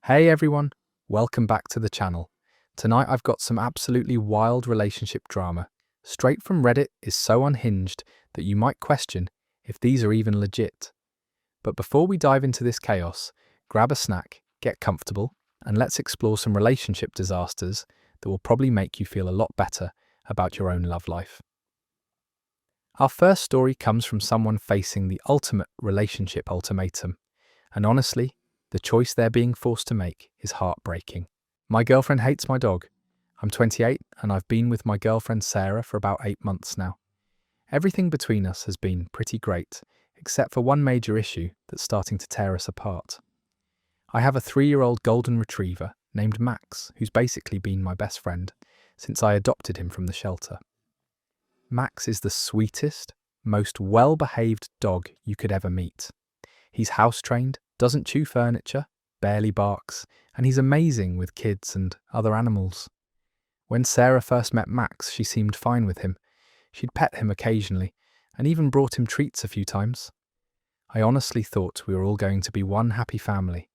Hey everyone, welcome back to the channel. Tonight I've got some absolutely wild relationship drama. Straight from Reddit is so unhinged that you might question if these are even legit. But before we dive into this chaos, grab a snack, get comfortable, and let's explore some relationship disasters that will probably make you feel a lot better about your own love life. Our first story comes from someone facing the ultimate relationship ultimatum, and honestly, the choice they're being forced to make is heartbreaking. My girlfriend hates my dog. I'm 28 and I've been with my girlfriend Sarah for about 8 months now. Everything between us has been pretty great, except for one major issue that's starting to tear us apart. I have a 3-year-old golden retriever named Max, who's basically been my best friend since I adopted him from the shelter. Max is the sweetest, most well-behaved dog you could ever meet. He's house-trained, doesn't chew furniture, barely barks, and he's amazing with kids and other animals. When Sarah first met Max, she seemed fine with him. She'd pet him occasionally, and even brought him treats a few times. I honestly thought we were all going to be one happy family.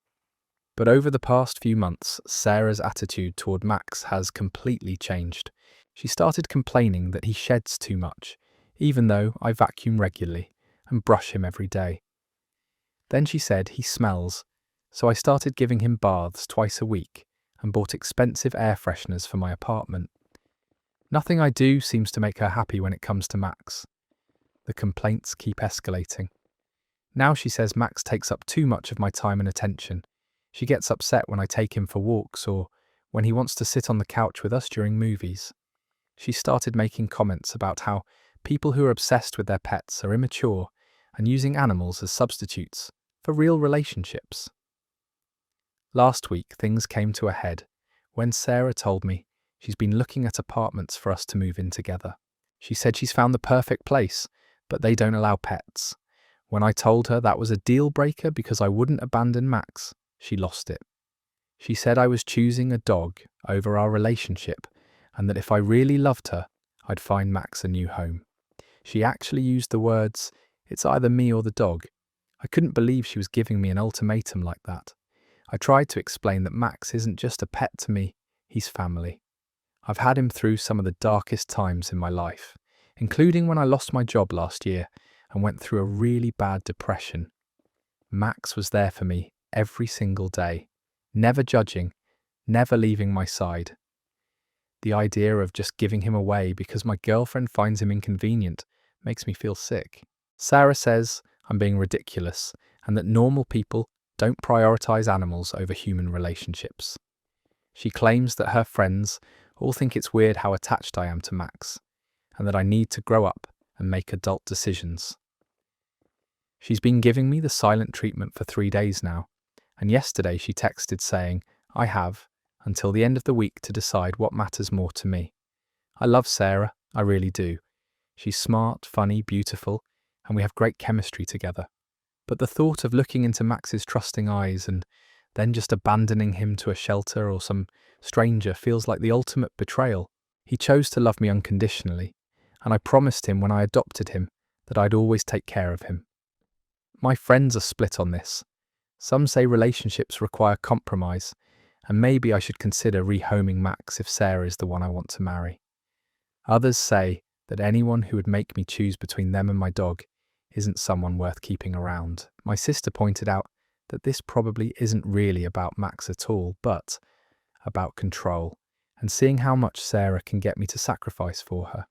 But over the past few months, Sarah's attitude toward Max has completely changed. She started complaining that he sheds too much, even though I vacuum regularly and brush him every day. Then she said he smells, so I started giving him baths twice a week and bought expensive air fresheners for my apartment. Nothing I do seems to make her happy when it comes to Max. The complaints keep escalating. Now she says Max takes up too much of my time and attention. She gets upset when I take him for walks or when he wants to sit on the couch with us during movies. She started making comments about how people who are obsessed with their pets are immature and using animals as substitutes for real relationships. Last week, things came to a head when Sarah told me she's been looking at apartments for us to move in together. She said she's found the perfect place, but they don't allow pets. When I told her that was a deal breaker because I wouldn't abandon Max, she lost it. She said I was choosing a dog over our relationship and that if I really loved her, I'd find Max a new home. She actually used the words, "It's either me or the dog." I couldn't believe she was giving me an ultimatum like that. I tried to explain that Max isn't just a pet to me, he's family. I've had him through some of the darkest times in my life, including when I lost my job last year and went through a really bad depression. Max was there for me every single day, never judging, never leaving my side. The idea of just giving him away because my girlfriend finds him inconvenient makes me feel sick. Sarah says I'm being ridiculous and that normal people don't prioritize animals over human relationships. She claims that her friends all think it's weird how attached I am to Max and that I need to grow up and make adult decisions. She's been giving me the silent treatment for 3 days now, and yesterday she texted saying, "I have until the end of the week to decide what matters more to me." I love Sarah, I really do. She's smart, funny, beautiful, and we have great chemistry together. But the thought of looking into Max's trusting eyes and then just abandoning him to a shelter or some stranger feels like the ultimate betrayal. He chose to love me unconditionally, and I promised him when I adopted him that I'd always take care of him. My friends are split on this. Some say relationships require compromise, and maybe I should consider rehoming Max if Sarah is the one I want to marry. Others say that anyone who would make me choose between them and my dog isn't someone worth keeping around. My sister pointed out that this probably isn't really about Max at all, but about control and seeing how much Sarah can get me to sacrifice for her.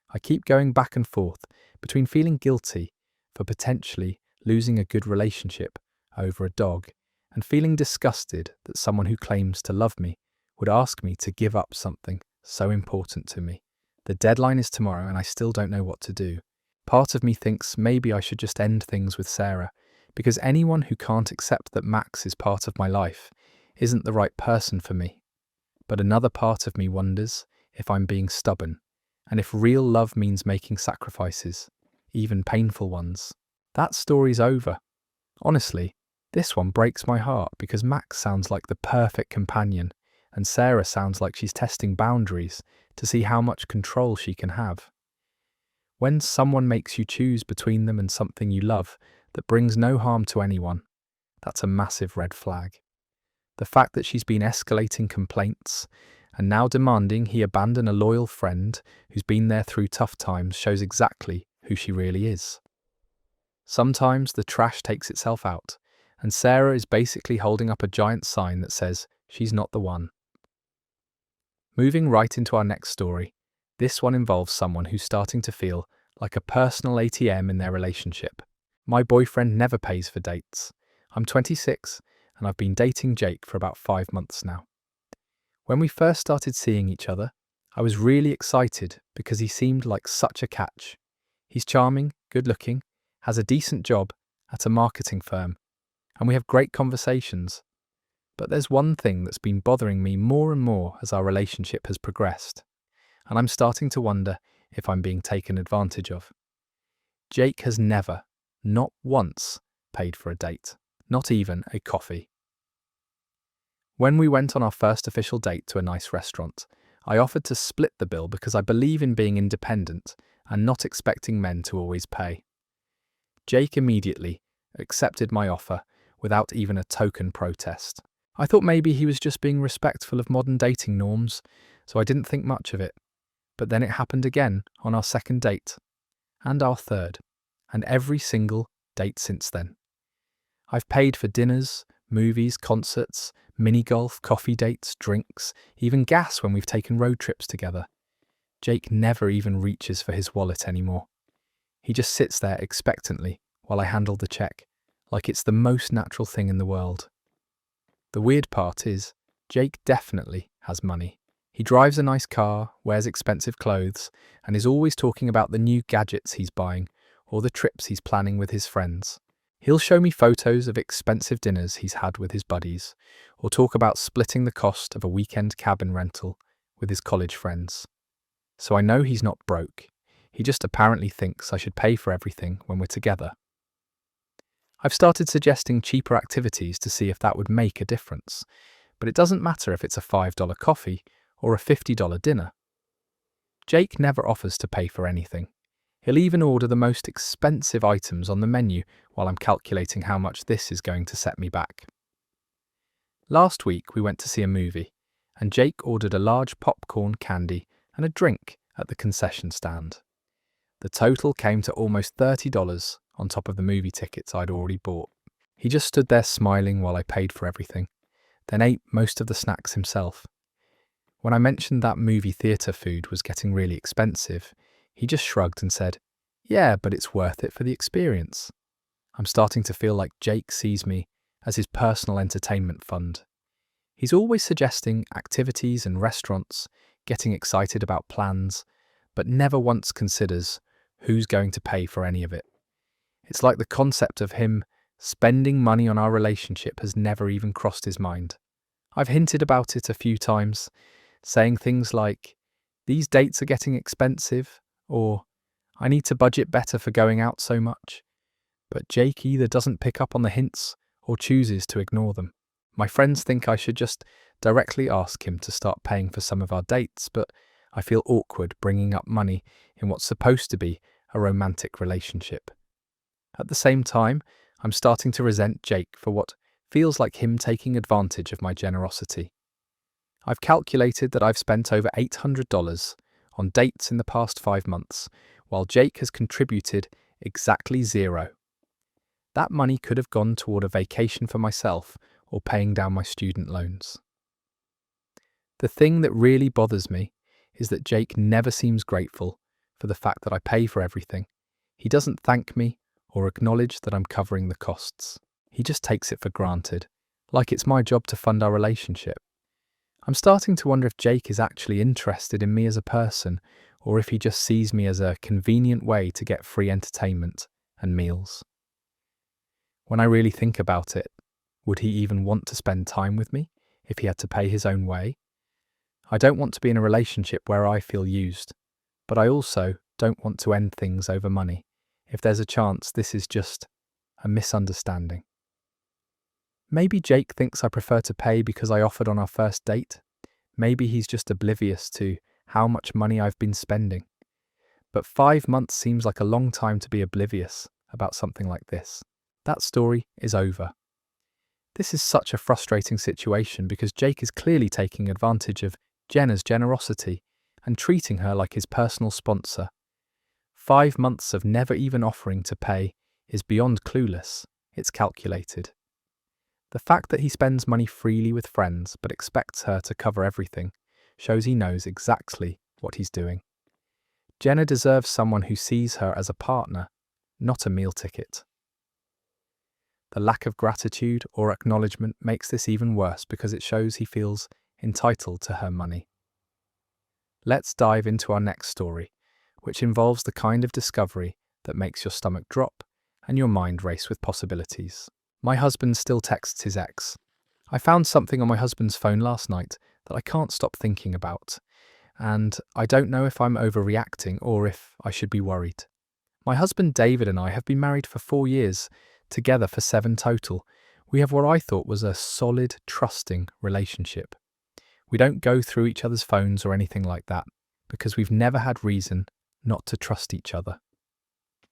I keep going back and forth between feeling guilty for potentially losing a good relationship over a dog and feeling disgusted that someone who claims to love me would ask me to give up something so important to me. The deadline is tomorrow and I still don't know what to do. Part of me thinks maybe I should just end things with Sarah, because anyone who can't accept that Max is part of my life isn't the right person for me. But another part of me wonders if I'm being stubborn, and if real love means making sacrifices, even painful ones. That story's over. Honestly, this one breaks my heart because Max sounds like the perfect companion, and Sarah sounds like she's testing boundaries to see how much control she can have. When someone makes you choose between them and something you love that brings no harm to anyone, that's a massive red flag. The fact that she's been escalating complaints and now demanding he abandon a loyal friend who's been there through tough times shows exactly who she really is. Sometimes the trash takes itself out, and Sarah is basically holding up a giant sign that says she's not the one. Moving right into our next story, this one involves someone who's starting to feel like a personal ATM in their relationship. My boyfriend never pays for dates. I'm 26 and I've been dating Jake for about 5 months now. When we first started seeing each other, I was really excited because he seemed like such a catch. He's charming, good-looking, has a decent job at a marketing firm, and we have great conversations. But there's one thing that's been bothering me more and more as our relationship has progressed, and I'm starting to wonder if I'm being taken advantage of. Jake has never, not once, paid for a date, not even a coffee. When we went on our first official date to a nice restaurant, I offered to split the bill because I believe in being independent and not expecting men to always pay. Jake immediately accepted my offer without even a token protest. I thought maybe he was just being respectful of modern dating norms, so I didn't think much of it. But then it happened again on our second date, and our third, and every single date since then. I've paid for dinners, movies, concerts, mini-golf, coffee dates, drinks, even gas when we've taken road trips together. Jake never even reaches for his wallet anymore. He just sits there expectantly while I handle the check, like it's the most natural thing in the world. The weird part is, Jake definitely has money. He drives a nice car, wears expensive clothes, and is always talking about the new gadgets he's buying or the trips he's planning with his friends. He'll show me photos of expensive dinners he's had with his buddies, or talk about splitting the cost of a weekend cabin rental with his college friends. So I know he's not broke. He just apparently thinks I should pay for everything when we're together. I've started suggesting cheaper activities to see if that would make a difference, but it doesn't matter if it's a $5 coffee or a $50 dinner. Jake never offers to pay for anything. He'll even order the most expensive items on the menu while I'm calculating how much this is going to set me back. Last week we went to see a movie, and Jake ordered a large popcorn, candy, and a drink at the concession stand. The total came to almost $30 on top of the movie tickets I'd already bought. He just stood there smiling while I paid for everything, then ate most of the snacks himself. When I mentioned that movie theatre food was getting really expensive, he just shrugged and said, "Yeah, but it's worth it for the experience." I'm starting to feel like Jake sees me as his personal entertainment fund. He's always suggesting activities and restaurants, getting excited about plans, but never once considers who's going to pay for any of it. It's like the concept of him spending money on our relationship has never even crossed his mind. I've hinted about it a few times, saying things like, "These dates are getting expensive," or "I need to budget better for going out so much." But Jake either doesn't pick up on the hints or chooses to ignore them. My friends think I should just directly ask him to start paying for some of our dates, but I feel awkward bringing up money in what's supposed to be a romantic relationship. At the same time, I'm starting to resent Jake for what feels like him taking advantage of my generosity. I've calculated that I've spent over $800 on dates in the past 5 months, while Jake has contributed exactly $0. That money could have gone toward a vacation for myself or paying down my student loans. The thing that really bothers me is that Jake never seems grateful for the fact that I pay for everything. He doesn't thank me or acknowledge that I'm covering the costs. He just takes it for granted, like it's my job to fund our relationship. I'm starting to wonder if Jake is actually interested in me as a person, or if he just sees me as a convenient way to get free entertainment and meals. When I really think about it, would he even want to spend time with me if he had to pay his own way? I don't want to be in a relationship where I feel used, but I also don't want to end things over money if there's a chance this is just a misunderstanding. Maybe Jake thinks I prefer to pay because I offered on our first date. Maybe he's just oblivious to how much money I've been spending. But 5 months seems like a long time to be oblivious about something like this. That story is over. This is such a frustrating situation because Jake is clearly taking advantage of Jenna's generosity and treating her like his personal sponsor. 5 months of never even offering to pay is beyond clueless. It's calculated. The fact that he spends money freely with friends but expects her to cover everything shows he knows exactly what he's doing. Jenna deserves someone who sees her as a partner, not a meal ticket. The lack of gratitude or acknowledgement makes this even worse because it shows he feels entitled to her money. Let's dive into our next story, which involves the kind of discovery that makes your stomach drop and your mind race with possibilities. My husband still texts his ex. I found something on my husband's phone last night that I can't stop thinking about, and I don't know if I'm overreacting or if I should be worried. My husband David and I have been married for 4 years, together for 7 total. We have what I thought was a solid, trusting relationship. We don't go through each other's phones or anything like that, because we've never had reason not to trust each other.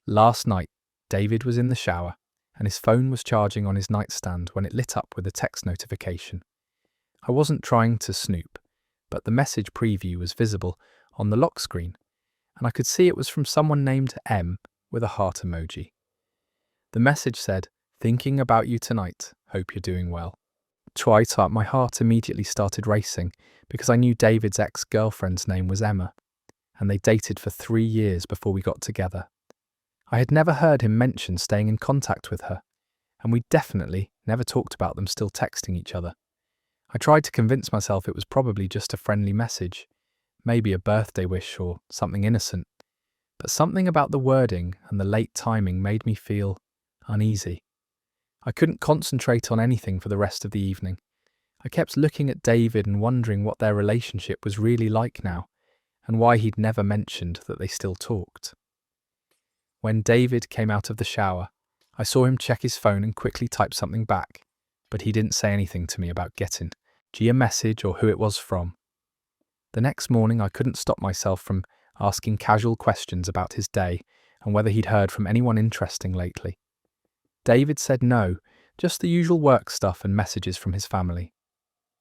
Last night, David was in the shower, and his phone was charging on his nightstand when it lit up with a text notification. I wasn't trying to snoop, but the message preview was visible on the lock screen, and I could see it was from someone named M with a heart emoji. The message said, "Thinking about you tonight, hope you're doing well." Twice up, my heart immediately started racing because I knew David's ex-girlfriend's name was Emma, and they dated for 3 years before we got together. I had never heard him mention staying in contact with her, and we definitely never talked about them still texting each other. I tried to convince myself it was probably just a friendly message, maybe a birthday wish or something innocent, but something about the wording and the late timing made me feel uneasy. I couldn't concentrate on anything for the rest of the evening. I kept looking at David and wondering what their relationship was really like now, and why he'd never mentioned that they still talked. When David came out of the shower, I saw him check his phone and quickly type something back, but he didn't say anything to me about getting a message or who it was from. The next morning I couldn't stop myself from asking casual questions about his day and whether he'd heard from anyone interesting lately. David said no, just the usual work stuff and messages from his family.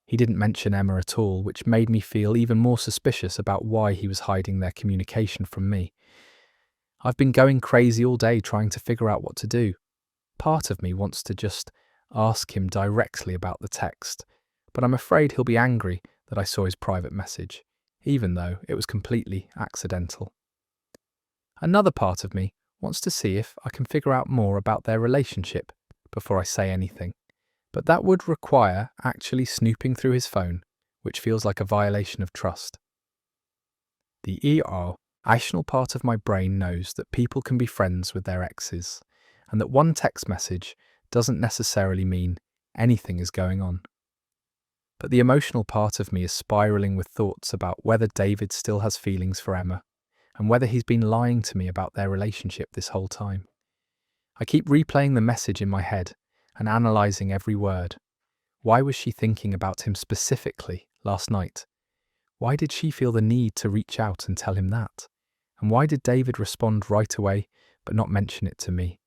He didn't mention Emma at all, which made me feel even more suspicious about why he was hiding their communication from me. I've been going crazy all day trying to figure out what to do. Part of me wants to just ask him directly about the text, but I'm afraid he'll be angry that I saw his private message, even though it was completely accidental. Another part of me wants to see if I can figure out more about their relationship before I say anything, but that would require actually snooping through his phone, which feels like a violation of trust. The rational part of my brain knows that people can be friends with their exes, and that one text message doesn't necessarily mean anything is going on. But the emotional part of me is spiraling with thoughts about whether David still has feelings for Emma, and whether he's been lying to me about their relationship this whole time. I keep replaying the message in my head and analysing every word. Why was she thinking about him specifically last night? Why did she feel the need to reach out and tell him that? And why did David respond right away but not mention it to me?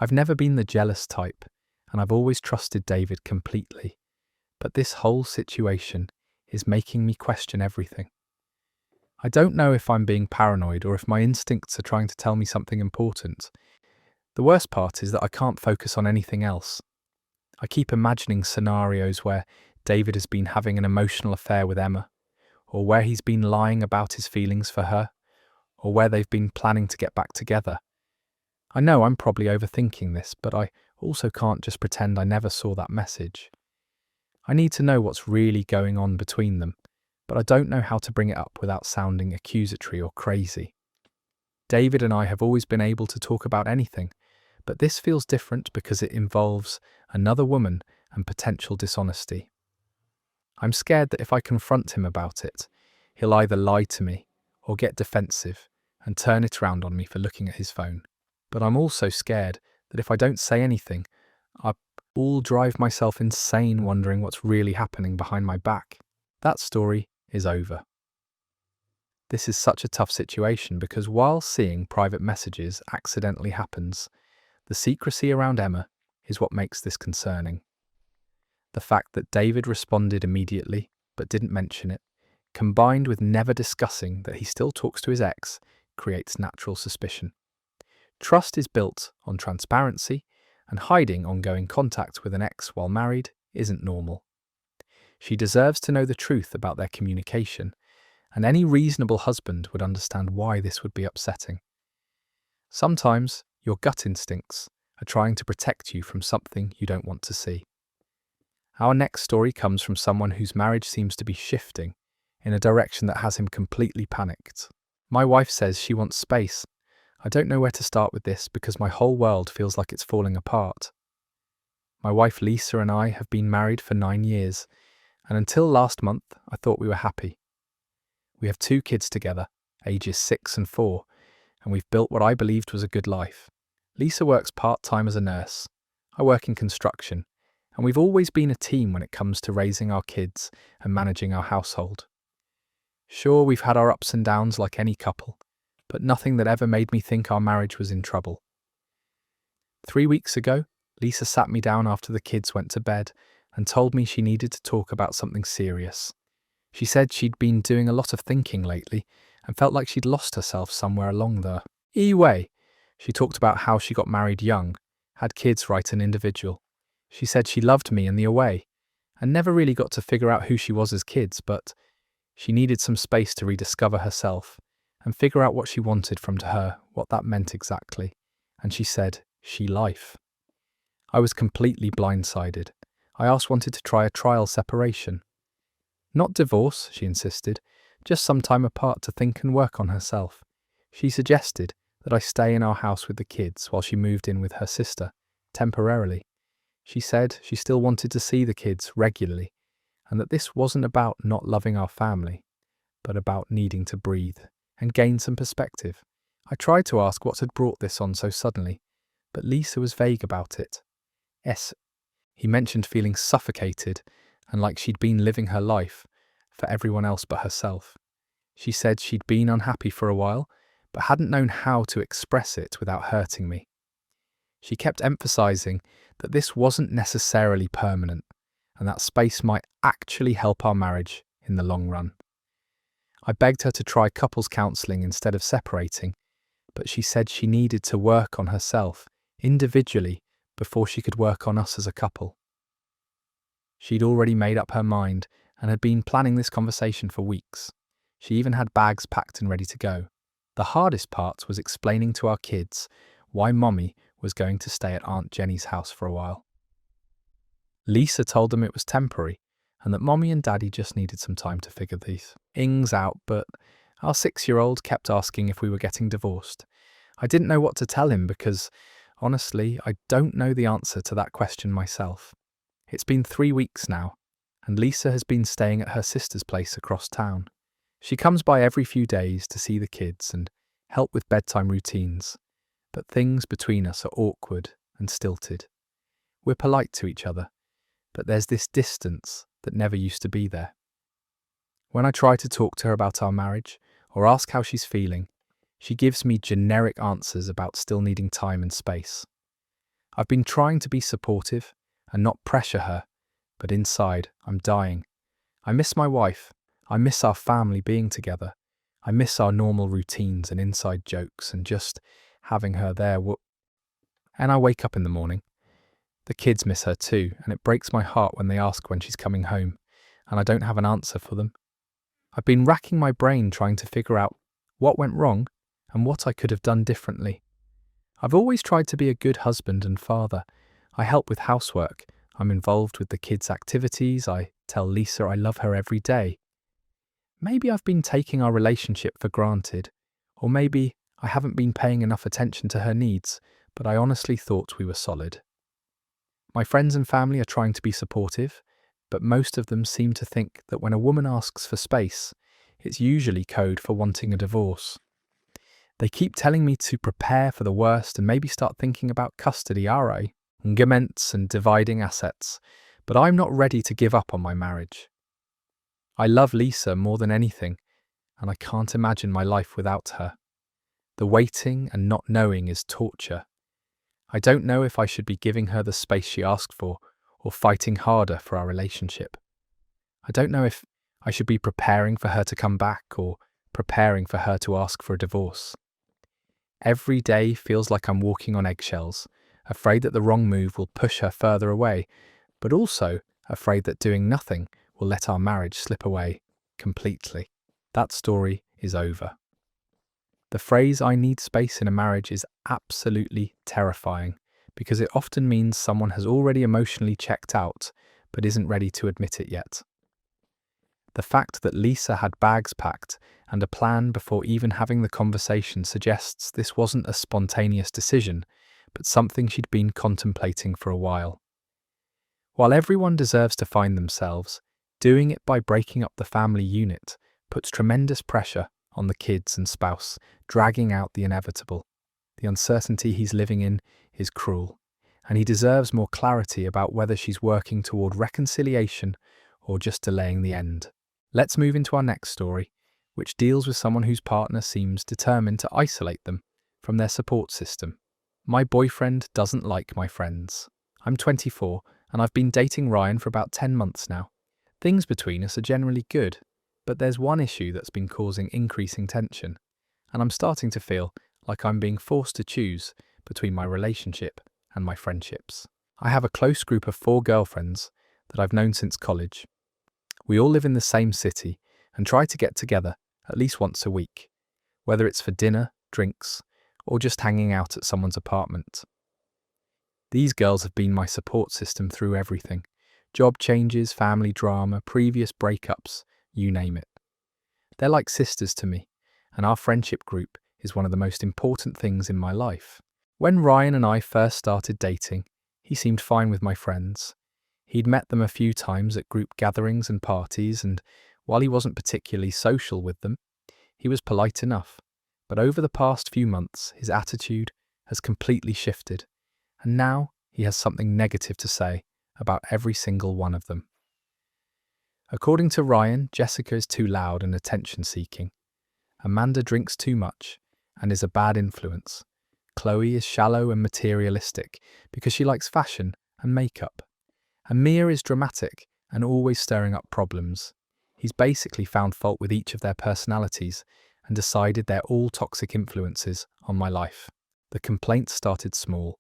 I've never been the jealous type, and I've always trusted David completely. But this whole situation is making me question everything. I don't know if I'm being paranoid or if my instincts are trying to tell me something important. The worst part is that I can't focus on anything else. I keep imagining scenarios where David has been having an emotional affair with Emma, or where he's been lying about his feelings for her, or where they've been planning to get back together. I know I'm probably overthinking this, but I also can't just pretend I never saw that message. I need to know what's really going on between them, but I don't know how to bring it up without sounding accusatory or crazy. David and I have always been able to talk about anything, but this feels different because it involves another woman and potential dishonesty. I'm scared that if I confront him about it, he'll either lie to me or get defensive and turn it around on me for looking at his phone. But I'm also scared that if I don't say anything, I'll drive myself insane wondering what's really happening behind my back. That story is over. This is such a tough situation because while seeing private messages accidentally happens, the secrecy around Emma is what makes this concerning. The fact that David responded immediately, but didn't mention it, combined with never discussing that he still talks to his ex, creates natural suspicion. Trust is built on transparency, and hiding ongoing contact with an ex while married isn't normal. She deserves to know the truth about their communication, and any reasonable husband would understand why this would be upsetting. Sometimes your gut instincts are trying to protect you from something you don't want to see. Our next story comes from someone whose marriage seems to be shifting in a direction that has him completely panicked. My wife says she wants space. I don't know where to start with this because my whole world feels like it's falling apart. My wife Lisa and I have been married for 9 years, and until last month I thought we were happy. We have 2 kids together, ages 6 and 4, and we've built what I believed was a good life. Lisa works part-time as a nurse. I work in construction, and we've always been a team when it comes to raising our kids and managing our household. Sure, we've had our ups and downs like any couple, but nothing that ever made me think our marriage was in trouble. 3 weeks ago, Lisa sat me down after the kids went to bed and told me she needed to talk about something serious. She said she'd been doing a lot of thinking lately and felt like she'd lost herself somewhere along the way. She talked about how she got married young, had kids right an individual. She said she loved me in the away and never really got to figure out who she was as kids, but she needed some space to rediscover herself and figure out what she wanted from her, what that meant exactly. And she said, life. I was completely blindsided. I wanted to try a trial separation. Not divorce, she insisted, just some time apart to think and work on herself. She suggested that I stay in our house with the kids while she moved in with her sister, temporarily. She said she still wanted to see the kids regularly, and that this wasn't about not loving our family, but about needing to breathe and gain some perspective. I tried to ask what had brought this on so suddenly, but Lisa was vague about it. He mentioned feeling suffocated and like she'd been living her life for everyone else but herself. She said she'd been unhappy for a while, but hadn't known how to express it without hurting me. She kept emphasizing that this wasn't necessarily permanent, and that space might actually help our marriage in the long run. I begged her to try couples counselling instead of separating, but she said she needed to work on herself individually before she could work on us as a couple. She'd already made up her mind and had been planning this conversation for weeks. She even had bags packed and ready to go. The hardest part was explaining to our kids why Mommy was going to stay at Aunt Jenny's house for a while. Lisa told them it was temporary and that Mommy and Daddy just needed some time to figure these things out, but our 6-year-old kept asking if we were getting divorced. I didn't know what to tell him because, honestly, I don't know the answer to that question myself. It's been 3 weeks now, and Lisa has been staying at her sister's place across town. She comes by every few days to see the kids and help with bedtime routines, but things between us are awkward and stilted. We're polite to each other, but there's this distance that never used to be there. When I try to talk to her about our marriage or ask how she's feeling, she gives me generic answers about still needing time and space. I've been trying to be supportive and not pressure her, but inside I'm dying. I miss my wife. I miss our family being together. I miss our normal routines and inside jokes and just having her there. And I wake up in the morning. The kids miss her too, and it breaks my heart when they ask when she's coming home, and I don't have an answer for them. I've been racking my brain trying to figure out what went wrong and what I could have done differently. I've always tried to be a good husband and father. I help with housework. I'm involved with the kids' activities. I tell Lisa I love her every day. Maybe I've been taking our relationship for granted, or maybe I haven't been paying enough attention to her needs, but I honestly thought we were solid. My friends and family are trying to be supportive, but most of them seem to think that when a woman asks for space, it's usually code for wanting a divorce. They keep telling me to prepare for the worst and maybe start thinking about custody, arguments and dividing assets, but I'm not ready to give up on my marriage. I love Lisa more than anything, and I can't imagine my life without her. The waiting and not knowing is torture. I don't know if I should be giving her the space she asked for, or fighting harder for our relationship. I don't know if I should be preparing for her to come back or preparing for her to ask for a divorce. Every day feels like I'm walking on eggshells, afraid that the wrong move will push her further away, but also afraid that doing nothing will let our marriage slip away completely. That story is over. The phrase "I need space in a marriage" is absolutely terrifying because it often means someone has already emotionally checked out but isn't ready to admit it yet. The fact that Lisa had bags packed and a plan before even having the conversation suggests this wasn't a spontaneous decision, but something she'd been contemplating for a while. While everyone deserves to find themselves, doing it by breaking up the family unit puts tremendous pressure on the kids and spouse, dragging out the inevitable. The uncertainty he's living in is cruel, and he deserves more clarity about whether she's working toward reconciliation or just delaying the end. Let's move into our next story, which deals with someone whose partner seems determined to isolate them from their support system. My boyfriend doesn't like my friends. I'm 24 and I've been dating Ryan for about 10 months now. Things between us are generally good, but there's one issue that's been causing increasing tension, and I'm starting to feel like I'm being forced to choose between my relationship and my friendships. I have a close group of 4 girlfriends that I've known since college. We all live in the same city and try to get together at least once a week, whether it's for dinner, drinks, or just hanging out at someone's apartment. These girls have been my support system through everything: job changes, family drama, previous breakups, you name it. They're like sisters to me, and our friendship group is one of the most important things in my life. When Ryan and I first started dating, he seemed fine with my friends. He'd met them a few times at group gatherings and parties, and while he wasn't particularly social with them, he was polite enough. But over the past few months, his attitude has completely shifted, and now he has something negative to say about every single one of them. According to Ryan, Jessica is too loud and attention-seeking. Amanda drinks too much and is a bad influence. Chloe is shallow and materialistic because she likes fashion and makeup. And Mia is dramatic and always stirring up problems. He's basically found fault with each of their personalities and decided they're all toxic influences on my life. The complaints started small.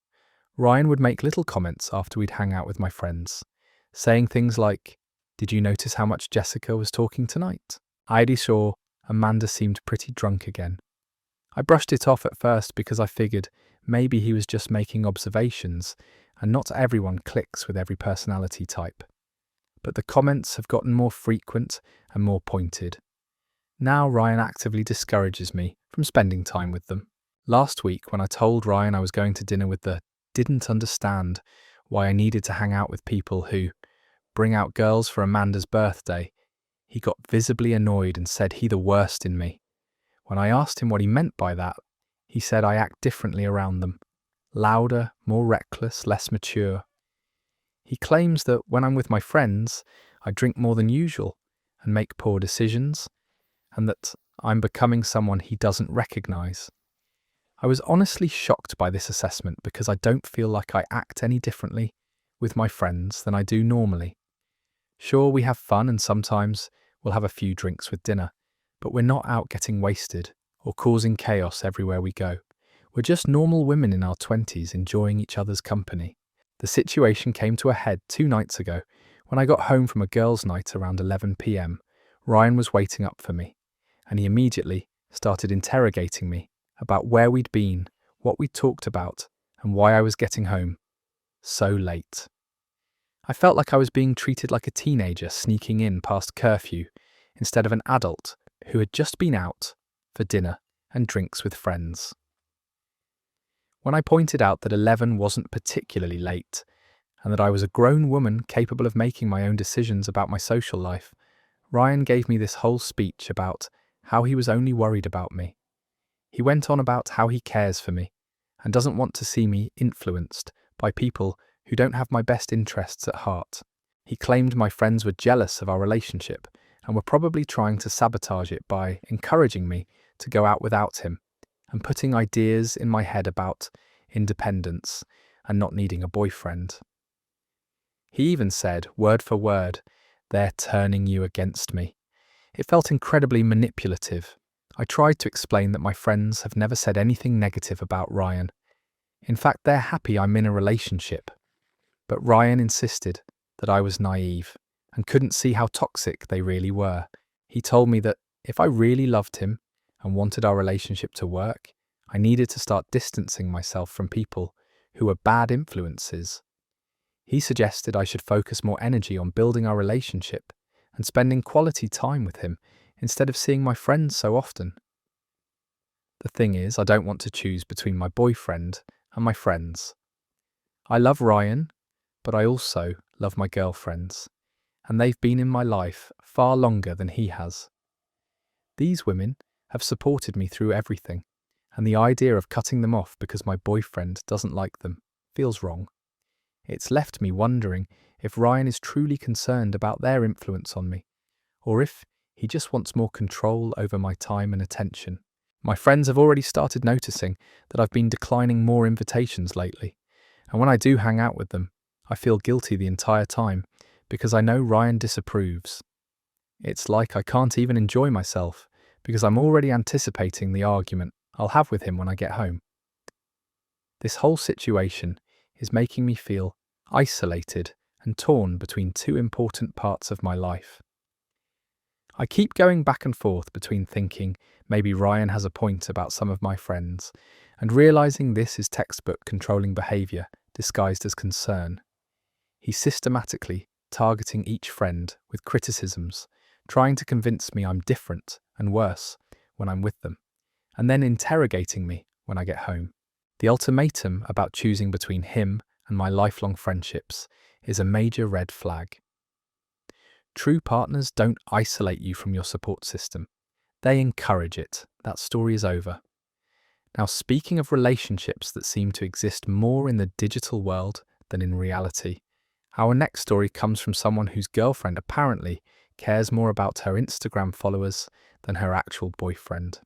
Ryan would make little comments after we'd hang out with my friends, saying things like, "Did you notice how much Jessica was talking tonight? I saw Amanda seemed pretty drunk again." I brushed it off at first because I figured maybe he was just making observations, and not everyone clicks with every personality type. But the comments have gotten more frequent and more pointed. Now Ryan actively discourages me from spending time with them. Last week, when I told Ryan I was going to dinner with the didn't understand why I needed to hang out with people who bring out girls for Amanda's birthday, he got visibly annoyed and said he the worst in me. When I asked him what he meant by that, he said I act differently around them. Louder, more reckless, less mature. He claims that when I'm with my friends, I drink more than usual and make poor decisions, and that I'm becoming someone he doesn't recognise. I was honestly shocked by this assessment because I don't feel like I act any differently with my friends than I do normally. Sure, we have fun and sometimes we'll have a few drinks with dinner, but we're not out getting wasted or causing chaos everywhere we go. We're just normal women in our 20s enjoying each other's company. The situation came to a head 2 nights ago when I got home from a girls' night around 11 p.m. Ryan was waiting up for me, and he immediately started interrogating me about where we'd been, what we'd talked about, and why I was getting home so late. I felt like I was being treated like a teenager sneaking in past curfew instead of an adult who had just been out for dinner and drinks with friends. When I pointed out that 11 wasn't particularly late and that I was a grown woman capable of making my own decisions about my social life, Ryan gave me this whole speech about how he was only worried about me. He went on about how he cares for me and doesn't want to see me influenced by people who don't have my best interests at heart. He claimed my friends were jealous of our relationship and were probably trying to sabotage it by encouraging me to go out without him and putting ideas in my head about independence and not needing a boyfriend. He even said, word for word, "They're turning you against me." It felt incredibly manipulative. I tried to explain that my friends have never said anything negative about Ryan. In fact, they're happy I'm in a relationship. But Ryan insisted that I was naive and couldn't see how toxic they really were. He told me that if I really loved him and wanted our relationship to work, I needed to start distancing myself from people who were bad influences. He suggested I should focus more energy on building our relationship and spending quality time with him instead of seeing my friends so often. The thing is, I don't want to choose between my boyfriend and my friends. I love Ryan, but I also love my girlfriends, and they've been in my life far longer than he has. These women have supported me through everything, and the idea of cutting them off because my boyfriend doesn't like them feels wrong. It's left me wondering if Ryan is truly concerned about their influence on me, or if he just wants more control over my time and attention. My friends have already started noticing that I've been declining more invitations lately, and when I do hang out with them, I feel guilty the entire time because I know Ryan disapproves. It's like I can't even enjoy myself because I'm already anticipating the argument I'll have with him when I get home. This whole situation is making me feel isolated and torn between two important parts of my life. I keep going back and forth between thinking maybe Ryan has a point about some of my friends and realizing this is textbook controlling behavior disguised as concern. He's systematically targeting each friend with criticisms, trying to convince me I'm different and worse when I'm with them, and then interrogating me when I get home. The ultimatum about choosing between him and my lifelong friendships is a major red flag. True partners don't isolate you from your support system. They encourage it. That story is over. Now, speaking of relationships that seem to exist more in the digital world than in reality, our next story comes from someone whose girlfriend apparently cares more about her Instagram followers than her actual boyfriend.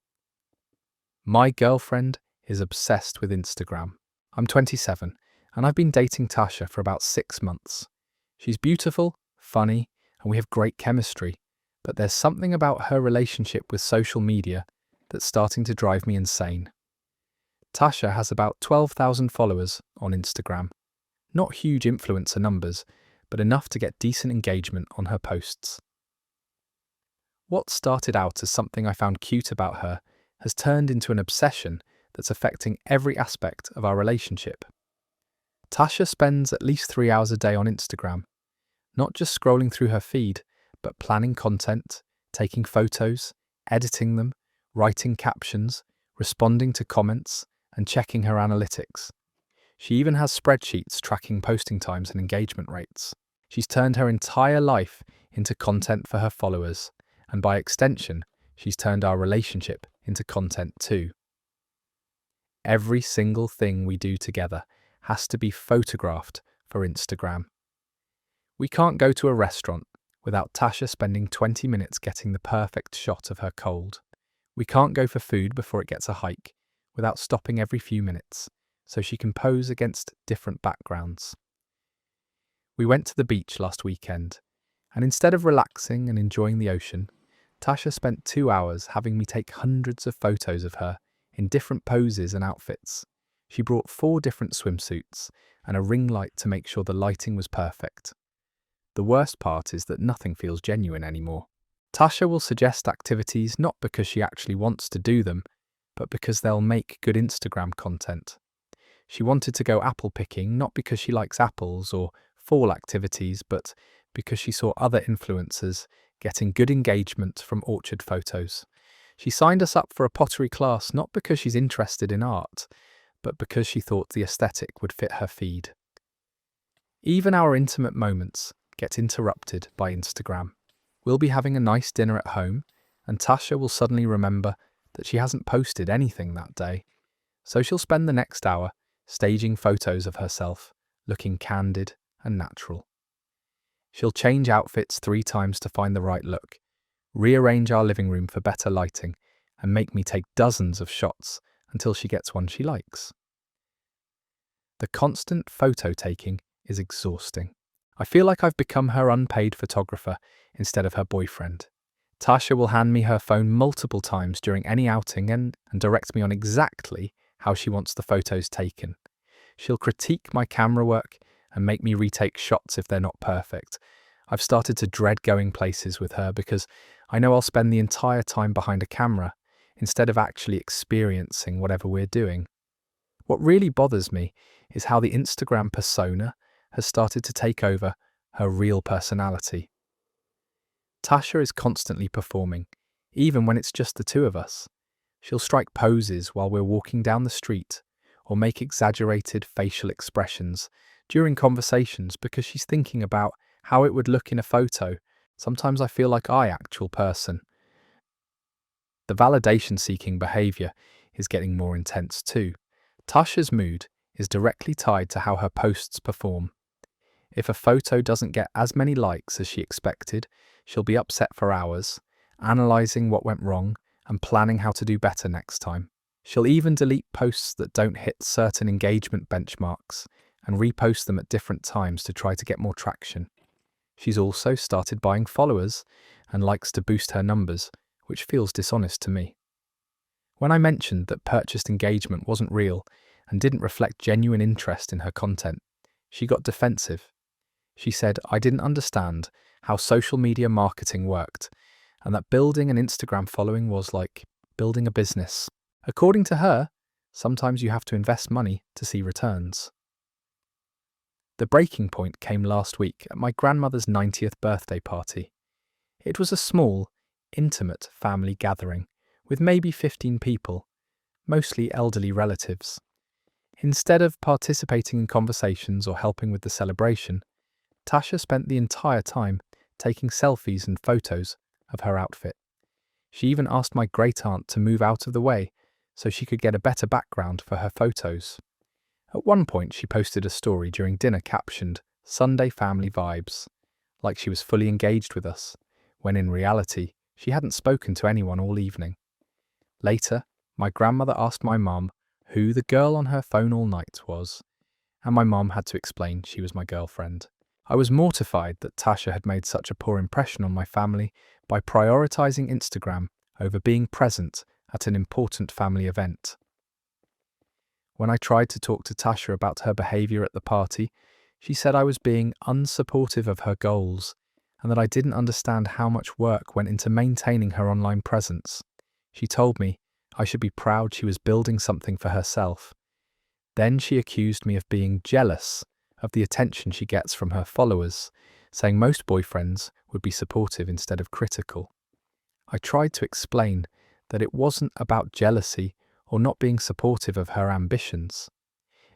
My girlfriend is obsessed with Instagram. I'm 27, and I've been dating Tasha for about 6 months. She's beautiful, funny, and we have great chemistry, but there's something about her relationship with social media that's starting to drive me insane. Tasha has about 12,000 followers on Instagram. Not huge influencer numbers, but enough to get decent engagement on her posts. What started out as something I found cute about her has turned into an obsession that's affecting every aspect of our relationship. Tasha spends at least 3 hours a day on Instagram, not just scrolling through her feed, but planning content, taking photos, editing them, writing captions, responding to comments, and checking her analytics. She even has spreadsheets tracking posting times and engagement rates. She's turned her entire life into content for her followers, and by extension, she's turned our relationship into content too. Every single thing we do together has to be photographed for Instagram. We can't go to a restaurant without Tasha spending 20 minutes getting the perfect shot of her cold. We can't go for food before it gets a hike without stopping every few minutes so she can pose against different backgrounds. We went to the beach last weekend, and instead of relaxing and enjoying the ocean, Tasha spent 2 hours having me take hundreds of photos of her in different poses and outfits. She brought 4 different swimsuits and a ring light to make sure the lighting was perfect. The worst part is that nothing feels genuine anymore. Tasha will suggest activities not because she actually wants to do them, but because they'll make good Instagram content. She wanted to go apple picking not because she likes apples or fall activities, but because she saw other influencers getting good engagement from orchard photos. She signed us up for a pottery class not because she's interested in art, but because she thought the aesthetic would fit her feed. Even our intimate moments get interrupted by Instagram. We'll be having a nice dinner at home, and Tasha will suddenly remember that she hasn't posted anything that day. So she'll spend the next hour staging photos of herself, looking candid and natural. She'll change outfits 3 times to find the right look, rearrange our living room for better lighting, and make me take dozens of shots until she gets one she likes. The constant photo taking is exhausting. I feel like I've become her unpaid photographer instead of her boyfriend. Tasha will hand me her phone multiple times during any outing and direct me on exactly how she wants the photos taken. She'll critique my camera work and make me retake shots if they're not perfect. I've started to dread going places with her because I know I'll spend the entire time behind a camera instead of actually experiencing whatever we're doing. What really bothers me is how the Instagram persona has started to take over her real personality. Tasha is constantly performing, even when it's just the two of us. She'll strike poses while we're walking down the street or make exaggerated facial expressions during conversations because she's thinking about how it would look in a photo. Sometimes I feel like actual person. The validation-seeking behaviour is getting more intense too. Tasha's mood is directly tied to how her posts perform. If a photo doesn't get as many likes as she expected, she'll be upset for hours, analysing what went wrong and planning how to do better next time. She'll even delete posts that don't hit certain engagement benchmarks and repost them at different times to try to get more traction. She's also started buying followers and likes to boost her numbers, which feels dishonest to me. When I mentioned that purchased engagement wasn't real and didn't reflect genuine interest in her content, she got defensive. She said I didn't understand how social media marketing worked and that building an Instagram following was like building a business. According to her, sometimes you have to invest money to see returns. The breaking point came last week at my grandmother's 90th birthday party. It was a small, intimate family gathering with maybe 15 people, mostly elderly relatives. Instead of participating in conversations or helping with the celebration, Tasha spent the entire time taking selfies and photos of her outfit. She even asked my great-aunt to move out of the way so she could get a better background for her photos. At one point, she posted a story during dinner captioned, "Sunday family vibes," like she was fully engaged with us, when in reality, she hadn't spoken to anyone all evening. Later, my grandmother asked my mum who the girl on her phone all night was, and my mum had to explain she was my girlfriend. I was mortified that Tasha had made such a poor impression on my family by prioritising Instagram over being present at an important family event. When I tried to talk to Tasha about her behaviour at the party, she said I was being unsupportive of her goals and that I didn't understand how much work went into maintaining her online presence. She told me I should be proud she was building something for herself. Then she accused me of being jealous of the attention she gets from her followers, saying most boyfriends would be supportive instead of critical. I tried to explain that it wasn't about jealousy or not being supportive of her ambitions.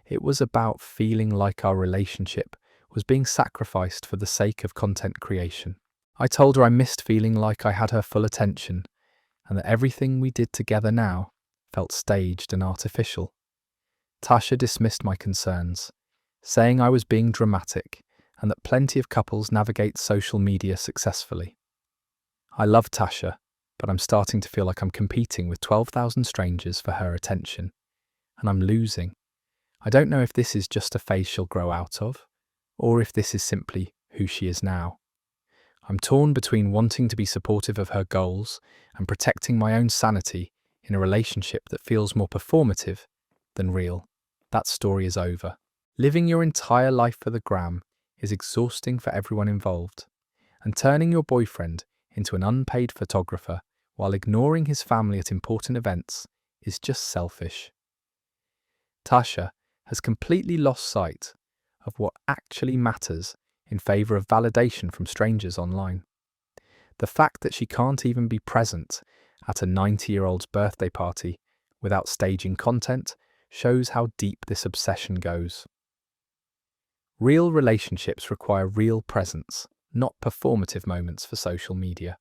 It was about feeling like our relationship was being sacrificed for the sake of content creation. I told her I missed feeling like I had her full attention and that everything we did together now felt staged and artificial. Tasha dismissed my concerns, saying I was being dramatic and that plenty of couples navigate social media successfully. I love Tasha, but I'm starting to feel like I'm competing with 12,000 strangers for her attention, and I'm losing. I don't know if this is just a phase she'll grow out of, or if this is simply who she is now. I'm torn between wanting to be supportive of her goals and protecting my own sanity in a relationship that feels more performative than real. That story is over. Living your entire life for the gram is exhausting for everyone involved, and turning your boyfriend into an unpaid photographer while ignoring his family at important events is just selfish. Tasha has completely lost sight of what actually matters in favour of validation from strangers online. The fact that she can't even be present at a 90-year-old's birthday party without staging content shows how deep this obsession goes. Real relationships require real presence, not performative moments for social media.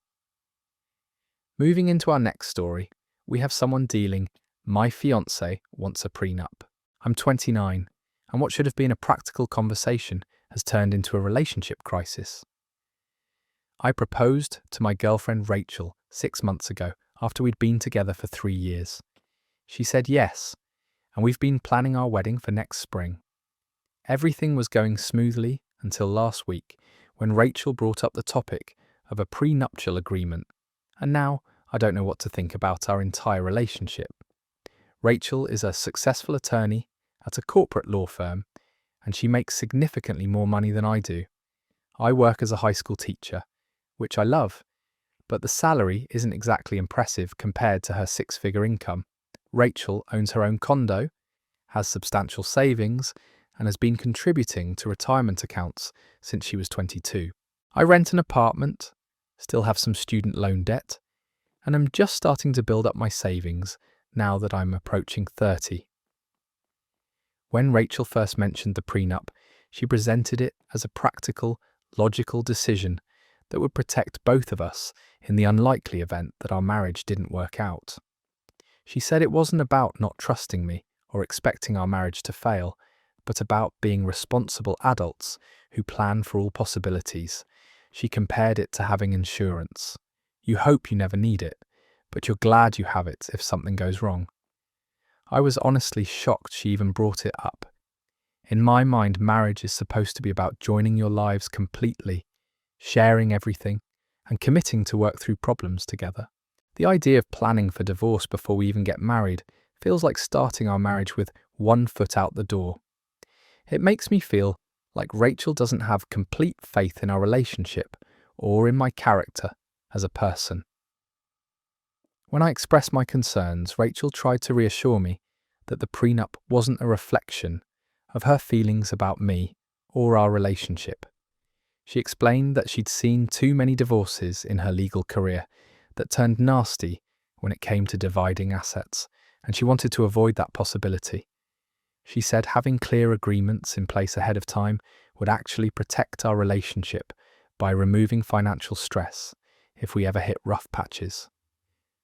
Moving into our next story, we have someone dealing, "My fiancé wants a prenup. I'm 29, and what should have been a practical conversation has turned into a relationship crisis. I proposed to my girlfriend Rachel 6 months ago after we'd been together for 3 years. She said yes, and we've been planning our wedding for next spring. Everything was going smoothly until last week when Rachel brought up the topic of a prenuptial agreement, and now I don't know what to think about our entire relationship. Rachel is a successful attorney at a corporate law firm, and she makes significantly more money than I do. I work as a high school teacher, which I love, but the salary isn't exactly impressive compared to her six-figure income. Rachel owns her own condo, has substantial savings, and has been contributing to retirement accounts since she was 22. I rent an apartment, still have some student loan debt, and am just starting to build up my savings now that I'm approaching 30. When Rachel first mentioned the prenup, she presented it as a practical, logical decision that would protect both of us in the unlikely event that our marriage didn't work out. She said it wasn't about not trusting me or expecting our marriage to fail, but about being responsible adults who plan for all possibilities. She compared it to having insurance. You hope you never need it, but you're glad you have it if something goes wrong. I was honestly shocked she even brought it up. In my mind, marriage is supposed to be about joining your lives completely, sharing everything, and committing to work through problems together. The idea of planning for divorce before we even get married feels like starting our marriage with one foot out the door. It makes me feel like Rachel doesn't have complete faith in our relationship or in my character as a person. When I expressed my concerns, Rachel tried to reassure me that the prenup wasn't a reflection of her feelings about me or our relationship. She explained that she'd seen too many divorces in her legal career that turned nasty when it came to dividing assets, and she wanted to avoid that possibility. She said having clear agreements in place ahead of time would actually protect our relationship by removing financial stress if we ever hit rough patches.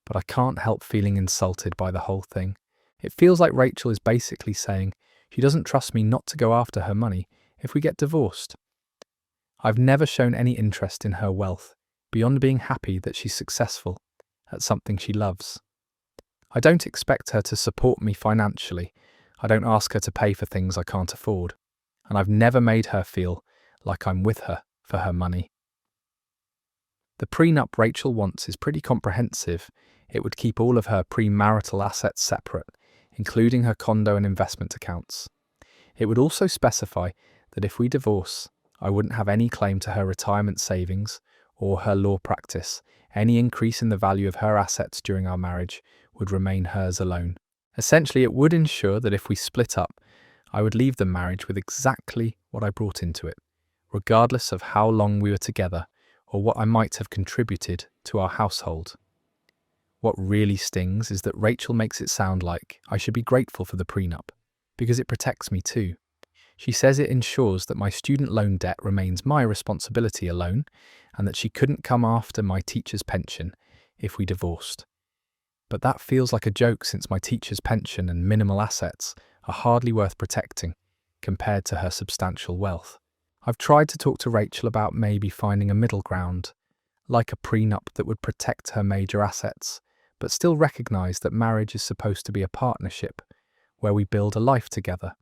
But I can't help feeling insulted by the whole thing. It feels like Rachel is basically saying she doesn't trust me not to go after her money if we get divorced. I've never shown any interest in her wealth beyond being happy that she's successful at something she loves. I don't expect her to support me financially. I don't ask her to pay for things I can't afford. And I've never made her feel like I'm with her for her money. The prenup Rachel wants is pretty comprehensive. It would keep all of her premarital assets separate, including her condo and investment accounts. It would also specify that if we divorce, I wouldn't have any claim to her retirement savings or her law practice. Any increase in the value of her assets during our marriage would remain hers alone. Essentially, it would ensure that if we split up, I would leave the marriage with exactly what I brought into it, regardless of how long we were together or what I might have contributed to our household. What really stings is that Rachel makes it sound like I should be grateful for the prenup, because it protects me too. She says it ensures that my student loan debt remains my responsibility alone, and that she couldn't come after my teacher's pension if we divorced. But that feels like a joke, since my teacher's pension and minimal assets are hardly worth protecting compared to her substantial wealth. I've tried to talk to Rachel about maybe finding a middle ground, like a prenup that would protect her major assets, but still recognise that marriage is supposed to be a partnership where we build a life together.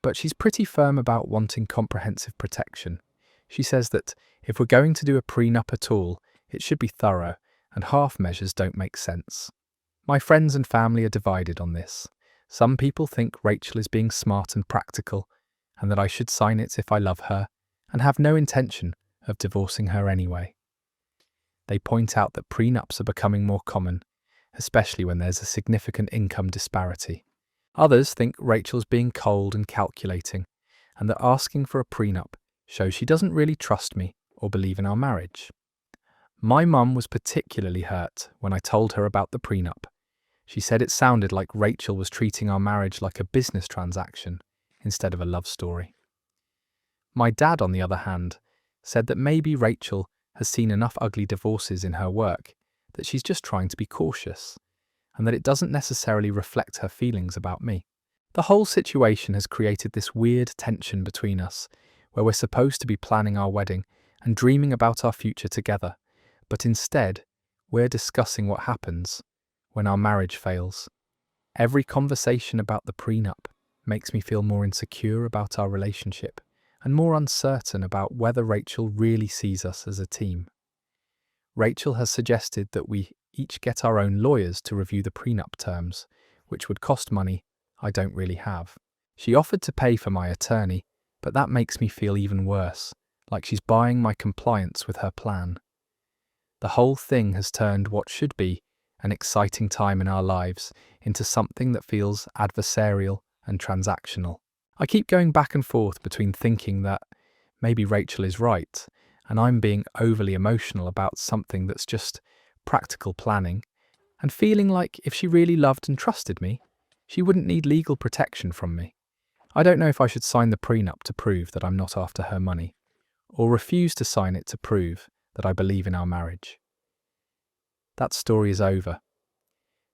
But she's pretty firm about wanting comprehensive protection. She says that if we're going to do a prenup at all, it should be thorough, and half measures don't make sense. My friends and family are divided on this. Some people think Rachel is being smart and practical, and that I should sign it if I love her, and have no intention of divorcing her anyway. They point out that prenups are becoming more common, especially when there's a significant income disparity. Others think Rachel's being cold and calculating, and that asking for a prenup shows she doesn't really trust me or believe in our marriage. My mum was particularly hurt when I told her about the prenup. She said it sounded like Rachel was treating our marriage like a business transaction instead of a love story. My dad, on the other hand, said that maybe Rachel has seen enough ugly divorces in her work that she's just trying to be cautious, and that it doesn't necessarily reflect her feelings about me. The whole situation has created this weird tension between us, where we're supposed to be planning our wedding and dreaming about our future together, but instead, we're discussing what happens when our marriage fails. Every conversation about the prenup makes me feel more insecure about our relationship. and more uncertain about whether Rachel really sees us as a team. Rachel has suggested that we each get our own lawyers to review the prenup terms, which would cost money I don't really have. She offered to pay for my attorney, but that makes me feel even worse, like she's buying my compliance with her plan. The whole thing has turned what should be an exciting time in our lives into something that feels adversarial and transactional. I keep going back and forth between thinking that maybe Rachel is right and I'm being overly emotional about something that's just practical planning, and feeling like if she really loved and trusted me, she wouldn't need legal protection from me. I don't know if I should sign the prenup to prove that I'm not after her money, or refuse to sign it to prove that I believe in our marriage. That story is over.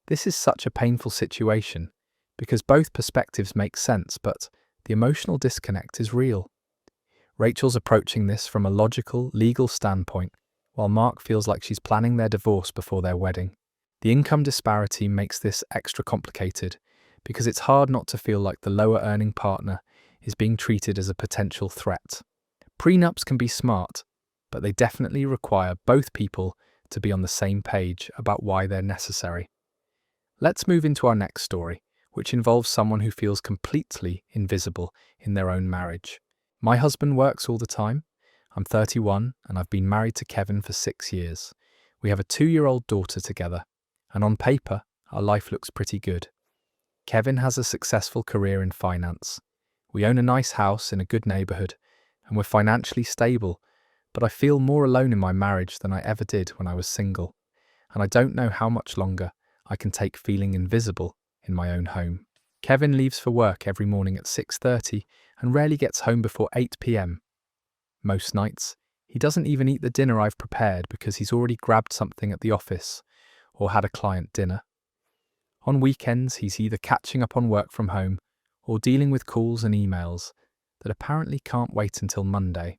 This is such a painful situation because both perspectives make sense, but the emotional disconnect is real. Rachel's approaching this from a logical, legal standpoint, while Mark feels like she's planning their divorce before their wedding. The income disparity makes this extra complicated because it's hard not to feel like the lower earning partner is being treated as a potential threat. Prenups can be smart, but they definitely require both people to be on the same page about why they're necessary. Let's move into our next story, which involves someone who feels completely invisible in their own marriage. My husband works all the time. I'm 31 and I've been married to Kevin for 6 years. We have a 2-year-old daughter together, and on paper, our life looks pretty good. Kevin has a successful career in finance. We own a nice house in a good neighborhood, and we're financially stable, but I feel more alone in my marriage than I ever did when I was single, and I don't know how much longer I can take feeling invisible in my own home. Kevin leaves for work every morning at 6:30 and rarely gets home before 8 p.m. Most nights, he doesn't even eat the dinner I've prepared because he's already grabbed something at the office or had a client dinner. On weekends, he's either catching up on work from home or dealing with calls and emails that apparently can't wait until Monday.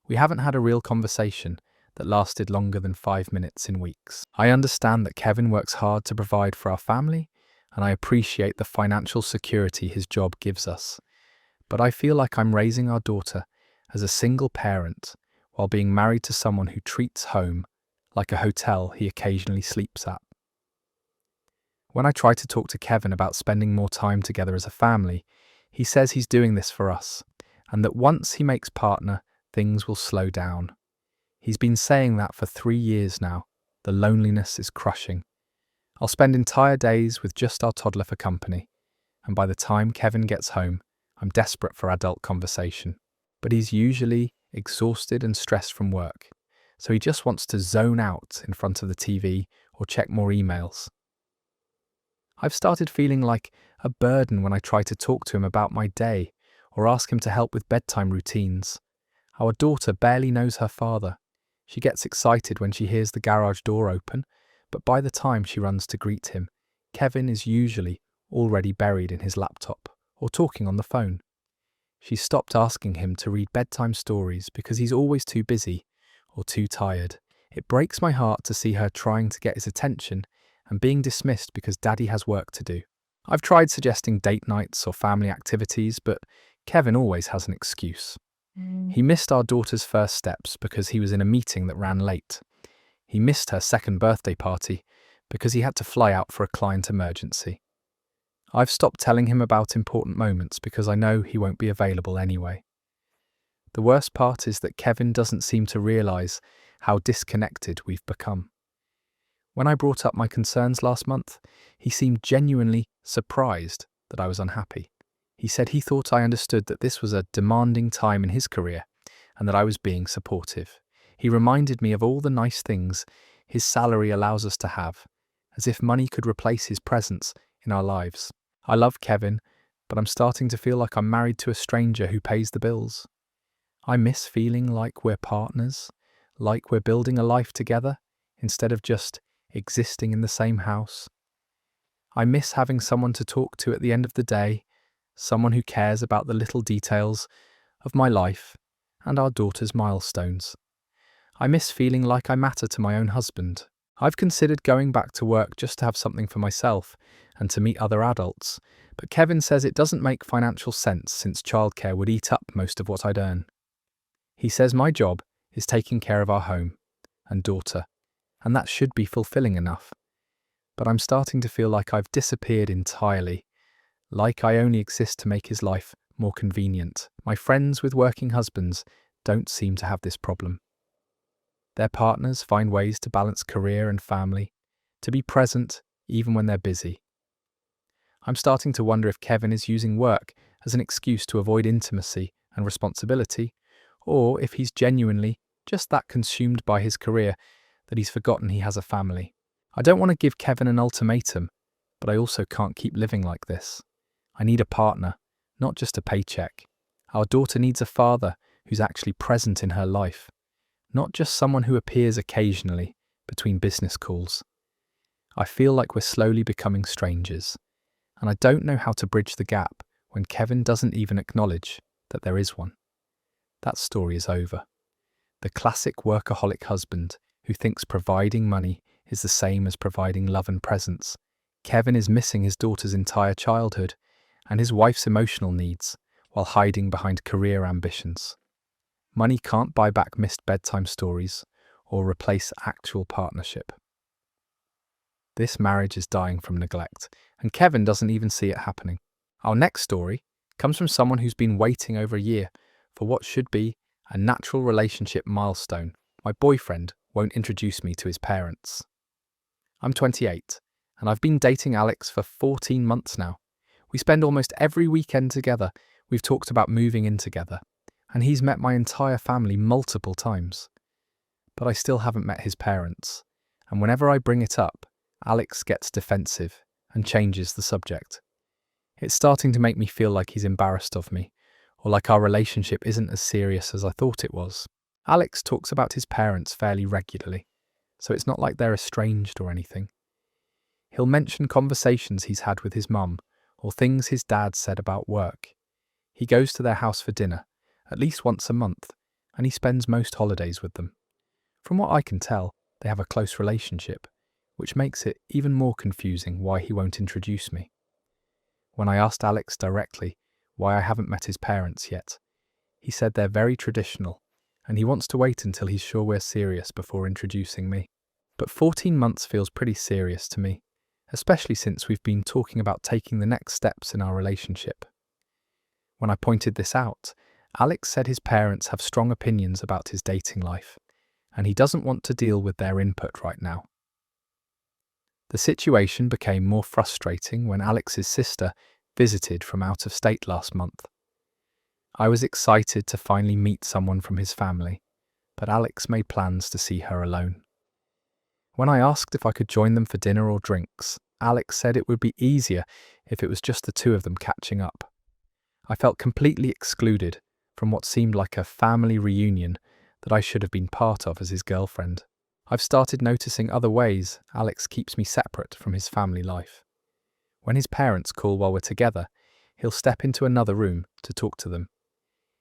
We haven't had a real conversation that lasted longer than 5 minutes in weeks. I understand that Kevin works hard to provide for our family, and I appreciate the financial security his job gives us. But I feel like I'm raising our daughter as a single parent while being married to someone who treats home like a hotel he occasionally sleeps at. When I try to talk to Kevin about spending more time together as a family, he says he's doing this for us, and that once he makes partner, things will slow down. He's been saying that for 3 years now. The loneliness is crushing. I'll spend entire days with just our toddler for company, and by the time Kevin gets home, I'm desperate for adult conversation. But he's usually exhausted and stressed from work, so he just wants to zone out in front of the TV or check more emails. I've started feeling like a burden when I try to talk to him about my day or ask him to help with bedtime routines. Our daughter barely knows her father. She gets excited when she hears the garage door open, but by the time she runs to greet him, Kevin is usually already buried in his laptop or talking on the phone. She's stopped asking him to read bedtime stories because he's always too busy or too tired. It breaks my heart to see her trying to get his attention and being dismissed because daddy has work to do. I've tried suggesting date nights or family activities, but Kevin always has an excuse. He missed our daughter's first steps because he was in a meeting that ran late. He missed her second birthday party because he had to fly out for a client emergency. I've stopped telling him about important moments because I know he won't be available anyway. The worst part is that Kevin doesn't seem to realise how disconnected we've become. When I brought up my concerns last month, he seemed genuinely surprised that I was unhappy. He said he thought I understood that this was a demanding time in his career and that I was being supportive. He reminded me of all the nice things his salary allows us to have, as if money could replace his presence in our lives. I love Kevin, but I'm starting to feel like I'm married to a stranger who pays the bills. I miss feeling like we're partners, like we're building a life together instead of just existing in the same house. I miss having someone to talk to at the end of the day, someone who cares about the little details of my life and our daughter's milestones. I miss feeling like I matter to my own husband, I've considered going back to work just to have something for myself and to meet other adults, but Kevin says it doesn't make financial sense since childcare would eat up most of what I'd earn. He says my job is taking care of our home and daughter, and that should be fulfilling enough. But I'm starting to feel like I've disappeared entirely, like I only exist to make his life more convenient. My friends with working husbands don't seem to have this problem. Their partners find ways to balance career and family, to be present even when they're busy. I'm starting to wonder if Kevin is using work as an excuse to avoid intimacy and responsibility, or if he's genuinely just that consumed by his career that he's forgotten he has a family. I don't want to give Kevin an ultimatum, but I also can't keep living like this. I need a partner, not just a paycheck. Our daughter needs a father who's actually present in her life, not just someone who appears occasionally between business calls. I feel like we're slowly becoming strangers, and I don't know how to bridge the gap when Kevin doesn't even acknowledge that there is one. That story is over. The classic workaholic husband who thinks providing money is the same as providing love and presence. Kevin is missing his daughter's entire childhood and his wife's emotional needs while hiding behind career ambitions. Money can't buy back missed bedtime stories or replace actual partnership. This marriage is dying from neglect, and Kevin doesn't even see it happening. Our next story comes from someone who's been waiting over a year for what should be a natural relationship milestone. My boyfriend won't introduce me to his parents. I'm 28, and I've been dating Alex for 14 months now. We spend almost every weekend together. We've talked about moving in together, and he's met my entire family multiple times. But I still haven't met his parents, and whenever I bring it up, Alex gets defensive and changes the subject. It's starting to make me feel like he's embarrassed of me, or like our relationship isn't as serious as I thought it was. Alex talks about his parents fairly regularly, so it's not like they're estranged or anything. He'll mention conversations he's had with his mum, or things his dad said about work. He goes to their house for dinner, at least once a month, and he spends most holidays with them. From what I can tell, they have a close relationship, which makes it even more confusing why he won't introduce me. When I asked Alex directly why I haven't met his parents yet, he said they're very traditional, and he wants to wait until he's sure we're serious before introducing me. But 14 months feels pretty serious to me, especially since we've been talking about taking the next steps in our relationship. When I pointed this out, Alex said his parents have strong opinions about his dating life, and he doesn't want to deal with their input right now. The situation became more frustrating when Alex's sister visited from out of state last month. I was excited to finally meet someone from his family, but Alex made plans to see her alone. When I asked if I could join them for dinner or drinks, Alex said it would be easier if it was just the two of them catching up. I felt completely excluded from what seemed like a family reunion that I should have been part of as his girlfriend. I've started noticing other ways Alex keeps me separate from his family life. When his parents call while we're together, he'll step into another room to talk to them.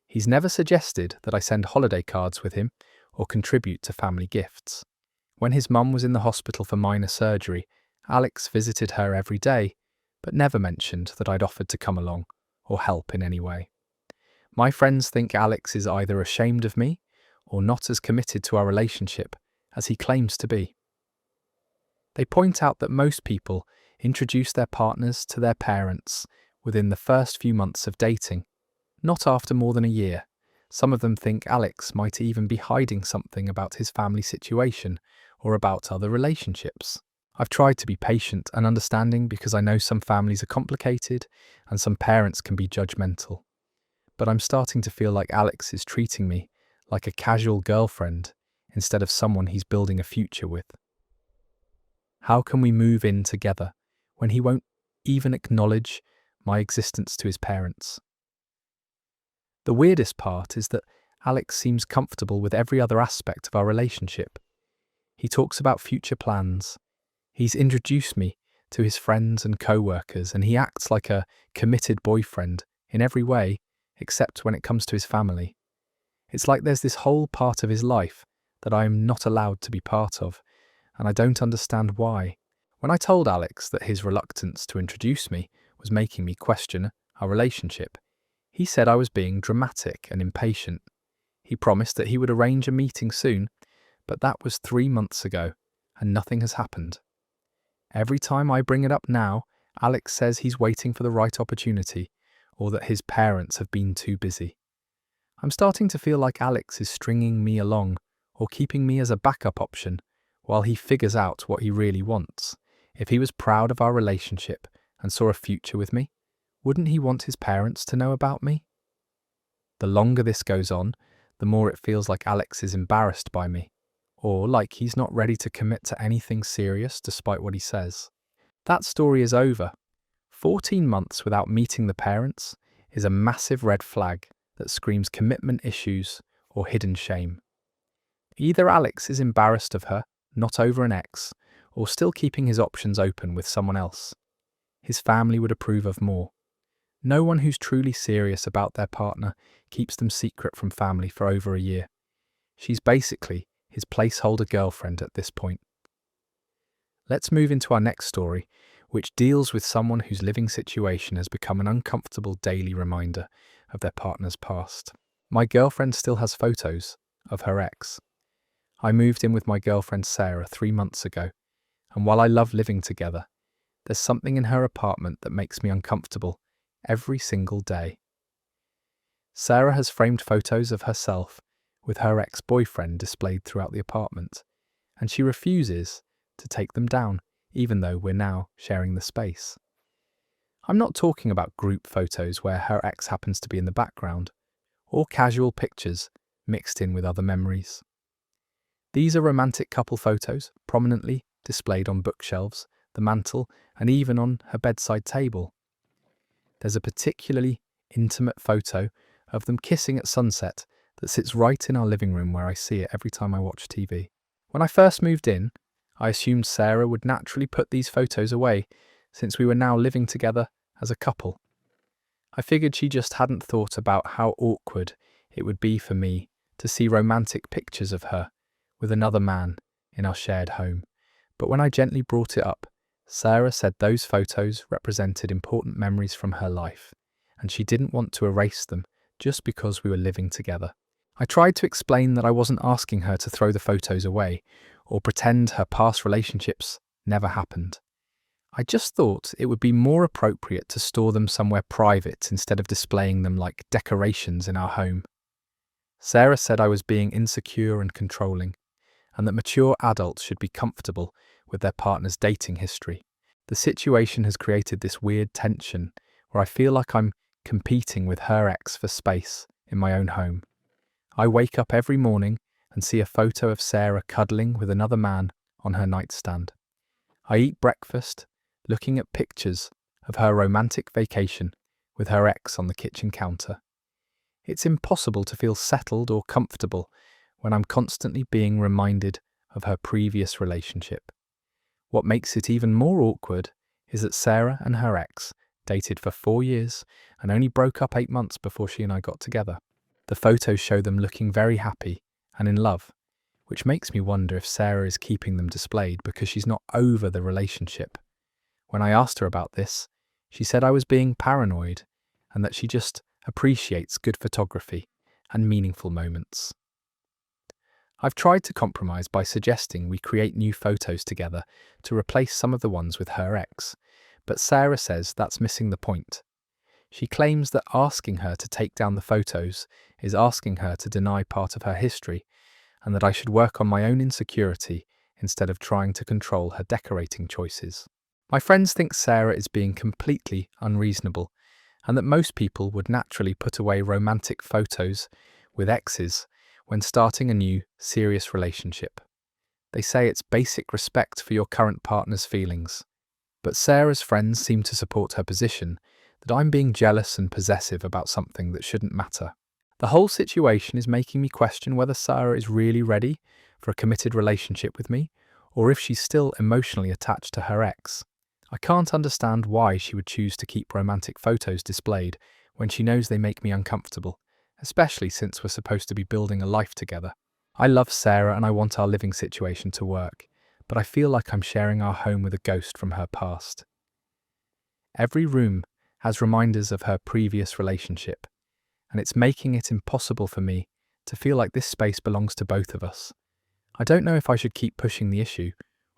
He's never suggested that I send holiday cards with him or contribute to family gifts. When his mum was in the hospital for minor surgery, Alex visited her every day, but never mentioned that I'd offered to come along or help in any way. My friends think Alex is either ashamed of me or not as committed to our relationship as he claims to be. They point out that most people introduce their partners to their parents within the first few months of dating, not after more than a year. Some of them think Alex might even be hiding something about his family situation or about other relationships. I've tried to be patient and understanding because I know some families are complicated and some parents can be judgmental. But I'm starting to feel like Alex is treating me like a casual girlfriend instead of someone he's building a future with. How can we move in together when he won't even acknowledge my existence to his parents? The weirdest part is that Alex seems comfortable with every other aspect of our relationship. He talks about future plans. He's introduced me to his friends and co-workers, and he acts like a committed boyfriend in every way, except when it comes to his family. It's like there's this whole part of his life that I am not allowed to be part of, and I don't understand why. When I told Alex that his reluctance to introduce me was making me question our relationship, he said I was being dramatic and impatient. He promised that he would arrange a meeting soon, but that was 3 months ago, and nothing has happened. Every time I bring it up now, Alex says he's waiting for the right opportunity, or that his parents have been too busy. I'm starting to feel like Alex is stringing me along, or keeping me as a backup option, while he figures out what he really wants. If he was proud of our relationship and saw a future with me, wouldn't he want his parents to know about me? The longer this goes on, the more it feels like Alex is embarrassed by me, or like he's not ready to commit to anything serious despite what he says. That story is over. 14 months without meeting the parents is a massive red flag that screams commitment issues or hidden shame. Either Alex is embarrassed of her, not over an ex, or still keeping his options open with someone else. His family would approve of more. No one who's truly serious about their partner keeps them secret from family for over a year. She's basically his placeholder girlfriend at this point. Let's move into our next story, which deals with someone whose living situation has become an uncomfortable daily reminder of their partner's past. My girlfriend still has photos of her ex. I moved in with my girlfriend Sarah 3 months ago, and while I love living together, there's something in her apartment that makes me uncomfortable every single day. Sarah has framed photos of herself with her ex-boyfriend displayed throughout the apartment, and she refuses to take them down, even though we're now sharing the space. I'm not talking about group photos where her ex happens to be in the background, or casual pictures mixed in with other memories. These are romantic couple photos, prominently displayed on bookshelves, the mantel, and even on her bedside table. There's a particularly intimate photo of them kissing at sunset that sits right in our living room where I see it every time I watch TV. When I first moved in, I assumed Sarah would naturally put these photos away since we were now living together as a couple. I figured she just hadn't thought about how awkward it would be for me to see romantic pictures of her with another man in our shared home. But when I gently brought it up, Sarah said those photos represented important memories from her life, and she didn't want to erase them just because we were living together. I tried to explain that I wasn't asking her to throw the photos away or pretend her past relationships never happened. I just thought it would be more appropriate to store them somewhere private instead of displaying them like decorations in our home. Sarah said I was being insecure and controlling, and that mature adults should be comfortable with their partner's dating history. The situation has created this weird tension where I feel like I'm competing with her ex for space in my own home. I wake up every morning and see a photo of Sarah cuddling with another man on her nightstand. I eat breakfast looking at pictures of her romantic vacation with her ex on the kitchen counter. It's impossible to feel settled or comfortable when I'm constantly being reminded of her previous relationship. What makes it even more awkward is that Sarah and her ex dated for 4 years and only broke up 8 months before she and I got together. The photos show them looking very happy and in love, which makes me wonder if Sarah is keeping them displayed because she's not over the relationship. When I asked her about this, she said I was being paranoid and that she just appreciates good photography and meaningful moments. I've tried to compromise by suggesting we create new photos together to replace some of the ones with her ex, but Sarah says that's missing the point. She claims that asking her to take down the photos is asking her to deny part of her history, and that I should work on my own insecurity instead of trying to control her decorating choices. My friends think Sarah is being completely unreasonable, and that most people would naturally put away romantic photos with exes when starting a new, serious relationship. They say it's basic respect for your current partner's feelings. But Sarah's friends seem to support her position that I'm being jealous and possessive about something that shouldn't matter. The whole situation is making me question whether Sarah is really ready for a committed relationship with me, or if she's still emotionally attached to her ex. I can't understand why she would choose to keep romantic photos displayed when she knows they make me uncomfortable, especially since we're supposed to be building a life together. I love Sarah and I want our living situation to work, but I feel like I'm sharing our home with a ghost from her past. Every room has reminders of her previous relationship, and it's making it impossible for me to feel like this space belongs to both of us. I don't know if I should keep pushing the issue,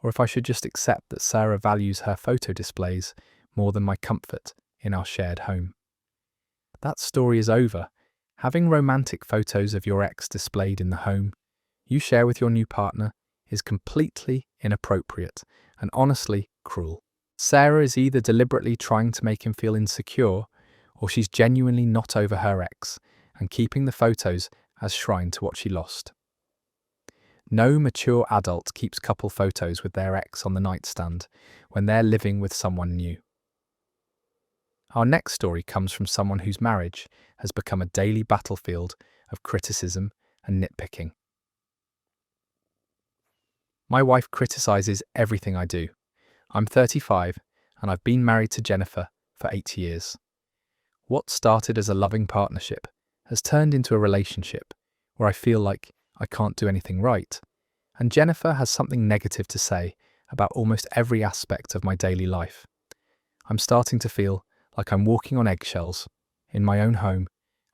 or if I should just accept that Sarah values her photo displays more than my comfort in our shared home. That story is over. Having romantic photos of your ex displayed in the home you share with your new partner is completely inappropriate and honestly cruel. Sarah is either deliberately trying to make him feel insecure, or she's genuinely not over her ex and keeping the photos as shrine to what she lost. No mature adult keeps couple photos with their ex on the nightstand when they're living with someone new. Our next story comes from someone whose marriage has become a daily battlefield of criticism and nitpicking. My wife criticizes everything I do. I'm 35 and I've been married to Jennifer for 8 years. What started as a loving partnership has turned into a relationship where I feel like I can't do anything right, and Jennifer has something negative to say about almost every aspect of my daily life. I'm starting to feel like I'm walking on eggshells in my own home,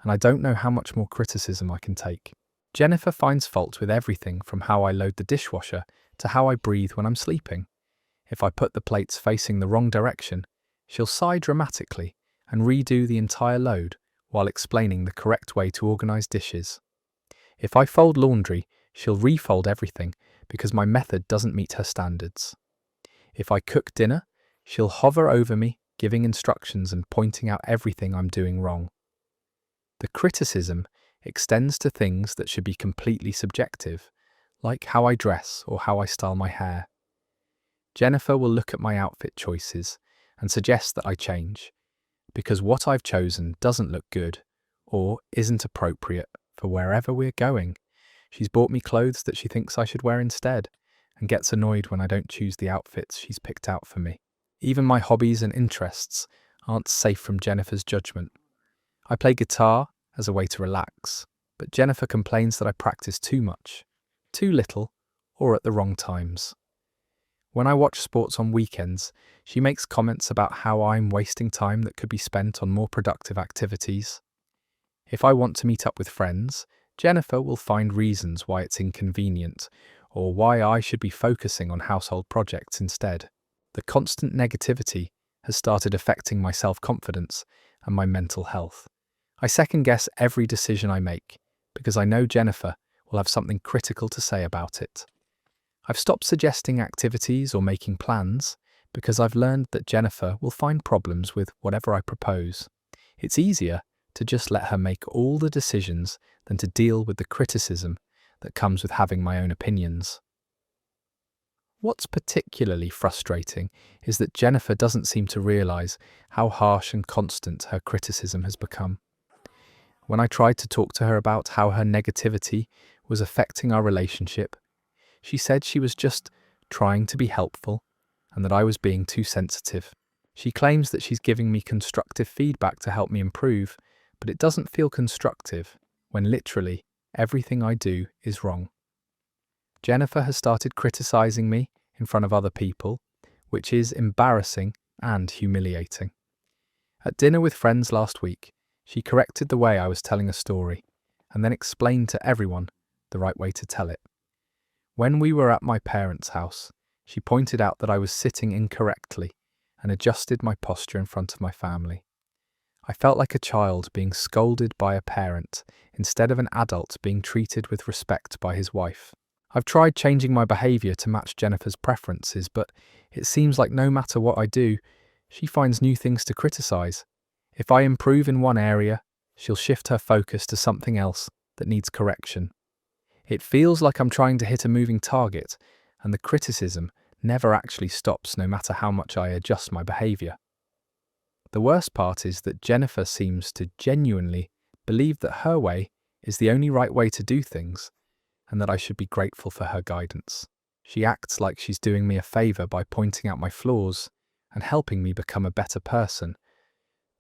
and I don't know how much more criticism I can take. Jennifer finds fault with everything from how I load the dishwasher to how I breathe when I'm sleeping. If I put the plates facing the wrong direction, she'll sigh dramatically and redo the entire load while explaining the correct way to organize dishes. If I fold laundry, she'll refold everything because my method doesn't meet her standards. If I cook dinner, she'll hover over me, giving instructions and pointing out everything I'm doing wrong. The criticism extends to things that should be completely subjective, like how I dress or how I style my hair. Jennifer will look at my outfit choices and suggest that I change, because what I've chosen doesn't look good or isn't appropriate for wherever we're going. She's bought me clothes that she thinks I should wear instead, and gets annoyed when I don't choose the outfits she's picked out for me. Even my hobbies and interests aren't safe from Jennifer's judgment. I play guitar as a way to relax, but Jennifer complains that I practice too much, too little, or at the wrong times. When I watch sports on weekends, she makes comments about how I'm wasting time that could be spent on more productive activities. If I want to meet up with friends, Jennifer will find reasons why it's inconvenient, or why I should be focusing on household projects instead. The constant negativity has started affecting my self-confidence and my mental health. I second-guess every decision I make, because I know Jennifer will have something critical to say about it. I've stopped suggesting activities or making plans, because I've learned that Jennifer will find problems with whatever I propose. It's easier to just let her make all the decisions than to deal with the criticism that comes with having my own opinions. What's particularly frustrating is that Jennifer doesn't seem to realize how harsh and constant her criticism has become. When I tried to talk to her about how her negativity was affecting our relationship, she said she was just trying to be helpful and that I was being too sensitive. She claims that she's giving me constructive feedback to help me improve, but it doesn't feel constructive when literally everything I do is wrong. Jennifer has started criticizing me in front of other people, which is embarrassing and humiliating. At dinner with friends last week, she corrected the way I was telling a story and then explained to everyone the right way to tell it. When we were at my parents' house, she pointed out that I was sitting incorrectly and adjusted my posture in front of my family. I felt like a child being scolded by a parent instead of an adult being treated with respect by his wife. I've tried changing my behaviour to match Jennifer's preferences, but it seems like no matter what I do, she finds new things to criticise. If I improve in one area, she'll shift her focus to something else that needs correction. It feels like I'm trying to hit a moving target, and the criticism never actually stops no matter how much I adjust my behaviour. The worst part is that Jennifer seems to genuinely believe that her way is the only right way to do things, and that I should be grateful for her guidance. She acts like she's doing me a favour by pointing out my flaws and helping me become a better person,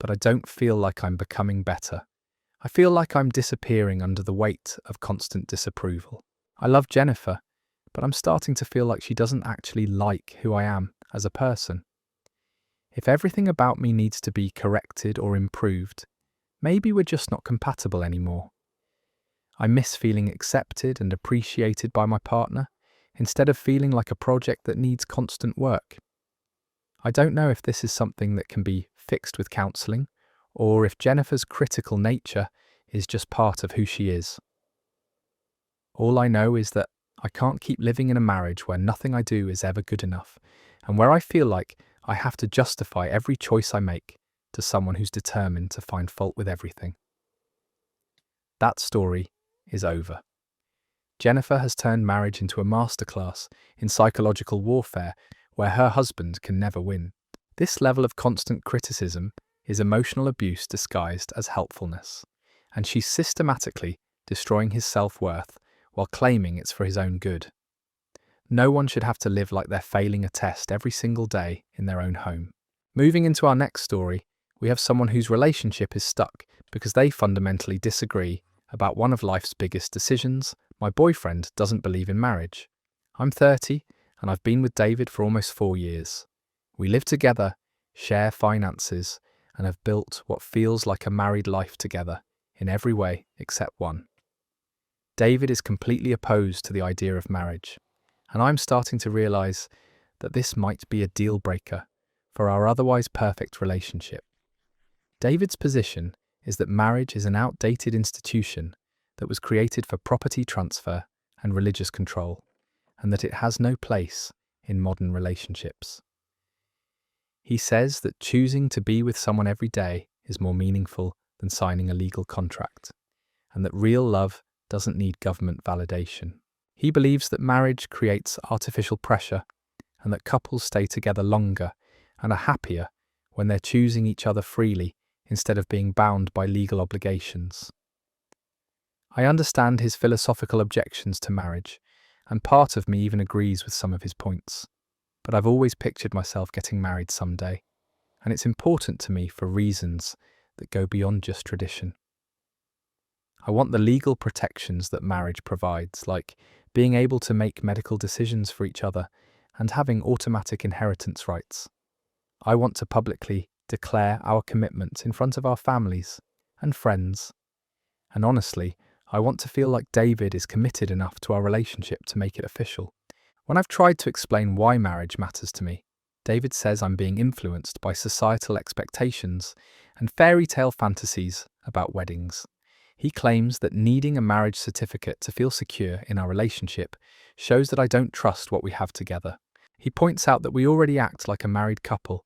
but I don't feel like I'm becoming better. I feel like I'm disappearing under the weight of constant disapproval. I love Jennifer, but I'm starting to feel like she doesn't actually like who I am as a person. If everything about me needs to be corrected or improved, maybe we're just not compatible anymore. I miss feeling accepted and appreciated by my partner, instead of feeling like a project that needs constant work. I don't know if this is something that can be fixed with counselling, or if Jennifer's critical nature is just part of who she is. All I know is that I can't keep living in a marriage where nothing I do is ever good enough, and where I feel like I have to justify every choice I make to someone who's determined to find fault with everything. That story is over. Jennifer has turned marriage into a masterclass in psychological warfare where her husband can never win. This level of constant criticism is emotional abuse disguised as helpfulness, and she's systematically destroying his self-worth while claiming it's for his own good. No one should have to live like they're failing a test every single day in their own home. Moving into our next story, we have someone whose relationship is stuck because they fundamentally disagree about one of life's biggest decisions. My boyfriend doesn't believe in marriage. I'm 30 and I've been with David for almost 4 years. We live together, share finances, and have built what feels like a married life together in every way except one. David is completely opposed to the idea of marriage, and I'm starting to realize that this might be a deal breaker for our otherwise perfect relationship. David's position is that marriage is an outdated institution that was created for property transfer and religious control, and that it has no place in modern relationships. He says that choosing to be with someone every day is more meaningful than signing a legal contract, and that real love doesn't need government validation. He believes that marriage creates artificial pressure, and that couples stay together longer and are happier when they're choosing each other freely instead of being bound by legal obligations. I understand his philosophical objections to marriage, and part of me even agrees with some of his points. But I've always pictured myself getting married someday, and it's important to me for reasons that go beyond just tradition. I want the legal protections that marriage provides, like being able to make medical decisions for each other and having automatic inheritance rights. I want to publicly declare our commitment in front of our families and friends. And honestly, I want to feel like David is committed enough to our relationship to make it official. When I've tried to explain why marriage matters to me, David says I'm being influenced by societal expectations and fairy tale fantasies about weddings. He claims that needing a marriage certificate to feel secure in our relationship shows that I don't trust what we have together. He points out that we already act like a married couple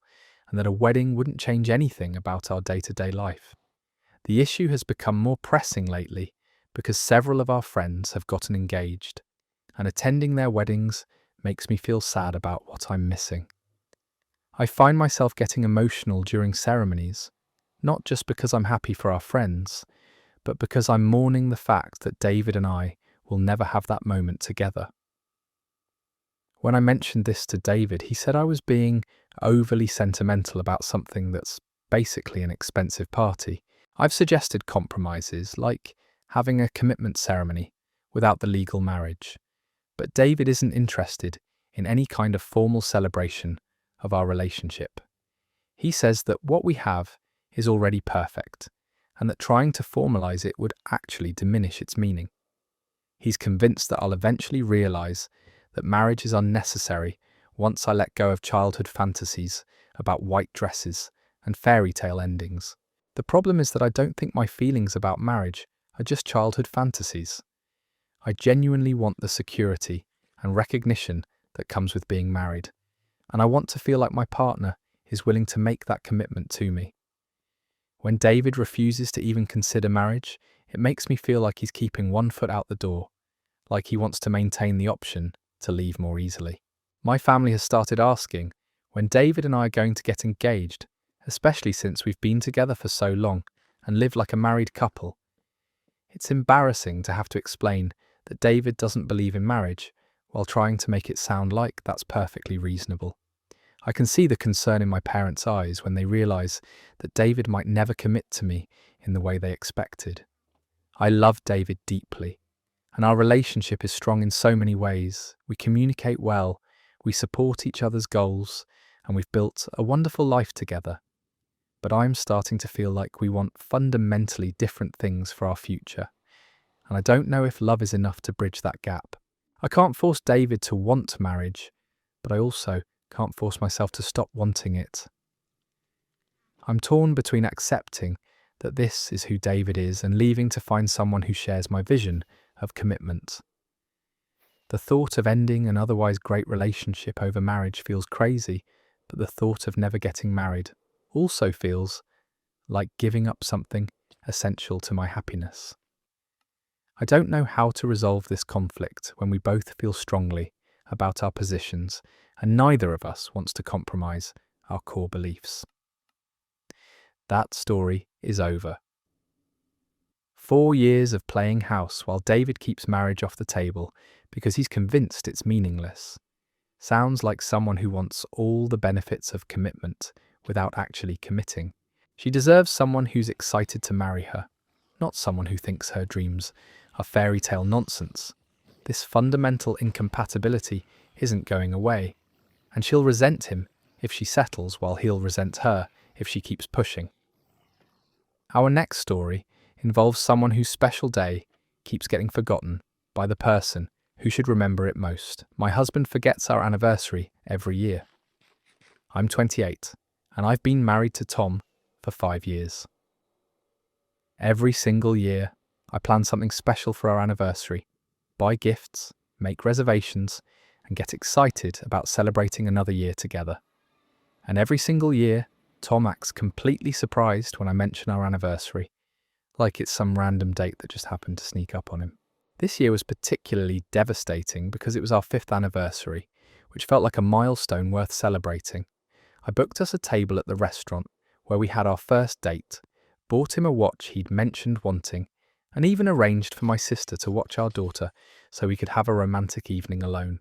and that a wedding wouldn't change anything about our day-to-day life. The issue has become more pressing lately because several of our friends have gotten engaged, and attending their weddings makes me feel sad about what I'm missing. I find myself getting emotional during ceremonies, not just because I'm happy for our friends, but because I'm mourning the fact that David and I will never have that moment together. When I mentioned this to David, he said I was being overly sentimental about something that's basically an expensive party. I've suggested compromises, like having a commitment ceremony without the legal marriage, but David isn't interested in any kind of formal celebration of our relationship. He says that what we have is already perfect, and that trying to formalize it would actually diminish its meaning. He's convinced that I'll eventually realize that marriage is unnecessary once I let go of childhood fantasies about white dresses and fairy tale endings. The problem is that I don't think my feelings about marriage are just childhood fantasies. I genuinely want the security and recognition that comes with being married, and I want to feel like my partner is willing to make that commitment to me. When David refuses to even consider marriage, it makes me feel like he's keeping one foot out the door, like he wants to maintain the option to leave more easily. My family has started asking when David and I are going to get engaged, especially since we've been together for so long and live like a married couple. It's embarrassing to have to explain that David doesn't believe in marriage while trying to make it sound like that's perfectly reasonable. I can see the concern in my parents' eyes when they realize that David might never commit to me in the way they expected. I love David deeply, And our relationship is strong in so many ways. We communicate well, we support each other's goals, and we've built a wonderful life together. But I'm starting to feel like we want fundamentally different things for our future. And I don't know if love is enough to bridge that gap. I can't force David to want marriage, but I also can't force myself to stop wanting it. I'm torn between accepting that this is who David is and leaving to find someone who shares my vision of commitment. The thought of ending an otherwise great relationship over marriage feels crazy, but the thought of never getting married also feels like giving up something essential to my happiness. I don't know how to resolve this conflict when we both feel strongly about our positions and neither of us wants to compromise our core beliefs. That story is over. 4 years of playing house while David keeps marriage off the table because he's convinced it's meaningless. Sounds like someone who wants all the benefits of commitment without actually committing. She deserves someone who's excited to marry her, not someone who thinks her dreams are fairy tale nonsense. This fundamental incompatibility isn't going away, and she'll resent him if she settles while he'll resent her if she keeps pushing. Our next story involves someone whose special day keeps getting forgotten by the person who should remember it most. My husband forgets our anniversary every year. I'm 28, and I've been married to Tom for 5 years. Every single year, I plan something special for our anniversary, buy gifts, make reservations, and get excited about celebrating another year together. And every single year, Tom acts completely surprised when I mention our anniversary, like it's some random date that just happened to sneak up on him. This year was particularly devastating because it was our 5th anniversary, which felt like a milestone worth celebrating. I booked us a table at the restaurant where we had our first date, bought him a watch he'd mentioned wanting, and even arranged for my sister to watch our daughter so we could have a romantic evening alone.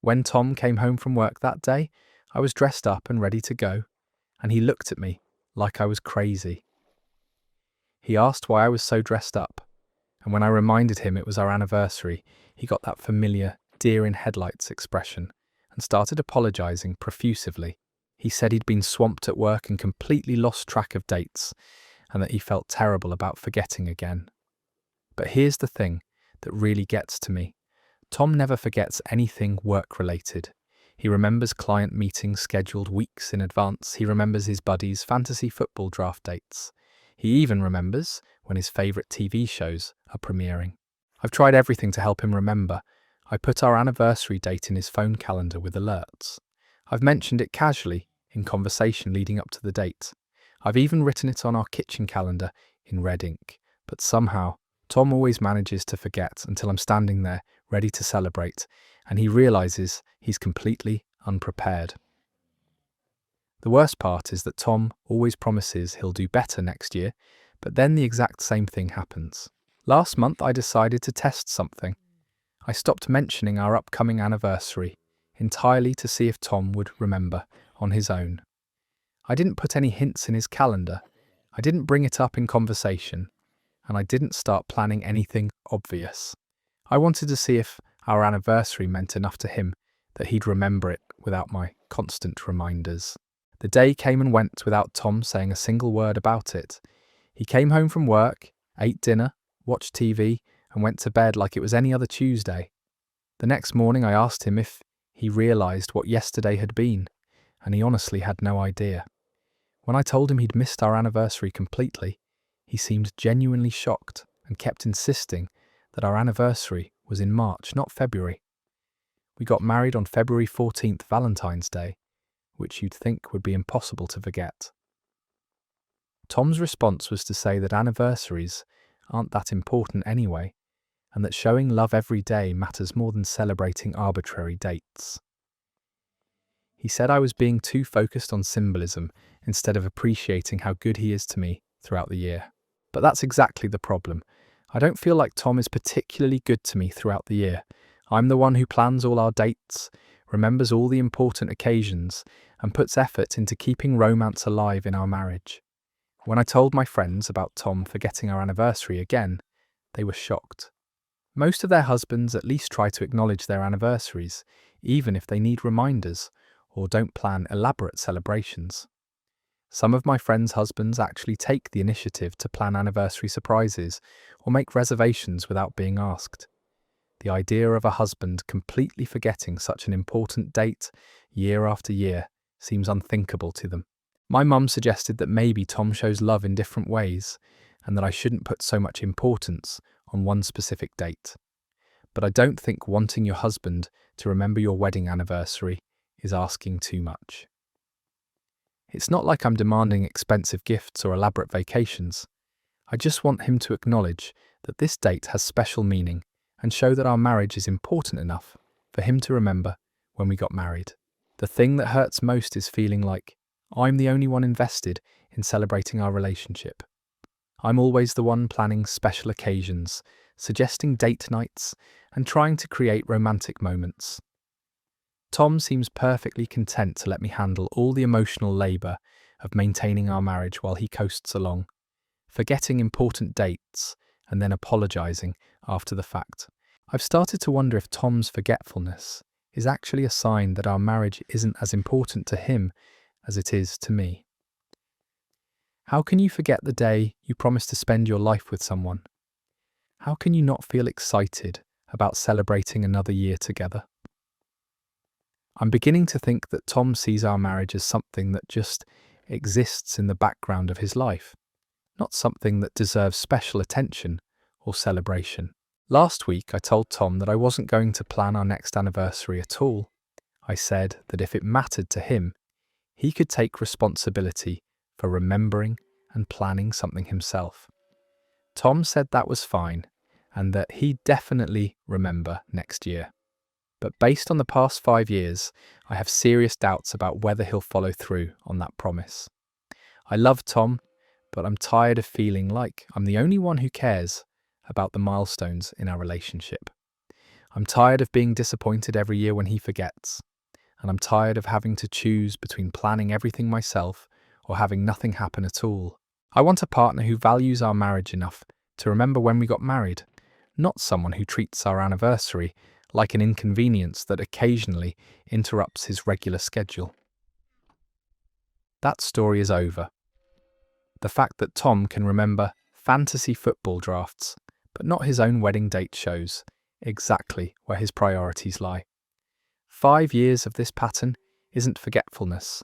When Tom came home from work that day, I was dressed up and ready to go, and he looked at me like I was crazy. He asked why I was so dressed up, and when I reminded him it was our anniversary, he got that familiar deer-in-headlights expression and started apologising profusively. He said he'd been swamped at work and completely lost track of dates, and that he felt terrible about forgetting again. But here's the thing that really gets to me. Tom never forgets anything work-related. He remembers client meetings scheduled weeks in advance. He remembers his buddies' fantasy football draft dates. He even remembers when his favourite TV shows are premiering. I've tried everything to help him remember. I put our anniversary date in his phone calendar with alerts. I've mentioned it casually in conversation leading up to the date. I've even written it on our kitchen calendar in red ink. But somehow, Tom always manages to forget until I'm standing there ready to celebrate, and he realises he's completely unprepared. The worst part is that Tom always promises he'll do better next year, but then the exact same thing happens. Last month I decided to test something. I stopped mentioning our upcoming anniversary, entirely to see if Tom would remember on his own. I didn't put any hints in his calendar, I didn't bring it up in conversation, and I didn't start planning anything obvious. I wanted to see if our anniversary meant enough to him that he'd remember it without my constant reminders. The day came and went without Tom saying a single word about it. He came home from work, ate dinner, watched TV, and went to bed like it was any other Tuesday. The next morning I asked him if he realised what yesterday had been, and he honestly had no idea. When I told him he'd missed our anniversary completely, he seemed genuinely shocked and kept insisting that our anniversary was in March, not February. We got married on February 14th, Valentine's Day, which you'd think would be impossible to forget. Tom's response was to say that anniversaries aren't that important anyway, and that showing love every day matters more than celebrating arbitrary dates. He said I was being too focused on symbolism instead of appreciating how good he is to me throughout the year. But that's exactly the problem. I don't feel like Tom is particularly good to me throughout the year. I'm the one who plans all our dates, remembers all the important occasions, and puts effort into keeping romance alive in our marriage. When I told my friends about Tom forgetting our anniversary again, they were shocked. Most of their husbands at least try to acknowledge their anniversaries, even if they need reminders or don't plan elaborate celebrations. Some of my friends' husbands actually take the initiative to plan anniversary surprises or make reservations without being asked. The idea of a husband completely forgetting such an important date year after year seems unthinkable to them. My mum suggested that maybe Tom shows love in different ways and that I shouldn't put so much importance on one specific date. But I don't think wanting your husband to remember your wedding anniversary is asking too much. It's not like I'm demanding expensive gifts or elaborate vacations. I just want him to acknowledge that this date has special meaning and show that our marriage is important enough for him to remember when we got married. The thing that hurts most is feeling like I'm the only one invested in celebrating our relationship. I'm always the one planning special occasions, suggesting date nights, and trying to create romantic moments. Tom seems perfectly content to let me handle all the emotional labour of maintaining our marriage while he coasts along, forgetting important dates and then apologising after the fact. I've started to wonder if Tom's forgetfulness is actually a sign that our marriage isn't as important to him as it is to me. How can you forget the day you promised to spend your life with someone? How can you not feel excited about celebrating another year together? I'm beginning to think that Tom sees our marriage as something that just exists in the background of his life, not something that deserves special attention or celebration. Last week, I told Tom that I wasn't going to plan our next anniversary at all. I said that if it mattered to him, he could take responsibility for remembering and planning something himself. Tom said that was fine and that he'd definitely remember next year. But based on the past 5 years, I have serious doubts about whether he'll follow through on that promise. I love Tom, but I'm tired of feeling like I'm the only one who cares about the milestones in our relationship. I'm tired of being disappointed every year when he forgets, and I'm tired of having to choose between planning everything myself or having nothing happen at all. I want a partner who values our marriage enough to remember when we got married, not someone who treats our anniversary like an inconvenience that occasionally interrupts his regular schedule. That story is over. The fact that Tom can remember fantasy football drafts, but not his own wedding date, shows exactly where his priorities lie. 5 years of this pattern isn't forgetfulness,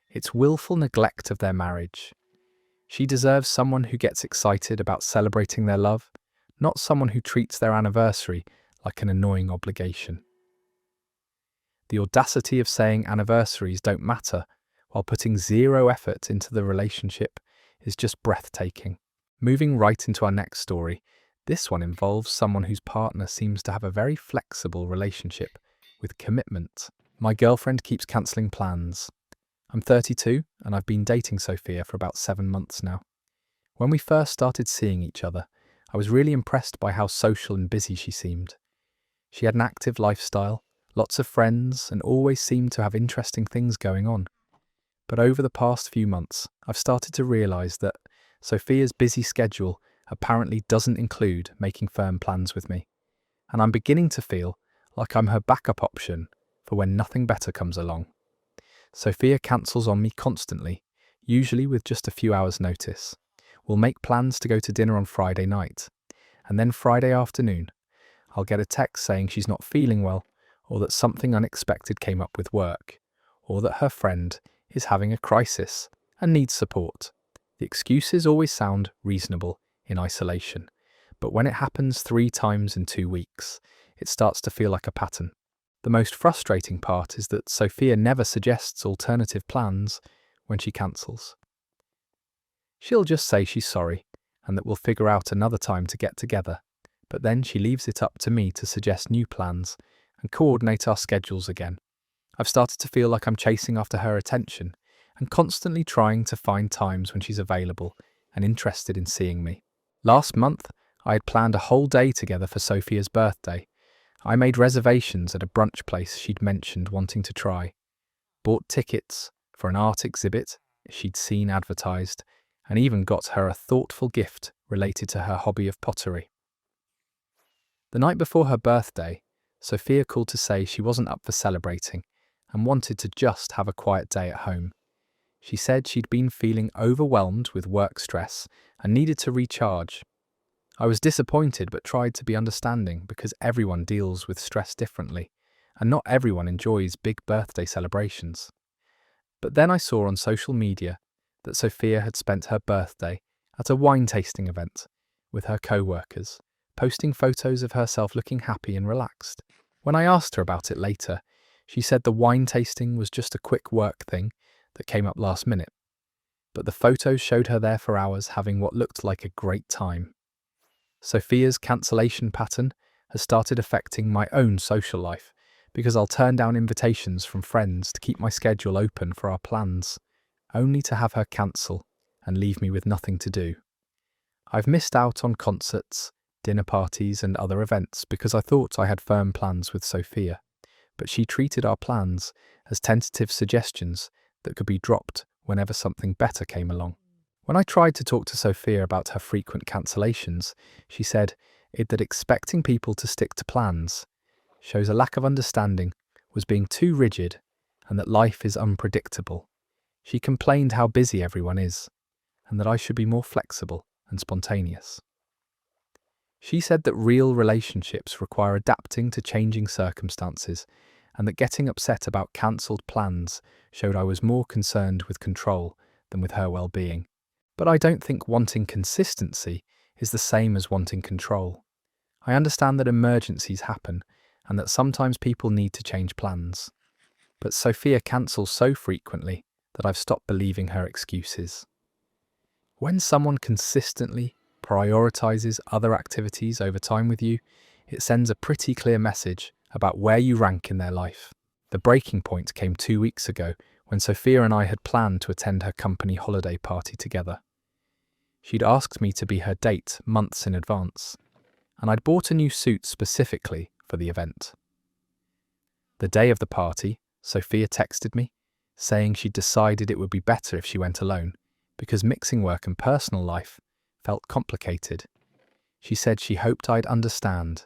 it's willful neglect of their marriage. She deserves someone who gets excited about celebrating their love, not someone who treats their anniversary like an annoying obligation. The audacity of saying anniversaries don't matter while putting zero effort into the relationship is just breathtaking. Moving right into our next story, this one involves someone whose partner seems to have a very flexible relationship with commitment. My girlfriend keeps cancelling plans. I'm 32 and I've been dating Sophia for about 7 months now. When we first started seeing each other, I was really impressed by how social and busy she seemed. She had an active lifestyle, lots of friends, and always seemed to have interesting things going on. But over the past few months, I've started to realise that Sophia's busy schedule apparently doesn't include making firm plans with me, and I'm beginning to feel like I'm her backup option for when nothing better comes along. Sophia cancels on me constantly, usually with just a few hours' notice. We'll make plans to go to dinner on Friday night, and then Friday afternoon, I'll get a text saying she's not feeling well, or that something unexpected came up with work, or that her friend is having a crisis and needs support. The excuses always sound reasonable in isolation, but when it happens 3 times in 2 weeks, it starts to feel like a pattern. The most frustrating part is that Sophia never suggests alternative plans when she cancels. She'll just say she's sorry and that we'll figure out another time to get together, but then she leaves it up to me to suggest new plans and coordinate our schedules again. I've started to feel like I'm chasing after her attention and constantly trying to find times when she's available and interested in seeing me. Last month, I had planned a whole day together for Sophia's birthday. I made reservations at a brunch place she'd mentioned wanting to try, bought tickets for an art exhibit she'd seen advertised, and even got her a thoughtful gift related to her hobby of pottery. The night before her birthday, Sophia called to say she wasn't up for celebrating and wanted to just have a quiet day at home. She said she'd been feeling overwhelmed with work stress and needed to recharge. I was disappointed but tried to be understanding because everyone deals with stress differently, and not everyone enjoys big birthday celebrations. But then I saw on social media that Sophia had spent her birthday at a wine tasting event with her co-workers, posting photos of herself looking happy and relaxed. When I asked her about it later, she said the wine tasting was just a quick work thing that came up last minute, but the photos showed her there for hours having what looked like a great time. Sophia's cancellation pattern has started affecting my own social life because I'll turn down invitations from friends to keep my schedule open for our plans, only to have her cancel and leave me with nothing to do. I've missed out on concerts, dinner parties and other events because I thought I had firm plans with Sophia, but she treated our plans as tentative suggestions that could be dropped whenever something better came along. When I tried to talk to Sophia about her frequent cancellations, she said that expecting people to stick to plans shows a lack of understanding, was being too rigid, and that life is unpredictable. She complained how busy everyone is, and that I should be more flexible and spontaneous. She said that real relationships require adapting to changing circumstances, and that getting upset about cancelled plans showed I was more concerned with control than with her well-being. But I don't think wanting consistency is the same as wanting control. I understand that emergencies happen and that sometimes people need to change plans. But Sophia cancels so frequently that I've stopped believing her excuses. When someone consistently prioritizes other activities over time with you, it sends a pretty clear message about where you rank in their life. The breaking point came 2 weeks ago when Sophia and I had planned to attend her company holiday party together. She'd asked me to be her date months in advance, and I'd bought a new suit specifically for the event. The day of the party, Sophia texted me, saying she'd decided it would be better if she went alone, because mixing work and personal life felt complicated. She said she hoped I'd understand,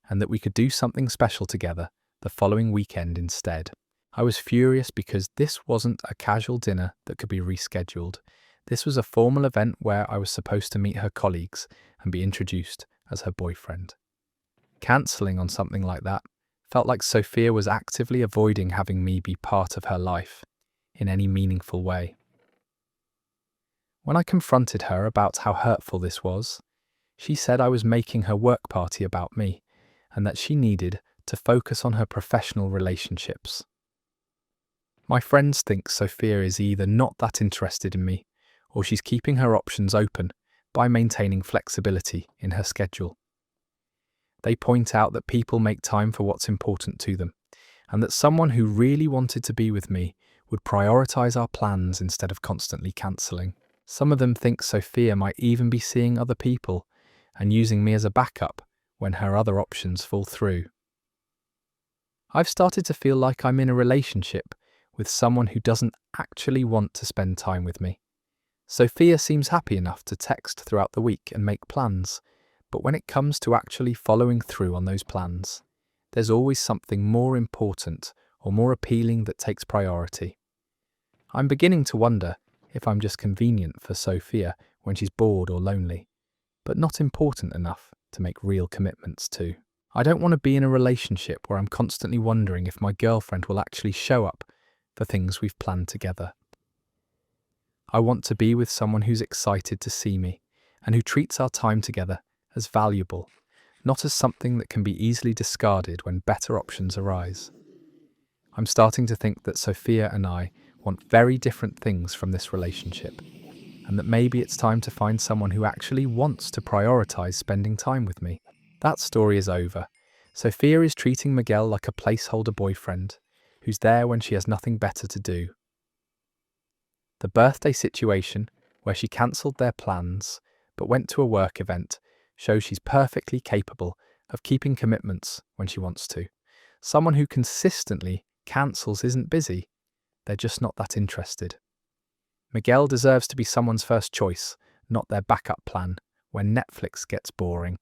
and that we could do something special together the following weekend instead. I was furious because this wasn't a casual dinner that could be rescheduled. This was a formal event where I was supposed to meet her colleagues and be introduced as her boyfriend. Cancelling on something like that felt like Sophia was actively avoiding having me be part of her life in any meaningful way. When I confronted her about how hurtful this was, she said I was making her work party about me and that she needed to focus on her professional relationships. My friends think Sophia is either not that interested in me or she's keeping her options open by maintaining flexibility in her schedule. They point out that people make time for what's important to them, and that someone who really wanted to be with me would prioritize our plans instead of constantly cancelling. Some of them think Sophia might even be seeing other people and using me as a backup when her other options fall through. I've started to feel like I'm in a relationship with someone who doesn't actually want to spend time with me. Sophia seems happy enough to text throughout the week and make plans, but when it comes to actually following through on those plans, there's always something more important or more appealing that takes priority. I'm beginning to wonder if I'm just convenient for Sophia when she's bored or lonely, but not important enough to make real commitments to. I don't want to be in a relationship where I'm constantly wondering if my girlfriend will actually show up for things we've planned together. I want to be with someone who's excited to see me and who treats our time together as valuable, not as something that can be easily discarded when better options arise. I'm starting to think that Sophia and I want very different things from this relationship, and that maybe it's time to find someone who actually wants to prioritize spending time with me. That story is over. Sophia is treating Miguel like a placeholder boyfriend who's there when she has nothing better to do. The birthday situation, where she cancelled their plans but went to a work event, shows she's perfectly capable of keeping commitments when she wants to. Someone who consistently cancels isn't busy, they're just not that interested. Miguel deserves to be someone's first choice, not their backup plan when Netflix gets boring.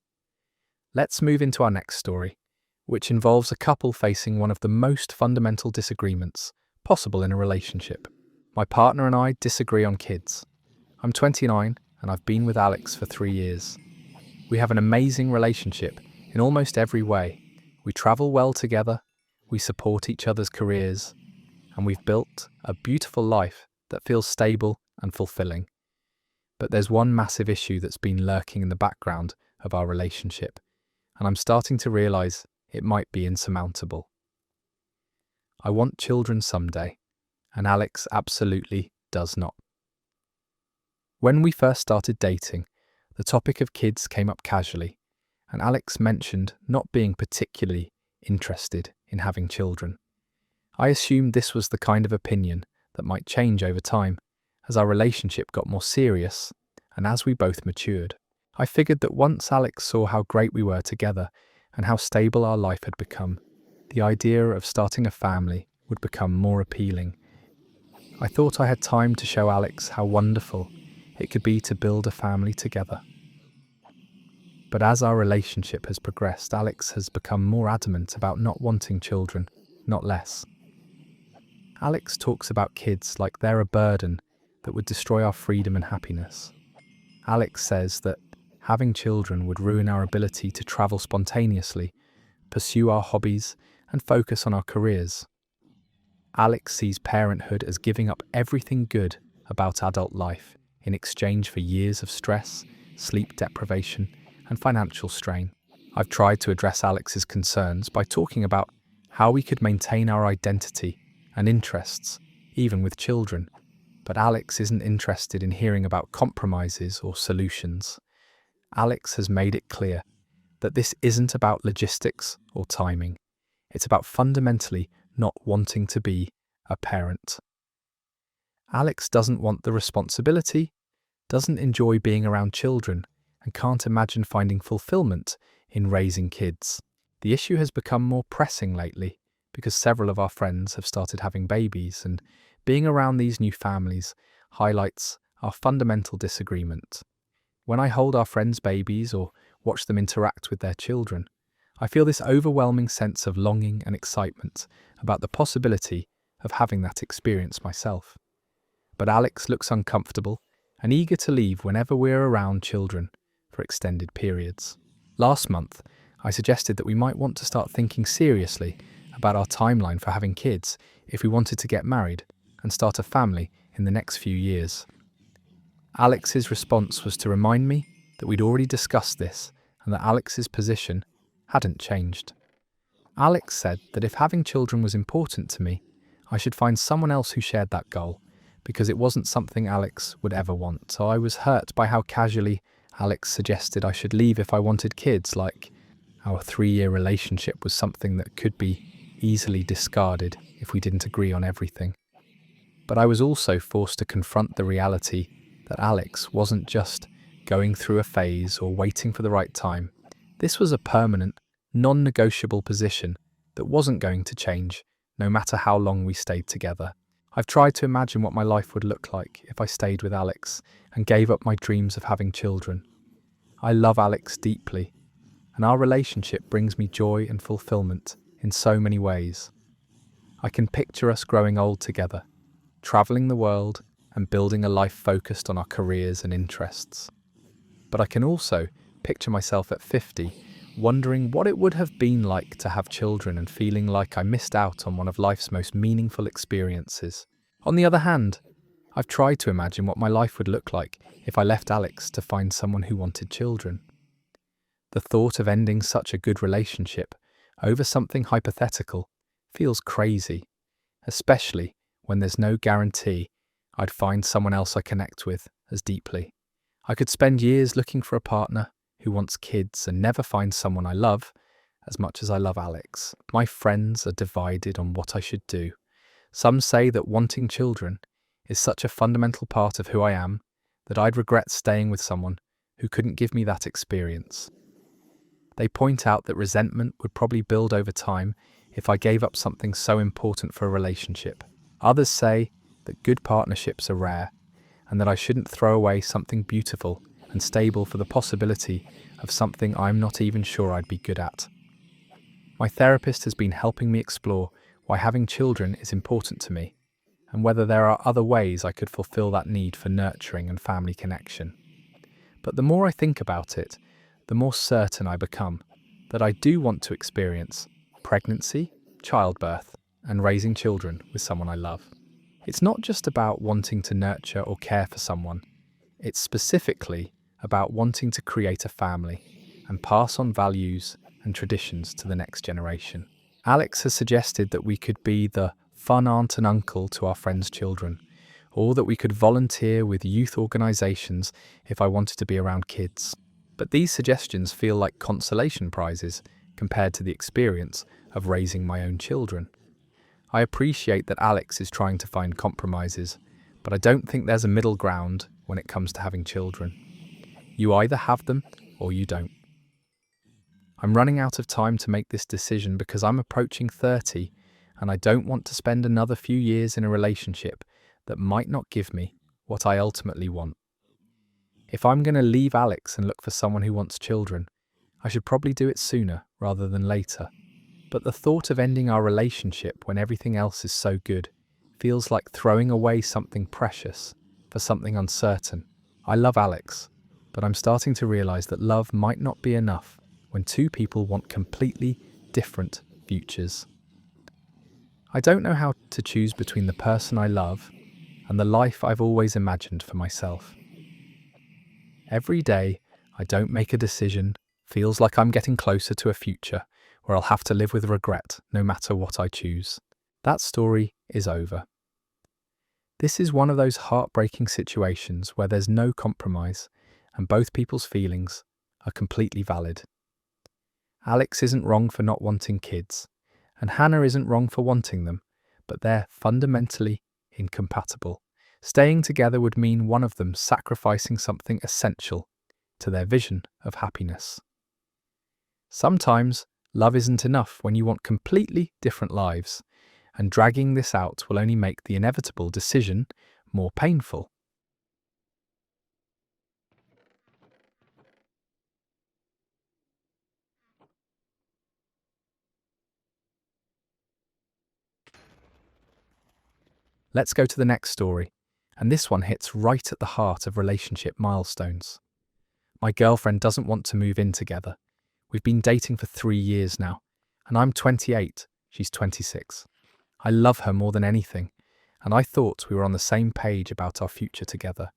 Let's move into our next story, which involves a couple facing one of the most fundamental disagreements possible in a relationship. My partner and I disagree on kids. I'm 29 and I've been with Alex for 3 years. We have an amazing relationship in almost every way. We travel well together, we support each other's careers, and we've built a beautiful life that feels stable and fulfilling. But there's one massive issue that's been lurking in the background of our relationship, and I'm starting to realize it might be insurmountable. I want children someday, and Alex absolutely does not. When we first started dating, the topic of kids came up casually, and Alex mentioned not being particularly interested in having children. I assumed this was the kind of opinion that might change over time as our relationship got more serious and as we both matured. I figured that once Alex saw how great we were together and how stable our life had become, the idea of starting a family would become more appealing. I thought I had time to show Alex how wonderful it could be to build a family together. But as our relationship has progressed, Alex has become more adamant about not wanting children, not less. Alex talks about kids like they're a burden that would destroy our freedom and happiness. Alex says that having children would ruin our ability to travel spontaneously, pursue our hobbies, and focus on our careers. Alex sees parenthood as giving up everything good about adult life in exchange for years of stress, sleep deprivation, and financial strain. I've tried to address Alex's concerns by talking about how we could maintain our identity and interests, even with children. But Alex isn't interested in hearing about compromises or solutions. Alex has made it clear that this isn't about logistics or timing. It's about fundamentally not wanting to be a parent. Alex doesn't want the responsibility, doesn't enjoy being around children, and can't imagine finding fulfillment in raising kids. The issue has become more pressing lately because several of our friends have started having babies, and being around these new families highlights our fundamental disagreement. When I hold our friends' babies or watch them interact with their children, I feel this overwhelming sense of longing and excitement about the possibility of having that experience myself. But Alex looks uncomfortable and eager to leave whenever we're around children for extended periods. Last month, I suggested that we might want to start thinking seriously about our timeline for having kids if we wanted to get married and start a family in the next few years. Alex's response was to remind me that we'd already discussed this and that Alex's position hadn't changed. Alex said that if having children was important to me, I should find someone else who shared that goal, because it wasn't something Alex would ever want. So I was hurt by how casually Alex suggested I should leave if I wanted kids, like our 3-year relationship was something that could be easily discarded if we didn't agree on everything. But I was also forced to confront the reality that Alex wasn't just going through a phase or waiting for the right time. This was a permanent, non-negotiable position that wasn't going to change, no matter how long we stayed together. I've tried to imagine what my life would look like if I stayed with Alex and gave up my dreams of having children. I love Alex deeply, and our relationship brings me joy and fulfillment in so many ways. I can picture us growing old together, traveling the world and building a life focused on our careers and interests. But I can also picture myself at 50, wondering what it would have been like to have children and feeling like I missed out on one of life's most meaningful experiences. On the other hand, I've tried to imagine what my life would look like if I left Alex to find someone who wanted children. The thought of ending such a good relationship over something hypothetical feels crazy, especially when there's no guarantee I'd find someone else I connect with as deeply. I could spend years looking for a partner who wants kids and never find someone I love as much as I love Alex. My friends are divided on what I should do. Some say that wanting children is such a fundamental part of who I am that I'd regret staying with someone who couldn't give me that experience. They point out that resentment would probably build over time if I gave up something so important for a relationship. Others say that good partnerships are rare and that I shouldn't throw away something beautiful and stable for the possibility of something I'm not even sure I'd be good at. My therapist has been helping me explore why having children is important to me, and whether there are other ways I could fulfill that need for nurturing and family connection. But the more I think about it, the more certain I become that I do want to experience pregnancy, childbirth, and raising children with someone I love. It's not just about wanting to nurture or care for someone, it's specifically about wanting to create a family and pass on values and traditions to the next generation. Alex has suggested that we could be the fun aunt and uncle to our friends' children, or that we could volunteer with youth organisations if I wanted to be around kids. But these suggestions feel like consolation prizes compared to the experience of raising my own children. I appreciate that Alex is trying to find compromises, but I don't think there's a middle ground when it comes to having children. You either have them or you don't. I'm running out of time to make this decision because I'm approaching 30 and I don't want to spend another few years in a relationship that might not give me what I ultimately want. If I'm going to leave Alex and look for someone who wants children, I should probably do it sooner rather than later. But the thought of ending our relationship when everything else is so good feels like throwing away something precious for something uncertain. I love Alex, but I'm starting to realize that love might not be enough when two people want completely different futures. I don't know how to choose between the person I love and the life I've always imagined for myself. Every day I don't make a decision feels like I'm getting closer to a future where I'll have to live with regret no matter what I choose. That story is over. This is one of those heartbreaking situations where there's no compromise and both people's feelings are completely valid. Alex isn't wrong for not wanting kids, and Hannah isn't wrong for wanting them, but they're fundamentally incompatible. Staying together would mean one of them sacrificing something essential to their vision of happiness. Sometimes love isn't enough when you want completely different lives, and dragging this out will only make the inevitable decision more painful. Let's go to the next story, and this one hits right at the heart of relationship milestones. My girlfriend doesn't want to move in together. We've been dating for 3 years now, and I'm 28, she's 26. I love her more than anything, and I thought we were on the same page about our future together.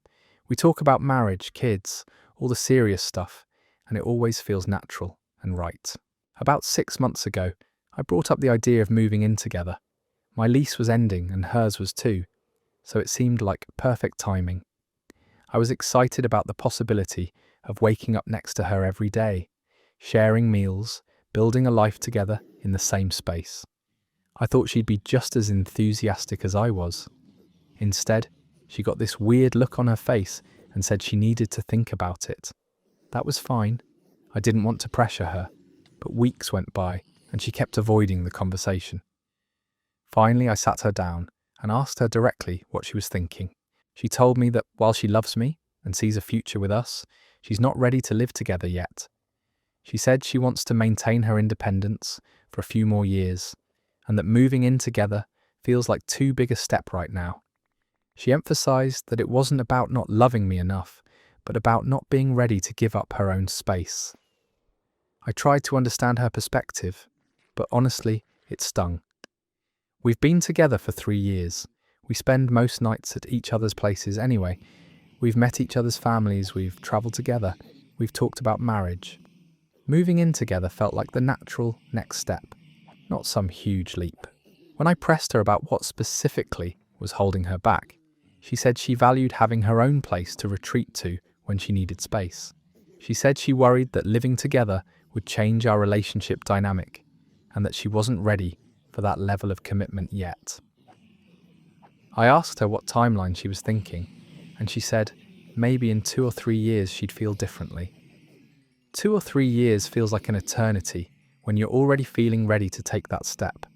We talk about marriage, kids, all the serious stuff, and it always feels natural and right. About 6 months ago, I brought up the idea of moving in together. My lease was ending and hers was too, so it seemed like perfect timing. I was excited about the possibility of waking up next to her every day, sharing meals, building a life together in the same space. I thought she'd be just as enthusiastic as I was. Instead, she got this weird look on her face and said she needed to think about it. That was fine. I didn't want to pressure her, but weeks went by and she kept avoiding the conversation. Finally, I sat her down and asked her directly what she was thinking. She told me that while she loves me and sees a future with us, she's not ready to live together yet. She said she wants to maintain her independence for a few more years, and that moving in together feels like too big a step right now. She emphasized that it wasn't about not loving me enough, but about not being ready to give up her own space. I tried to understand her perspective, but honestly, it stung. We've been together for 3 years. We spend most nights at each other's places anyway. We've met each other's families, we've travelled together, we've talked about marriage. Moving in together felt like the natural next step, not some huge leap. When I pressed her about what specifically was holding her back, she said she valued having her own place to retreat to when she needed space. She said she worried that living together would change our relationship dynamic, and that she wasn't ready for that level of commitment yet. I asked her what timeline she was thinking, and she said maybe in 2 or 3 years she'd feel differently. 2 or 3 years feels like an eternity when you're already feeling ready to take that step.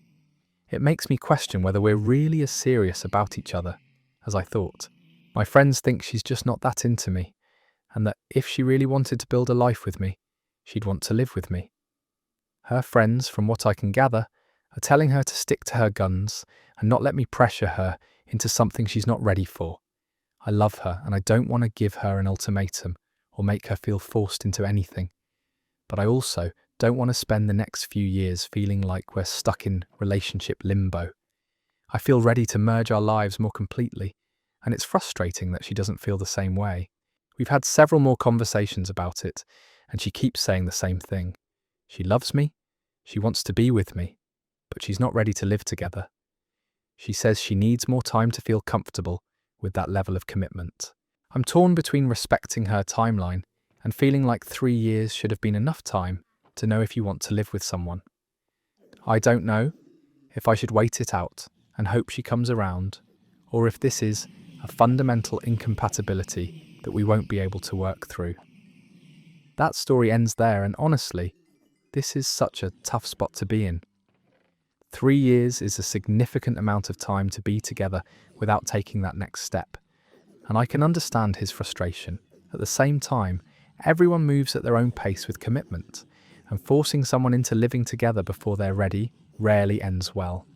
It makes me question whether we're really as serious about each other as I thought. My friends think she's just not that into me, and that if she really wanted to build a life with me, she'd want to live with me. Her friends, from what I can gather, are telling her to stick to her guns and not let me pressure her into something she's not ready for. I love her and I don't want to give her an ultimatum or make her feel forced into anything. But I also don't want to spend the next few years feeling like we're stuck in relationship limbo. I feel ready to merge our lives more completely, and it's frustrating that she doesn't feel the same way. We've had several more conversations about it, and she keeps saying the same thing. She loves me, she wants to be with me, but she's not ready to live together. She says she needs more time to feel comfortable with that level of commitment. I'm torn between respecting her timeline and feeling like 3 years should have been enough time to know if you want to live with someone. I don't know if I should wait it out and hope she comes around, or if this is a fundamental incompatibility that we won't be able to work through. That story ends there, and honestly, this is such a tough spot to be in. 3 years is a significant amount of time to be together without taking that next step, and I can understand his frustration. At the same time, everyone moves at their own pace with commitment, and forcing someone into living together before they're ready rarely ends well.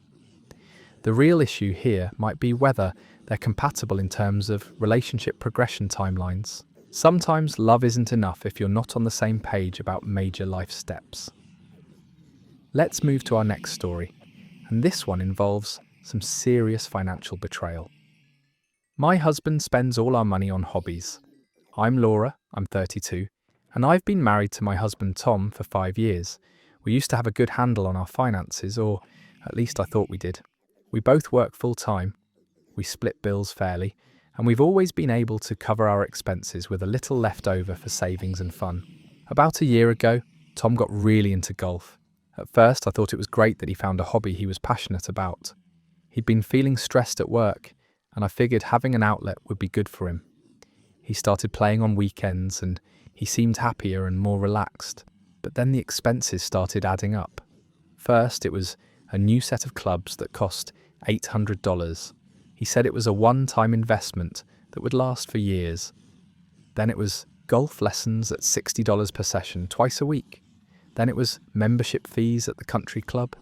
The real issue here might be whether they're compatible in terms of relationship progression timelines. Sometimes love isn't enough if you're not on the same page about major life steps. Let's move to our next story, and this one involves some serious financial betrayal. My husband spends all our money on hobbies. I'm Laura, I'm 32, and I've been married to my husband Tom for 5 years. We used to have a good handle on our finances, or at least I thought we did. We both work full-time, we split bills fairly, and we've always been able to cover our expenses with a little left over for savings and fun. About a year ago, Tom got really into golf. At first, I thought it was great that he found a hobby he was passionate about. He'd been feeling stressed at work, and I figured having an outlet would be good for him. He started playing on weekends, and he seemed happier and more relaxed. But then the expenses started adding up. First, it was a new set of clubs that cost $800. He said it was a one-time investment that would last for years. Then it was golf lessons at $60 per session, twice a week. Then it was membership fees at the country club,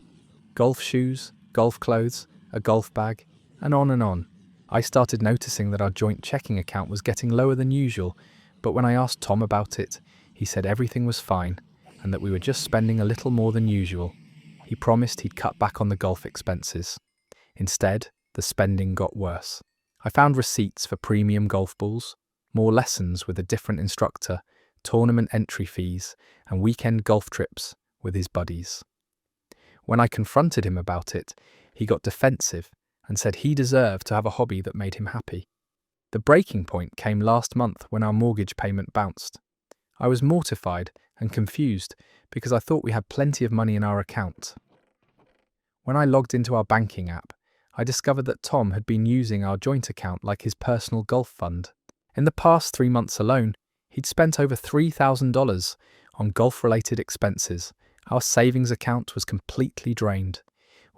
golf shoes, golf clothes, a golf bag, and on and on. I started noticing that our joint checking account was getting lower than usual, but when I asked Tom about it, he said everything was fine and that we were just spending a little more than usual. He promised he'd cut back on the golf expenses. Instead, the spending got worse. I found receipts for premium golf balls, more lessons with a different instructor, tournament entry fees, and weekend golf trips with his buddies. When I confronted him about it, he got defensive and said he deserved to have a hobby that made him happy. The breaking point came last month when our mortgage payment bounced. I was mortified and confused because I thought we had plenty of money in our account. When I logged into our banking app, I discovered that Tom had been using our joint account like his personal golf fund. In the past 3 months alone, he'd spent over $3,000 on golf-related expenses. Our savings account was completely drained.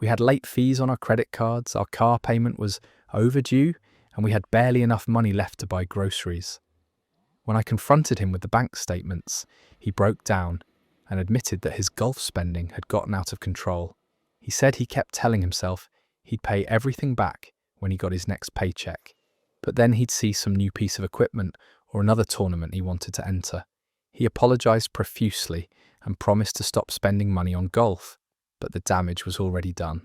We had late fees on our credit cards, our car payment was overdue, and we had barely enough money left to buy groceries. When I confronted him with the bank statements, he broke down and admitted that his golf spending had gotten out of control. He said he kept telling himself he'd pay everything back when he got his next paycheck, but then he'd see some new piece of equipment or another tournament he wanted to enter. He apologized profusely and promised to stop spending money on golf, but the damage was already done.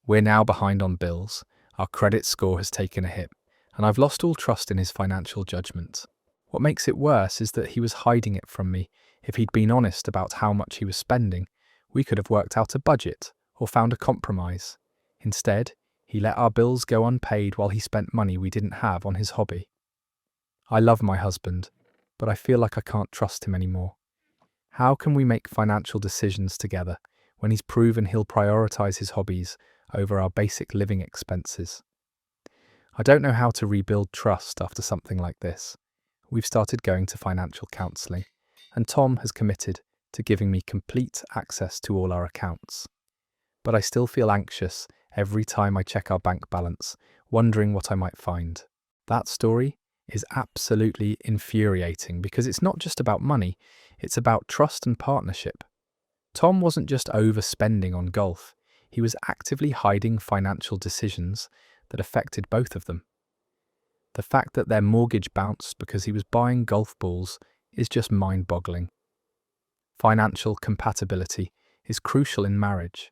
We're now behind on bills, our credit score has taken a hit, and I've lost all trust in his financial judgment. What makes it worse is that he was hiding it from me. If he'd been honest about how much he was spending, we could have worked out a budget or found a compromise. Instead, he let our bills go unpaid while he spent money we didn't have on his hobby. I love my husband, but I feel like I can't trust him anymore. How can we make financial decisions together when he's proven he'll prioritize his hobbies over our basic living expenses? I don't know how to rebuild trust after something like this. We've started going to financial counselling, and Tom has committed to giving me complete access to all our accounts. But I still feel anxious every time I check our bank balance, wondering what I might find. That story is absolutely infuriating because it's not just about money, it's about trust and partnership. Tom wasn't just overspending on golf, he was actively hiding financial decisions that affected both of them. The fact that their mortgage bounced because he was buying golf balls is just mind-boggling. Financial compatibility is crucial in marriage,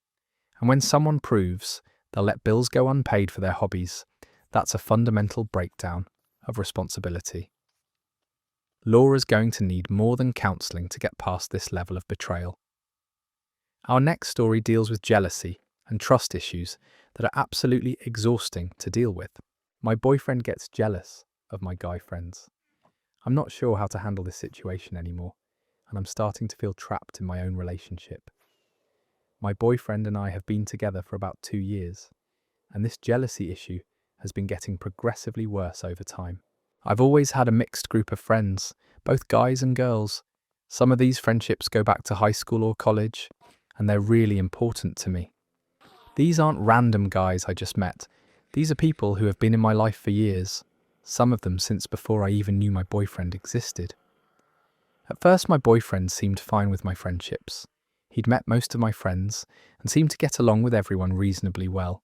and when someone proves they'll let bills go unpaid for their hobbies, that's a fundamental breakdown of responsibility. Laura's going to need more than counselling to get past this level of betrayal. Our next story deals with jealousy and trust issues that are absolutely exhausting to deal with. My boyfriend gets jealous of my guy friends. I'm not sure how to handle this situation anymore, and I'm starting to feel trapped in my own relationship. My boyfriend and I have been together for about 2 years, and this jealousy issue has been getting progressively worse over time. I've always had a mixed group of friends, both guys and girls. Some of these friendships go back to high school or college, and they're really important to me. These aren't random guys I just met. These are people who have been in my life for years, some of them since before I even knew my boyfriend existed. At first, my boyfriend seemed fine with my friendships. He'd met most of my friends and seemed to get along with everyone reasonably well.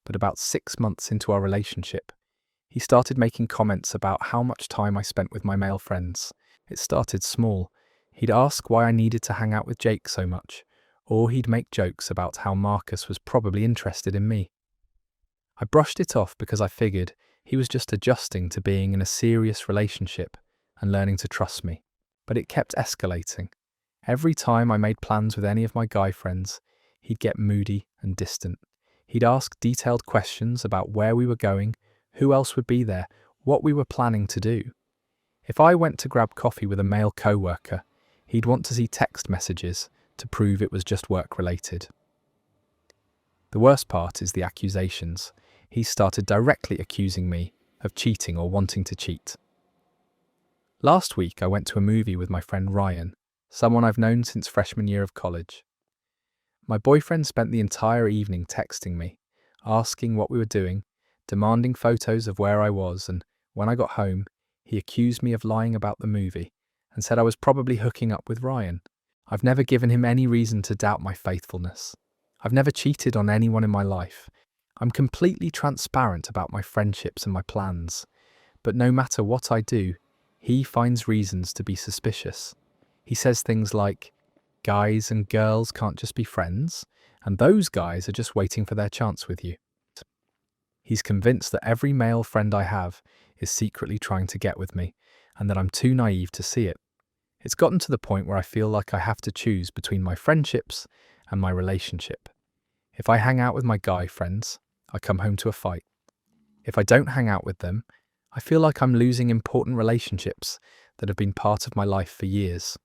But about 6 months into our relationship, he started making comments about how much time I spent with my male friends. It started small. He'd ask why I needed to hang out with Jake so much, or he'd make jokes about how Marcus was probably interested in me. I brushed it off because I figured he was just adjusting to being in a serious relationship and learning to trust me. But it kept escalating. Every time I made plans with any of my guy friends, he'd get moody and distant. He'd ask detailed questions about where we were going, who else would be there, what we were planning to do. If I went to grab coffee with a male co-worker, he'd want to see text messages to prove it was just work-related. The worst part is the accusations. He started directly accusing me of cheating or wanting to cheat. Last week I went to a movie with my friend Ryan, someone I've known since freshman year of college. My boyfriend spent the entire evening texting me, asking what we were doing, demanding photos of where I was, and when I got home, he accused me of lying about the movie and said I was probably hooking up with Ryan. I've never given him any reason to doubt my faithfulness. I've never cheated on anyone in my life. I'm completely transparent about my friendships and my plans, but no matter what I do, he finds reasons to be suspicious. He says things like, guys and girls can't just be friends, and those guys are just waiting for their chance with you. He's convinced that every male friend I have is secretly trying to get with me, and that I'm too naive to see it. It's gotten to the point where I feel like I have to choose between my friendships and my relationship. If I hang out with my guy friends, I come home to a fight. If I don't hang out with them, I feel like I'm losing important relationships that have been part of my life for years.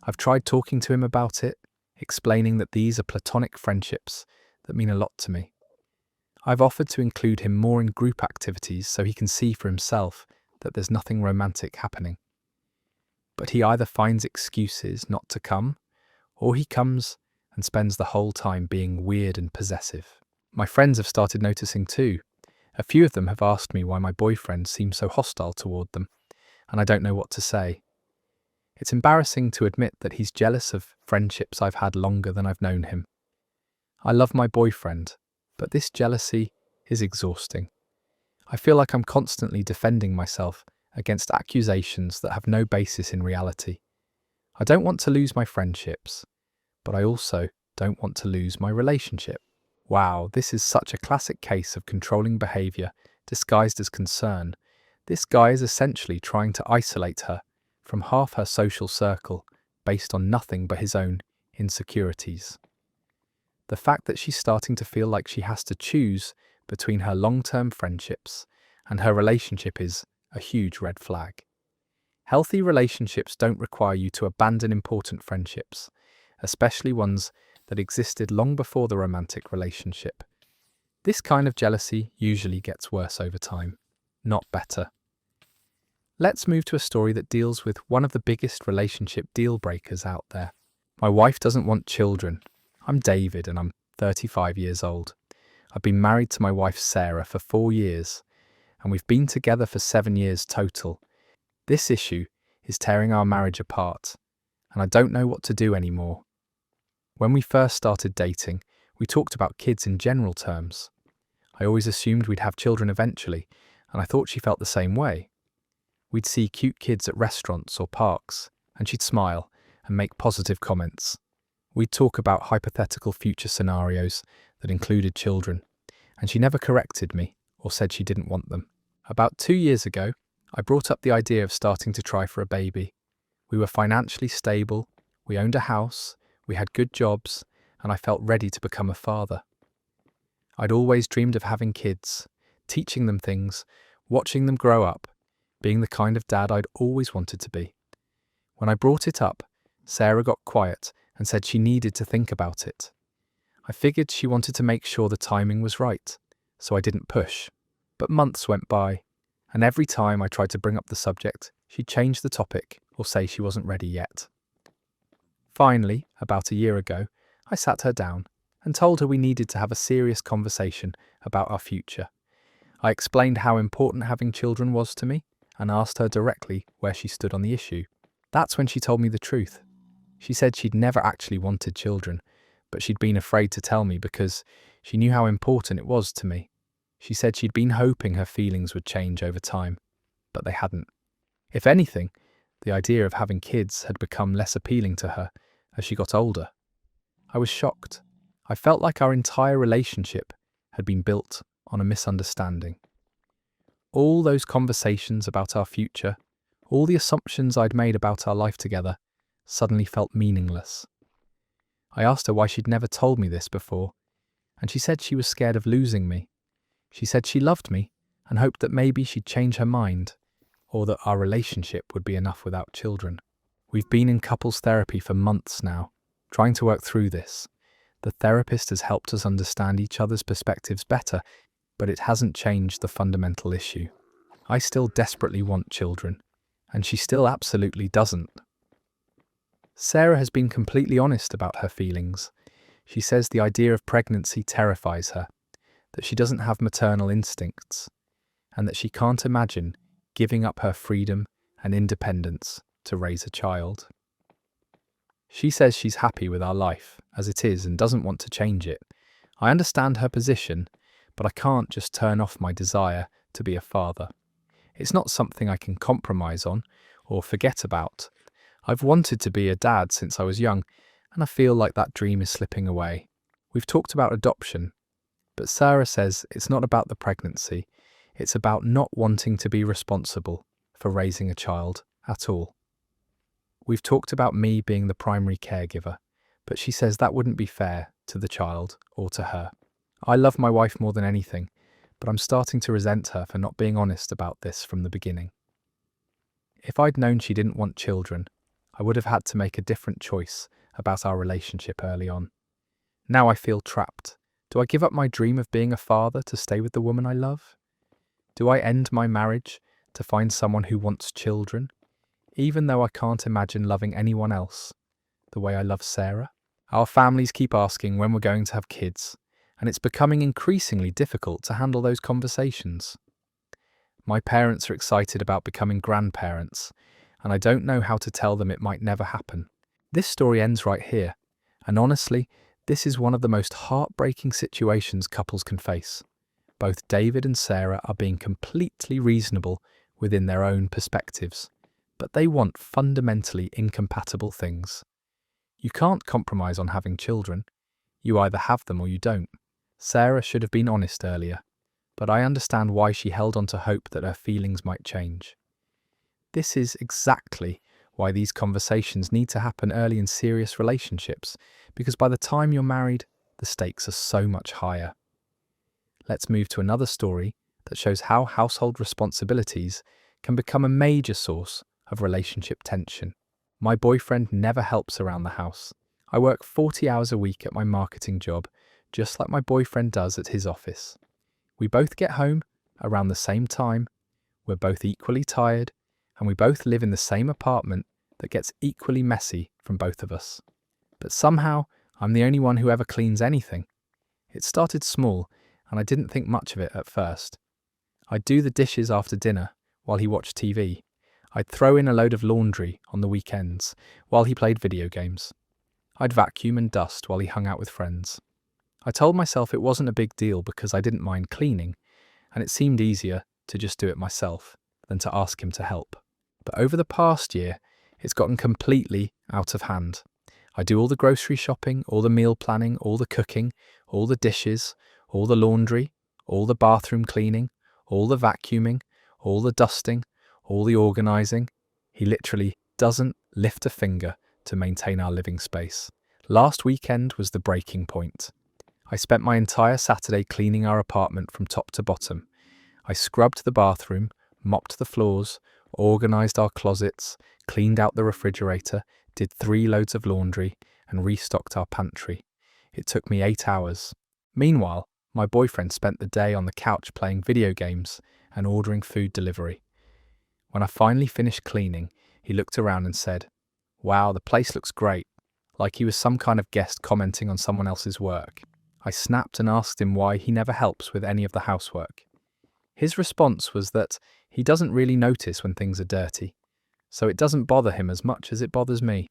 I've tried talking to him about it, explaining that these are platonic friendships that mean a lot to me. I've offered to include him more in group activities so he can see for himself that there's nothing romantic happening. But he either finds excuses not to come, or he comes and spends the whole time being weird and possessive. My friends have started noticing too. A few of them have asked me why my boyfriend seems so hostile toward them, and I don't know what to say. It's embarrassing to admit that he's jealous of friendships I've had longer than I've known him. I love my boyfriend, but this jealousy is exhausting. I feel like I'm constantly defending myself against accusations that have no basis in reality. I don't want to lose my friendships, but I also don't want to lose my relationship. Wow, this is such a classic case of controlling behaviour disguised as concern. This guy is essentially trying to isolate her from half her social circle based on nothing but his own insecurities. The fact that she's starting to feel like she has to choose between her long-term friendships and her relationship is a huge red flag. Healthy relationships don't require you to abandon important friendships, especially ones that existed long before the romantic relationship. This kind of jealousy usually gets worse over time, not better. Let's move to a story that deals with one of the biggest relationship deal breakers out there. My wife doesn't want children. I'm David and I'm 35 years old. I've been married to my wife Sarah for 4 years, and we've been together for 7 years total. This issue is tearing our marriage apart, and I don't know what to do anymore. When we first started dating, we talked about kids in general terms. I always assumed we'd have children eventually, and I thought she felt the same way. We'd see cute kids at restaurants or parks, and she'd smile and make positive comments. We'd talk about hypothetical future scenarios that included children, and she never corrected me or said she didn't want them. About 2 years ago, I brought up the idea of starting to try for a baby. We were financially stable, we owned a house, we had good jobs, and I felt ready to become a father. I'd always dreamed of having kids, teaching them things, watching them grow up, being the kind of dad I'd always wanted to be. When I brought it up, Sarah got quiet and said she needed to think about it. I figured she wanted to make sure the timing was right, so I didn't push. But months went by, and every time I tried to bring up the subject, she'd change the topic or say she wasn't ready yet. Finally, about a year ago, I sat her down and told her we needed to have a serious conversation about our future. I explained how important having children was to me and asked her directly where she stood on the issue. That's when she told me the truth. She said she'd never actually wanted children, but she'd been afraid to tell me because she knew how important it was to me. She said she'd been hoping her feelings would change over time, but they hadn't. If anything, the idea of having kids had become less appealing to her as she got older. I was shocked. I felt like our entire relationship had been built on a misunderstanding. All those conversations about our future, all the assumptions I'd made about our life together, suddenly felt meaningless. I asked her why she'd never told me this before, and she said she was scared of losing me. She said she loved me and hoped that maybe she'd change her mind, or that our relationship would be enough without children. We've been in couples therapy for months now, trying to work through this. The therapist has helped us understand each other's perspectives better, but it hasn't changed the fundamental issue. I still desperately want children, and she still absolutely doesn't. Sarah has been completely honest about her feelings. She says the idea of pregnancy terrifies her, that she doesn't have maternal instincts, and that she can't imagine giving up her freedom and independence to raise a child. She says she's happy with our life as it is and doesn't want to change it. I understand her position, but I can't just turn off my desire to be a father. It's not something I can compromise on or forget about. I've wanted to be a dad since I was young, and I feel like that dream is slipping away. We've talked about adoption, but Sarah says it's not about the pregnancy. It's about not wanting to be responsible for raising a child at all. We've talked about me being the primary caregiver, but she says that wouldn't be fair to the child or to her. I love my wife more than anything, but I'm starting to resent her for not being honest about this from the beginning. If I'd known she didn't want children, I would have had to make a different choice about our relationship early on. Now I feel trapped. Do I give up my dream of being a father to stay with the woman I love? Do I end my marriage to find someone who wants children, even though I can't imagine loving anyone else the way I love Sarah? Our families keep asking when we're going to have kids, and it's becoming increasingly difficult to handle those conversations. My parents are excited about becoming grandparents, and I don't know how to tell them it might never happen. This story ends right here, and honestly, this is one of the most heartbreaking situations couples can face. Both David and Sarah are being completely reasonable within their own perspectives, but they want fundamentally incompatible things. You can't compromise on having children. You either have them or you don't. Sarah should have been honest earlier, but I understand why she held on to hope that her feelings might change. This is exactly why these conversations need to happen early in serious relationships, because by the time you're married, the stakes are so much higher. Let's move to another story that shows how household responsibilities can become a major source of relationship tension. My boyfriend never helps around the house. I work 40 hours a week at my marketing job, just like my boyfriend does at his office. We both get home around the same time, we're both equally tired, and we both live in the same apartment that gets equally messy from both of us. But somehow, I'm the only one who ever cleans anything. It started small, and I didn't think much of it at first. I'd do the dishes after dinner while he watched TV. I'd throw in a load of laundry on the weekends while he played video games. I'd vacuum and dust while he hung out with friends. I told myself it wasn't a big deal because I didn't mind cleaning, and it seemed easier to just do it myself than to ask him to help. But over the past year, it's gotten completely out of hand. I do all the grocery shopping, all the meal planning, all the cooking, all the dishes, all the laundry, all the bathroom cleaning, all the vacuuming, all the dusting, all the organising. He literally doesn't lift a finger to maintain our living space. Last weekend was the breaking point. I spent my entire Saturday cleaning our apartment from top to bottom. I scrubbed the bathroom, mopped the floors, organised our closets, cleaned out the refrigerator, did 3 loads of laundry, and restocked our pantry. It took me 8 hours. Meanwhile, my boyfriend spent the day on the couch playing video games and ordering food delivery. When I finally finished cleaning, he looked around and said, "Wow, the place looks great," like he was some kind of guest commenting on someone else's work. I snapped and asked him why he never helps with any of the housework. His response was that he doesn't really notice when things are dirty, so it doesn't bother him as much as it bothers me.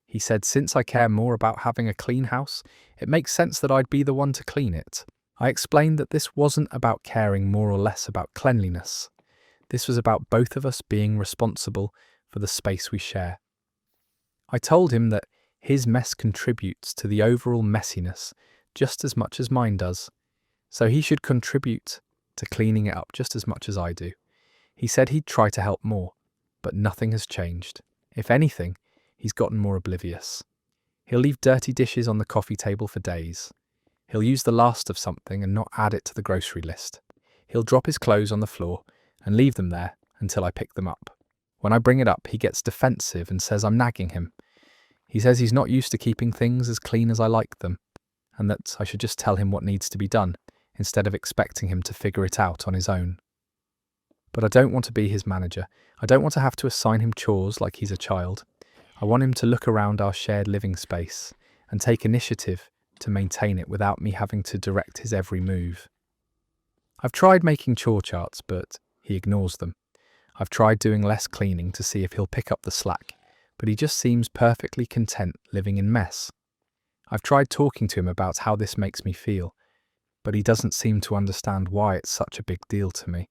He said since I care more about having a clean house, it makes sense that I'd be the one to clean it. I explained that this wasn't about caring more or less about cleanliness. This was about both of us being responsible for the space we share. I told him that his mess contributes to the overall messiness just as much as mine does, so he should contribute to cleaning it up just as much as I do. He said he'd try to help more, but nothing has changed. If anything, he's gotten more oblivious. He'll leave dirty dishes on the coffee table for days. He'll use the last of something and not add it to the grocery list. He'll drop his clothes on the floor and leave them there until I pick them up. When I bring it up, he gets defensive and says I'm nagging him. He says he's not used to keeping things as clean as I like them, and that I should just tell him what needs to be done, instead of expecting him to figure it out on his own. But I don't want to be his manager. I don't want to have to assign him chores like he's a child. I want him to look around our shared living space and take initiative to maintain it without me having to direct his every move. I've tried making chore charts, but he ignores them. I've tried doing less cleaning to see if he'll pick up the slack, but he just seems perfectly content living in mess. I've tried talking to him about how this makes me feel, but he doesn't seem to understand why it's such a big deal to me.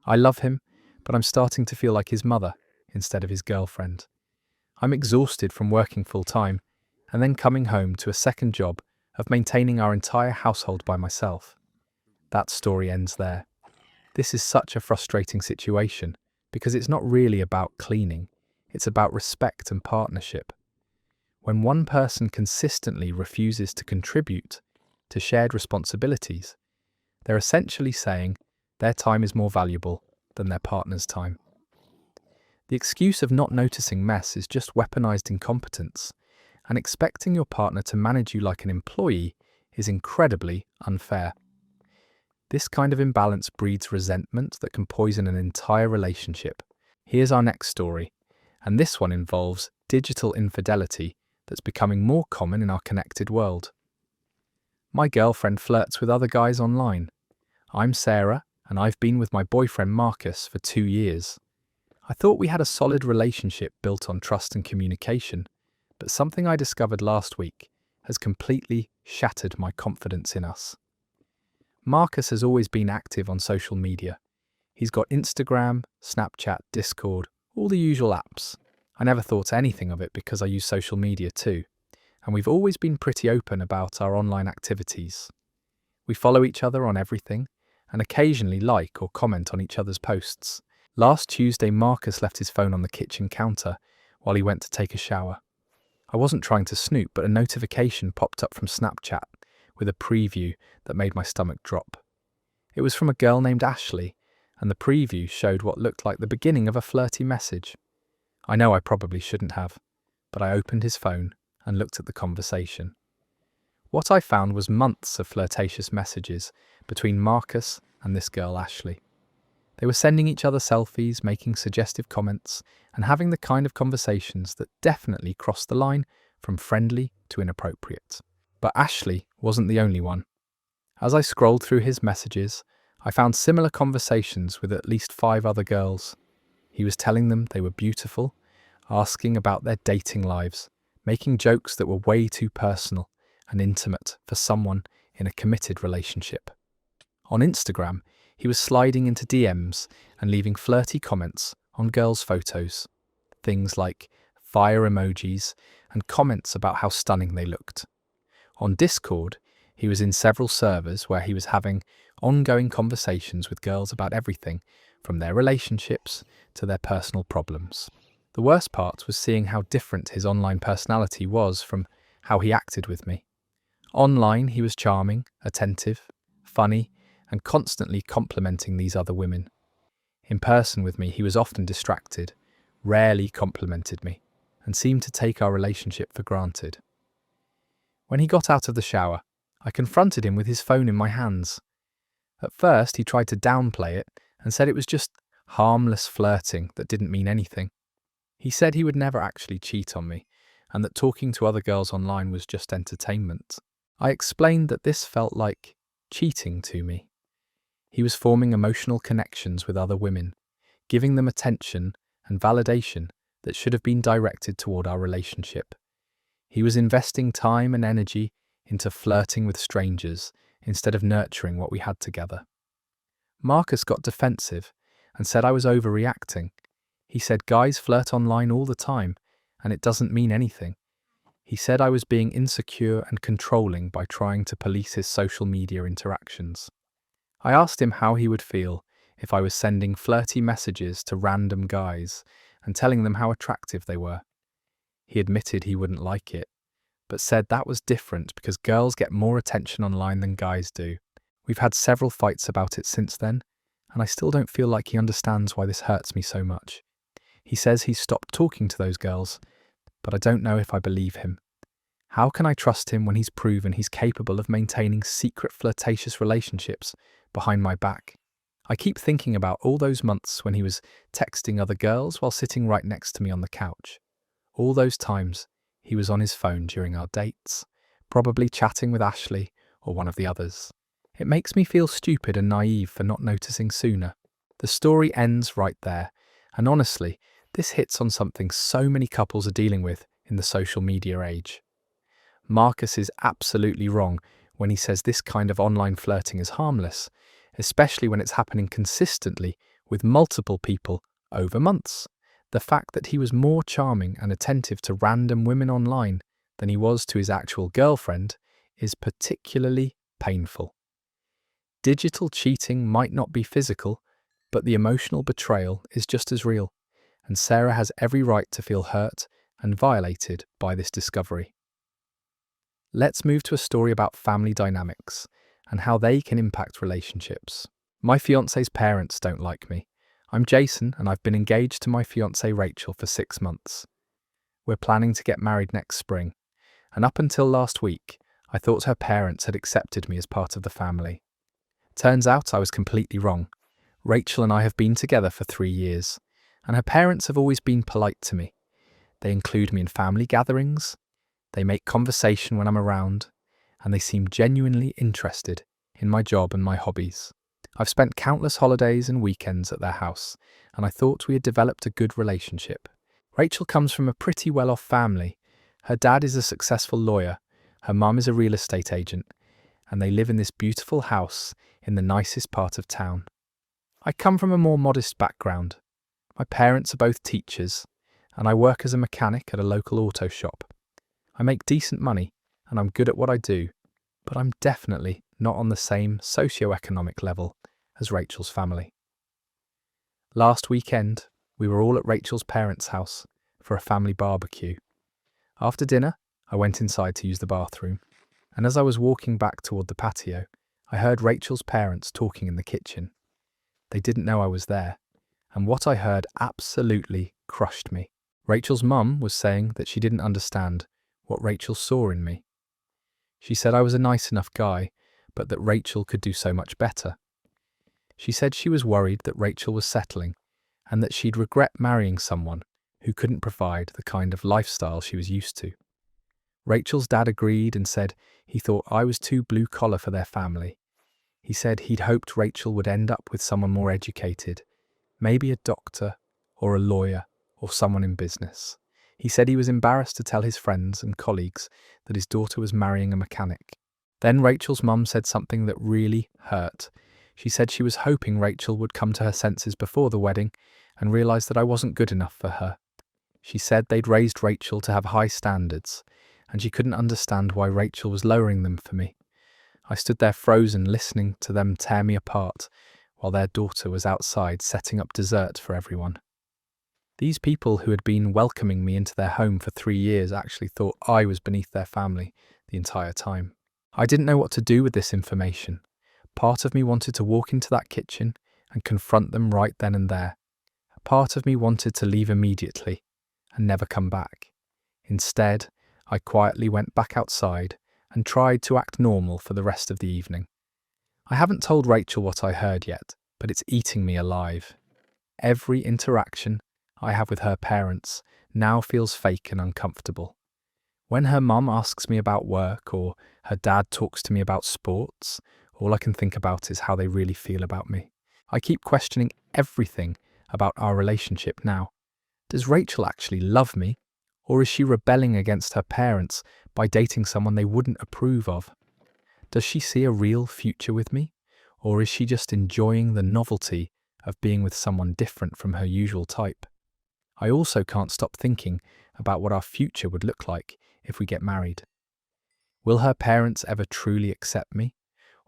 I love him, but I'm starting to feel like his mother instead of his girlfriend. I'm exhausted from working full-time and then coming home to a second job of maintaining our entire household by myself. That story ends there. This is such a frustrating situation because it's not really about cleaning, it's about respect and partnership. When one person consistently refuses to contribute to shared responsibilities, they're essentially saying their time is more valuable than their partner's time. The excuse of not noticing mess is just weaponized incompetence, and expecting your partner to manage you like an employee is incredibly unfair. This kind of imbalance breeds resentment that can poison an entire relationship. Here's our next story, and this one involves digital infidelity that's becoming more common in our connected world. My girlfriend flirts with other guys online. I'm Sarah, and I've been with my boyfriend Marcus for 2 years. I thought we had a solid relationship built on trust and communication, but something I discovered last week has completely shattered my confidence in us. Marcus has always been active on social media. He's got Instagram, Snapchat, Discord, all the usual apps. I never thought anything of it because I use social media too, and we've always been pretty open about our online activities. We follow each other on everything, and occasionally like or comment on each other's posts. Last Tuesday, Marcus left his phone on the kitchen counter while he went to take a shower. I wasn't trying to snoop, but a notification popped up from Snapchat with a preview that made my stomach drop. It was from a girl named Ashley, and the preview showed what looked like the beginning of a flirty message. I know I probably shouldn't have, but I opened his phone and looked at the conversation. What I found was months of flirtatious messages between Marcus and this girl Ashley. They were sending each other selfies, making suggestive comments, and having the kind of conversations that definitely crossed the line from friendly to inappropriate. But Ashley wasn't the only one. As I scrolled through his messages, I found similar conversations with at least 5 other girls. He was telling them they were beautiful, asking about their dating lives, making jokes that were way too personal and intimate for someone in a committed relationship. On Instagram, he was sliding into DMs and leaving flirty comments on girls' photos. Things like fire emojis and comments about how stunning they looked. On Discord, he was in several servers where he was having ongoing conversations with girls about everything from their relationships to their personal problems. The worst part was seeing how different his online personality was from how he acted with me. Online, he was charming, attentive, funny, and constantly complimenting these other women. In person with me, he was often distracted, rarely complimented me, and seemed to take our relationship for granted. When he got out of the shower, I confronted him with his phone in my hands. At first, he tried to downplay it and said it was just harmless flirting that didn't mean anything. He said he would never actually cheat on me, and that talking to other girls online was just entertainment. I explained that this felt like cheating to me. He was forming emotional connections with other women, giving them attention and validation that should have been directed toward our relationship. He was investing time and energy into flirting with strangers instead of nurturing what we had together. Marcus got defensive and said I was overreacting. He said guys flirt online all the time and it doesn't mean anything. He said I was being insecure and controlling by trying to police his social media interactions. I asked him how he would feel if I was sending flirty messages to random guys and telling them how attractive they were. He admitted he wouldn't like it, but said that was different because girls get more attention online than guys do. We've had several fights about it since then, and I still don't feel like he understands why this hurts me so much. He says he's stopped talking to those girls, but I don't know if I believe him. How can I trust him when he's proven he's capable of maintaining secret flirtatious relationships behind my back? I keep thinking about all those months when he was texting other girls while sitting right next to me on the couch. All those times he was on his phone during our dates, probably chatting with Ashley or one of the others. It makes me feel stupid and naive for not noticing sooner. The story ends right there, and honestly, this hits on something so many couples are dealing with in the social media age. Marcus is absolutely wrong when he says this kind of online flirting is harmless, especially when it's happening consistently with multiple people over months. The fact that he was more charming and attentive to random women online than he was to his actual girlfriend is particularly painful. Digital cheating might not be physical, but the emotional betrayal is just as real, and Sarah has every right to feel hurt and violated by this discovery. Let's move to a story about family dynamics and how they can impact relationships. My fiancé's parents don't like me. I'm Jason, and I've been engaged to my fiancée Rachel for 6 months. We're planning to get married next spring, and up until last week, I thought her parents had accepted me as part of the family. Turns out I was completely wrong. Rachel and I have been together for 3 years, and her parents have always been polite to me. They include me in family gatherings, they make conversation when I'm around, and they seem genuinely interested in my job and my hobbies. I've spent countless holidays and weekends at their house, and I thought we had developed a good relationship. Rachel comes from a pretty well-off family. Her dad is a successful lawyer, her mum is a real estate agent, and they live in this beautiful house in the nicest part of town. I come from a more modest background. My parents are both teachers, and I work as a mechanic at a local auto shop. I make decent money, and I'm good at what I do, but I'm definitely not on the same socio-economic level as Rachel's family. Last weekend, we were all at Rachel's parents' house for a family barbecue. After dinner, I went inside to use the bathroom, and as I was walking back toward the patio, I heard Rachel's parents talking in the kitchen. They didn't know I was there, and what I heard absolutely crushed me. Rachel's mum was saying that she didn't understand what Rachel saw in me. She said I was a nice enough guy, but that Rachel could do so much better. She said she was worried that Rachel was settling and that she'd regret marrying someone who couldn't provide the kind of lifestyle she was used to. Rachel's dad agreed and said he thought I was too blue-collar for their family. He said he'd hoped Rachel would end up with someone more educated, maybe a doctor or a lawyer or someone in business. He said he was embarrassed to tell his friends and colleagues that his daughter was marrying a mechanic. Then Rachel's mum said something that really hurt. She said she was hoping Rachel would come to her senses before the wedding and realise that I wasn't good enough for her. She said they'd raised Rachel to have high standards, and she couldn't understand why Rachel was lowering them for me. I stood there frozen, listening to them tear me apart, while their daughter was outside setting up dessert for everyone. These people who had been welcoming me into their home for 3 years actually thought I was beneath their family the entire time. I didn't know what to do with this information. Part of me wanted to walk into that kitchen and confront them right then and there. Part of me wanted to leave immediately and never come back. Instead, I quietly went back outside and tried to act normal for the rest of the evening. I haven't told Rachel what I heard yet, but it's eating me alive. Every interaction I have with her parents now feels fake and uncomfortable. When her mum asks me about work or her dad talks to me about sports, all I can think about is how they really feel about me. I keep questioning everything about our relationship now. Does Rachel actually love me, or is she rebelling against her parents by dating someone they wouldn't approve of? Does she see a real future with me, or is she just enjoying the novelty of being with someone different from her usual type? I also can't stop thinking about what our future would look like if we get married. Will her parents ever truly accept me,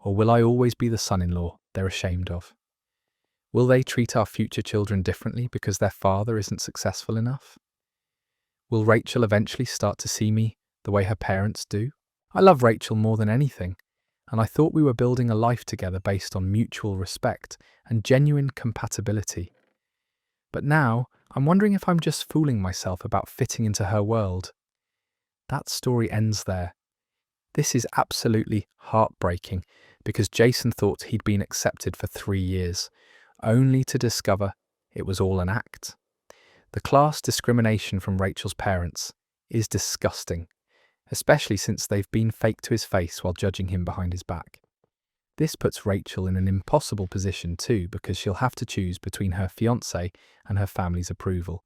or will I always be the son-in-law they're ashamed of? Will they treat our future children differently because their father isn't successful enough? Will Rachel eventually start to see me the way her parents do? I love Rachel more than anything, and I thought we were building a life together based on mutual respect and genuine compatibility. But now, I'm wondering if I'm just fooling myself about fitting into her world. That story ends there. This is absolutely heartbreaking because Jason thought he'd been accepted for 3 years, only to discover it was all an act. The class discrimination from Rachel's parents is disgusting, especially since they've been fake to his face while judging him behind his back. This puts Rachel in an impossible position too, because she'll have to choose between her fiancé and her family's approval.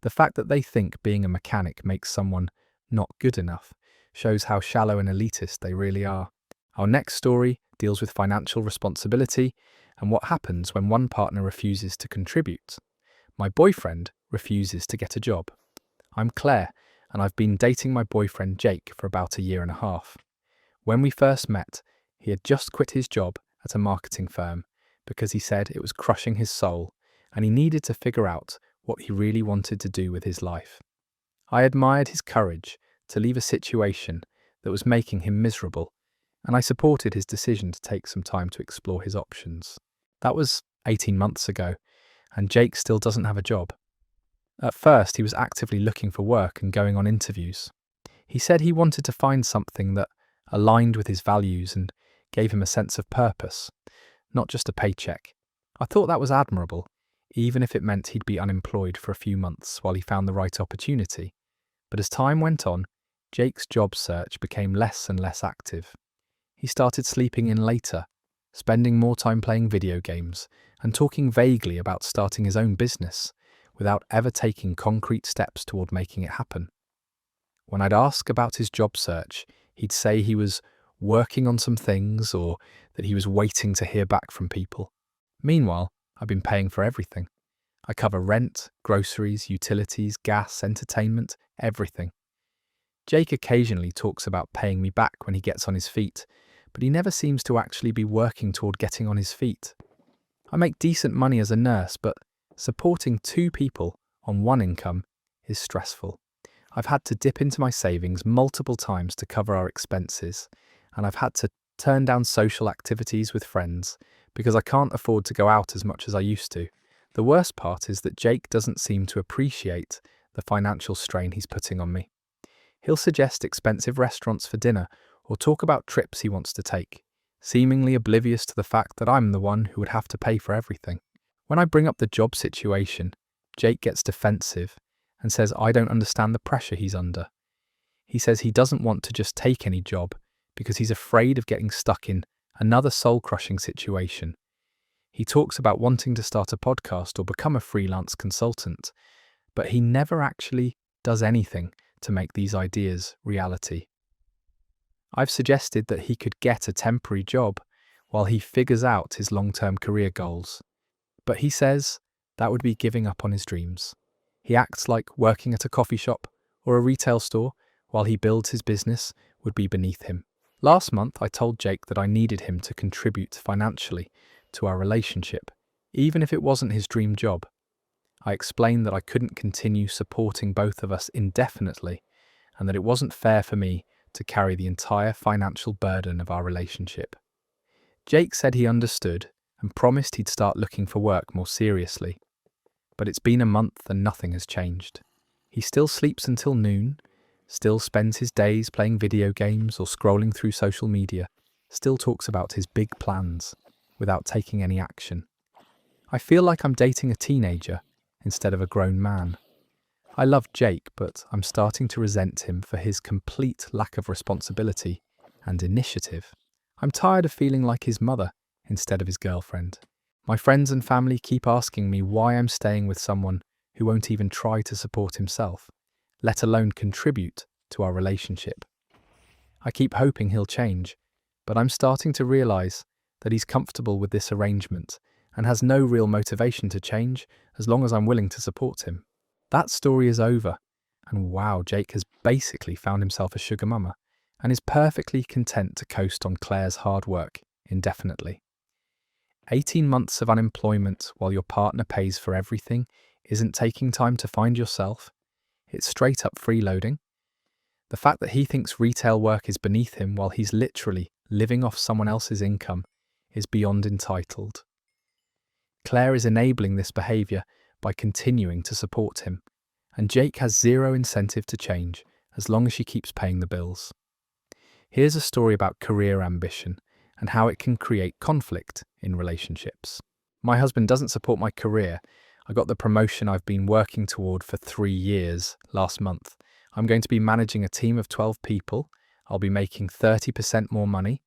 The fact that they think being a mechanic makes someone not good enough shows how shallow and elitist they really are. Our next story deals with financial responsibility and what happens when one partner refuses to contribute. My boyfriend refuses to get a job. I'm Claire, and I've been dating my boyfriend Jake for about 1.5 years. When we first met, he had just quit his job at a marketing firm because he said it was crushing his soul and he needed to figure out what he really wanted to do with his life. I admired his courage to leave a situation that was making him miserable, and I supported his decision to take some time to explore his options. That was 18 months ago, and Jake still doesn't have a job. At first, he was actively looking for work and going on interviews. He said he wanted to find something that aligned with his values and gave him a sense of purpose, not just a paycheck. I thought that was admirable, even if it meant he'd be unemployed for a few months while he found the right opportunity. But as time went on, Jake's job search became less and less active. He started sleeping in later, spending more time playing video games, and talking vaguely about starting his own business, without ever taking concrete steps toward making it happen. When I'd ask about his job search, he'd say he was working on some things or that he was waiting to hear back from people. Meanwhile, I've been paying for everything. I cover rent, groceries, utilities, gas, entertainment, everything. Jake occasionally talks about paying me back when he gets on his feet, but he never seems to actually be working toward getting on his feet. I make decent money as a nurse, but supporting 2 people on 1 income is stressful. I've had to dip into my savings multiple times to cover our expenses, and I've had to turn down social activities with friends because I can't afford to go out as much as I used to. The worst part is that Jake doesn't seem to appreciate the financial strain he's putting on me. He'll suggest expensive restaurants for dinner or talk about trips he wants to take, seemingly oblivious to the fact that I'm the one who would have to pay for everything. When I bring up the job situation, Jake gets defensive and says I don't understand the pressure he's under. He says he doesn't want to just take any job because he's afraid of getting stuck in Another soul-crushing situation. He talks about wanting to start a podcast or become a freelance consultant, but he never actually does anything to make these ideas reality. I've suggested that he could get a temporary job while he figures out his long-term career goals, but he says that would be giving up on his dreams. He acts like working at a coffee shop or a retail store while he builds his business would be beneath him. Last month, I told Jake that I needed him to contribute financially to our relationship, even if it wasn't his dream job. I explained that I couldn't continue supporting both of us indefinitely and that it wasn't fair for me to carry the entire financial burden of our relationship. Jake said he understood and promised he'd start looking for work more seriously. But it's been a month and nothing has changed. He still sleeps until noon, still spends his days playing video games or scrolling through social media, still talks about his big plans without taking any action. I feel like I'm dating a teenager instead of a grown man. I love Jake, but I'm starting to resent him for his complete lack of responsibility and initiative. I'm tired of feeling like his mother instead of his girlfriend. My friends and family keep asking me why I'm staying with someone who won't even try to support himself, let alone contribute to our relationship. I keep hoping he'll change, but I'm starting to realize that he's comfortable with this arrangement and has no real motivation to change as long as I'm willing to support him. That story is over, and wow, Jake has basically found himself a sugar mama and is perfectly content to coast on Claire's hard work indefinitely. 18 months of unemployment while your partner pays for everything isn't taking time to find yourself. It's straight up freeloading. The fact that he thinks retail work is beneath him while he's literally living off someone else's income is beyond entitled. Claire is enabling this behaviour by continuing to support him, and Jake has zero incentive to change as long as she keeps paying the bills. Here's a story about career ambition and how it can create conflict in relationships. My husband doesn't support my career. I got the promotion I've been working toward for 3 years last month. I'm going to be managing a team of 12 people. I'll be making 30% more money,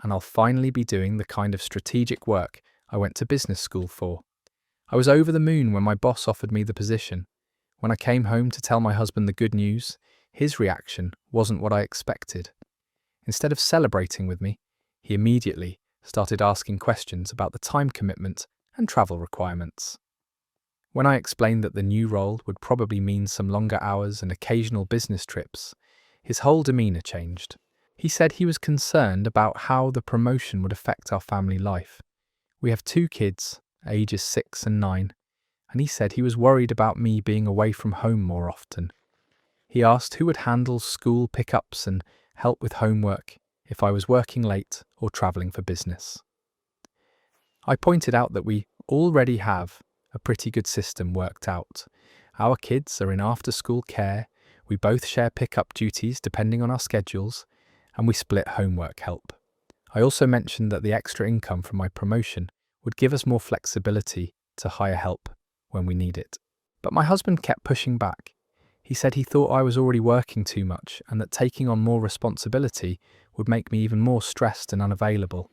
and I'll finally be doing the kind of strategic work I went to business school for. I was over the moon when my boss offered me the position. When I came home to tell my husband the good news, his reaction wasn't what I expected. Instead of celebrating with me, he immediately started asking questions about the time commitment and travel requirements. When I explained that the new role would probably mean some longer hours and occasional business trips, his whole demeanour changed. He said he was concerned about how the promotion would affect our family life. We have 2 kids, ages 6 and 9, and he said he was worried about me being away from home more often. He asked who would handle school pickups and help with homework if I was working late or travelling for business. I pointed out that we already have a pretty good system worked out. Our kids are in after-school care, we both share pickup duties depending on our schedules, and we split homework help. I also mentioned that the extra income from my promotion would give us more flexibility to hire help when we need it. But my husband kept pushing back. He said he thought I was already working too much and that taking on more responsibility would make me even more stressed and unavailable.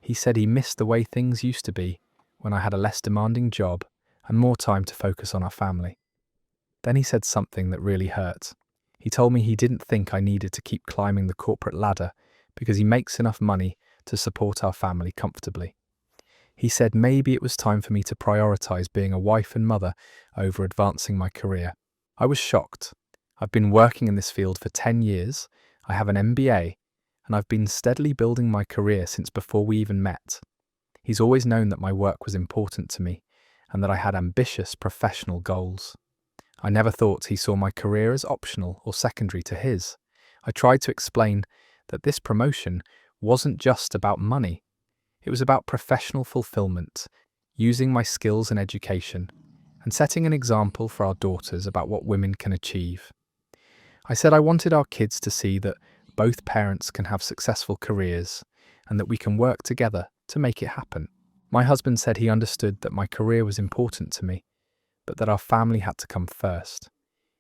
He said he missed the way things used to be when I had a less demanding job and more time to focus on our family. Then he said something that really hurt. He told me he didn't think I needed to keep climbing the corporate ladder because he makes enough money to support our family comfortably. He said maybe it was time for me to prioritise being a wife and mother over advancing my career. I was shocked. I've been working in this field for 10 years, I have an MBA, and I've been steadily building my career since before we even met. He's always known that my work was important to me and that I had ambitious professional goals. I never thought he saw my career as optional or secondary to his. I tried to explain that this promotion wasn't just about money. It was about professional fulfillment, using my skills and education, and setting an example for our daughters about what women can achieve. I said I wanted our kids to see that both parents can have successful careers and that we can work together to make it happen. My husband said he understood that my career was important to me, but that our family had to come first.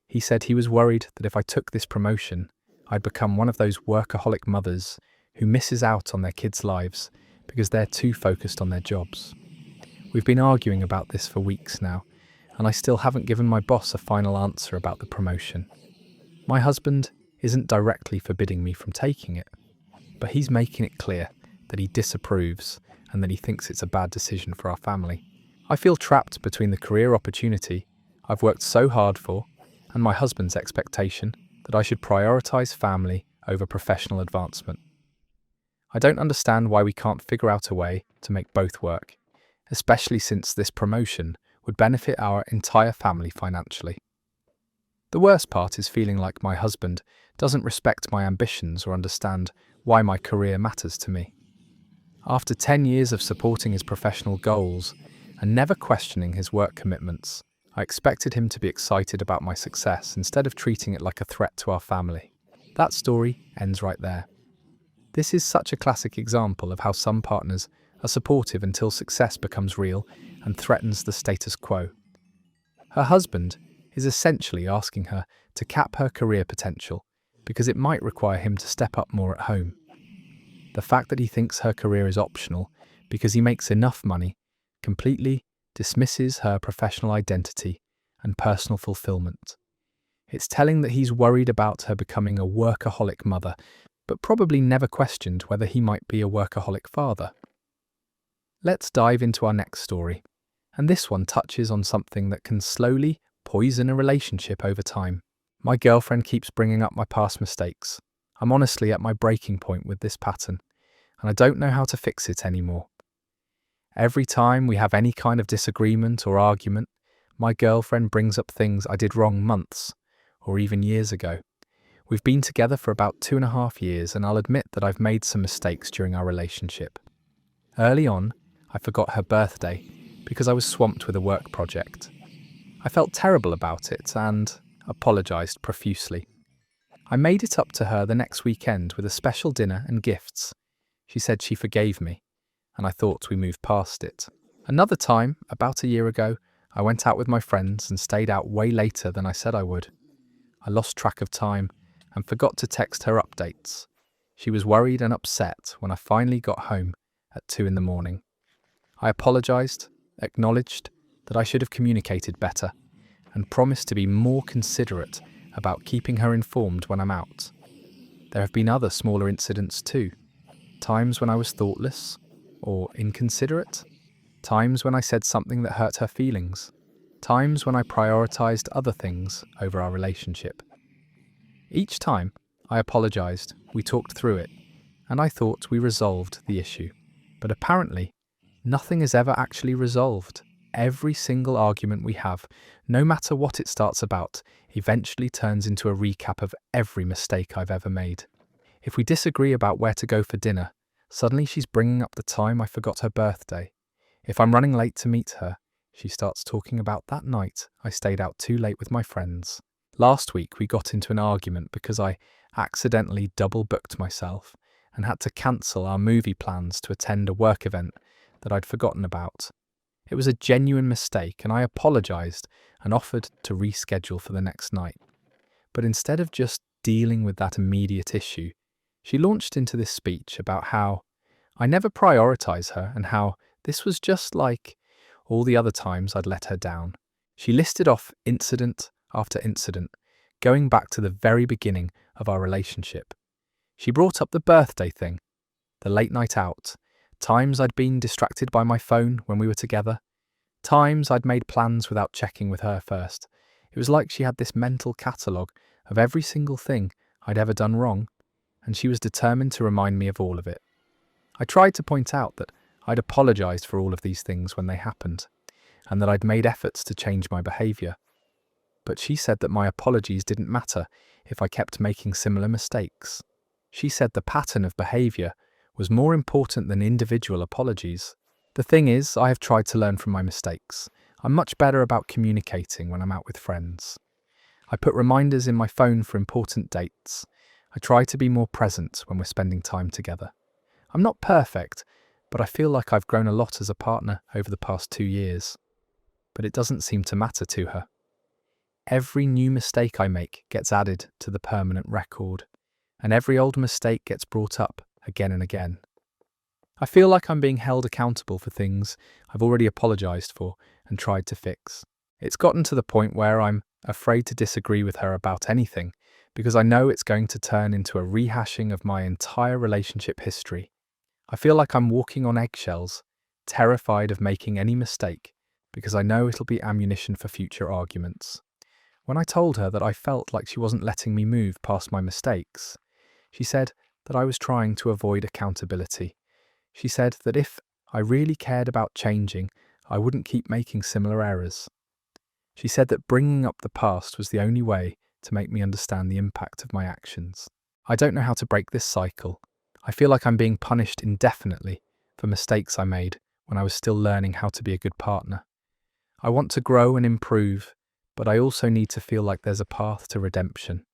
He said he was worried that if I took this promotion, I'd become one of those workaholic mothers who misses out on their kids' lives because they're too focused on their jobs. We've been arguing about this for weeks now, and I still haven't given my boss a final answer about the promotion. My husband isn't directly forbidding me from taking it, but he's making it clear that he disapproves and that he thinks it's a bad decision for our family. I feel trapped between the career opportunity I've worked so hard for and my husband's expectation that I should prioritise family over professional advancement. I don't understand why we can't figure out a way to make both work, especially since this promotion would benefit our entire family financially. The worst part is feeling like my husband doesn't respect my ambitions or understand why my career matters to me. After 10 years of supporting his professional goals and never questioning his work commitments, I expected him to be excited about my success instead of treating it like a threat to our family. That story ends right there. This is such a classic example of how some partners are supportive until success becomes real and threatens the status quo. Her husband is essentially asking her to cap her career potential because it might require him to step up more at home. The fact that he thinks her career is optional because he makes enough money completely dismisses her professional identity and personal fulfillment. It's telling that he's worried about her becoming a workaholic mother, but probably never questioned whether he might be a workaholic father. Let's dive into our next story, and this one touches on something that can slowly poison a relationship over time. My girlfriend keeps bringing up my past mistakes. I'm honestly at my breaking point with this pattern, and I don't know how to fix it anymore. Every time we have any kind of disagreement or argument, my girlfriend brings up things I did wrong months, or even years ago. We've been together for about 2.5 years, and I'll admit that I've made some mistakes during our relationship. Early on, I forgot her birthday because I was swamped with a work project. I felt terrible about it and apologised profusely. I made it up to her the next weekend with a special dinner and gifts. She said she forgave me, and I thought we moved past it. Another time, about a year ago, I went out with my friends and stayed out way later than I said I would. I lost track of time and forgot to text her updates. She was worried and upset when I finally got home at 2 a.m. I apologised, acknowledged that I should have communicated better, and promised to be more considerate about keeping her informed when I'm out. There have been other smaller incidents too. Times when I was thoughtless or inconsiderate. Times when I said something that hurt her feelings. Times when I prioritised other things over our relationship. Each time I apologised, we talked through it, and I thought we resolved the issue. But apparently, nothing is ever actually resolved. Every single argument we have, no matter what it starts about, eventually turns into a recap of every mistake I've ever made. If we disagree about where to go for dinner, suddenly she's bringing up the time I forgot her birthday. If I'm running late to meet her, she starts talking about that night I stayed out too late with my friends. Last week we got into an argument because I accidentally double-booked myself and had to cancel our movie plans to attend a work event that I'd forgotten about. It was a genuine mistake, and I apologised and offered to reschedule for the next night. But instead of just dealing with that immediate issue, she launched into this speech about how I never prioritise her and how this was just like all the other times I'd let her down. She listed off incident after incident, going back to the very beginning of our relationship. She brought up the birthday thing, the late night out, times I'd been distracted by my phone when we were together, times I'd made plans without checking with her first. It was like she had this mental catalogue of every single thing I'd ever done wrong, and she was determined to remind me of all of it. I tried to point out that I'd apologised for all of these things when they happened, and that I'd made efforts to change my behaviour. But she said that my apologies didn't matter if I kept making similar mistakes. She said the pattern of behaviour was more important than individual apologies. The thing is, I have tried to learn from my mistakes. I'm much better about communicating when I'm out with friends. I put reminders in my phone for important dates. I try to be more present when we're spending time together. I'm not perfect, but I feel like I've grown a lot as a partner over the past 2 years. But it doesn't seem to matter to her. Every new mistake I make gets added to the permanent record, and every old mistake gets brought up again and again. I feel like I'm being held accountable for things I've already apologized for and tried to fix. It's gotten to the point where I'm afraid to disagree with her about anything because I know it's going to turn into a rehashing of my entire relationship history. I feel like I'm walking on eggshells, terrified of making any mistake because I know it'll be ammunition for future arguments. When I told her that I felt like she wasn't letting me move past my mistakes, she said that I was trying to avoid accountability. She said that if I really cared about changing, I wouldn't keep making similar errors. She said that bringing up the past was the only way to make me understand the impact of my actions. I don't know how to break this cycle. I feel like I'm being punished indefinitely for mistakes I made when I was still learning how to be a good partner. I want to grow and improve, but I also need to feel like there's a path to redemption,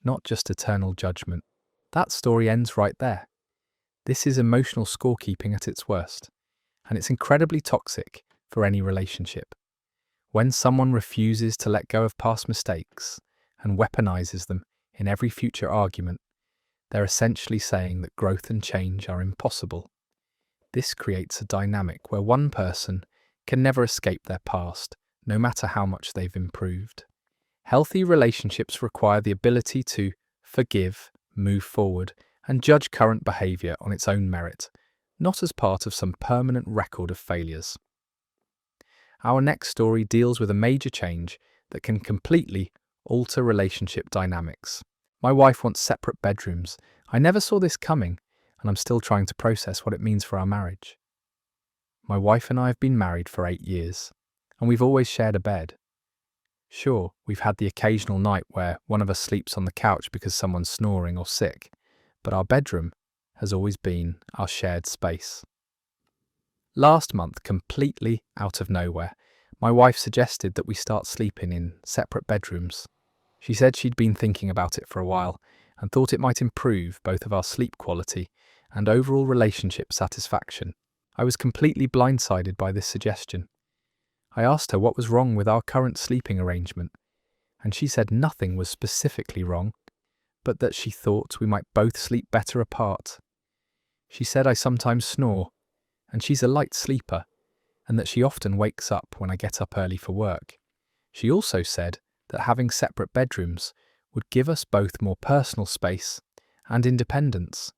not just eternal judgment. That story ends right there. This is emotional scorekeeping at its worst, and it's incredibly toxic for any relationship. When someone refuses to let go of past mistakes and weaponizes them in every future argument, they're essentially saying that growth and change are impossible. This creates a dynamic where one person can never escape their past, no matter how much they've improved. Healthy relationships require the ability to forgive, move forward, and judge current behaviour on its own merit, not as part of some permanent record of failures. Our next story deals with a major change that can completely alter relationship dynamics. My wife wants separate bedrooms. I never saw this coming, and I'm still trying to process what it means for our marriage. My wife and I have been married for 8 years, and we've always shared a bed. Sure, we've had the occasional night where one of us sleeps on the couch because someone's snoring or sick, but our bedroom has always been our shared space. Last month, completely out of nowhere, my wife suggested that we start sleeping in separate bedrooms. She said she'd been thinking about it for a while and thought it might improve both of our sleep quality and overall relationship satisfaction. I was completely blindsided by this suggestion. I asked her what was wrong with our current sleeping arrangement, and she said nothing was specifically wrong, but that she thought we might both sleep better apart. She said I sometimes snore, and she's a light sleeper, and that she often wakes up when I get up early for work. She also said that having separate bedrooms would give us both more personal space and independence.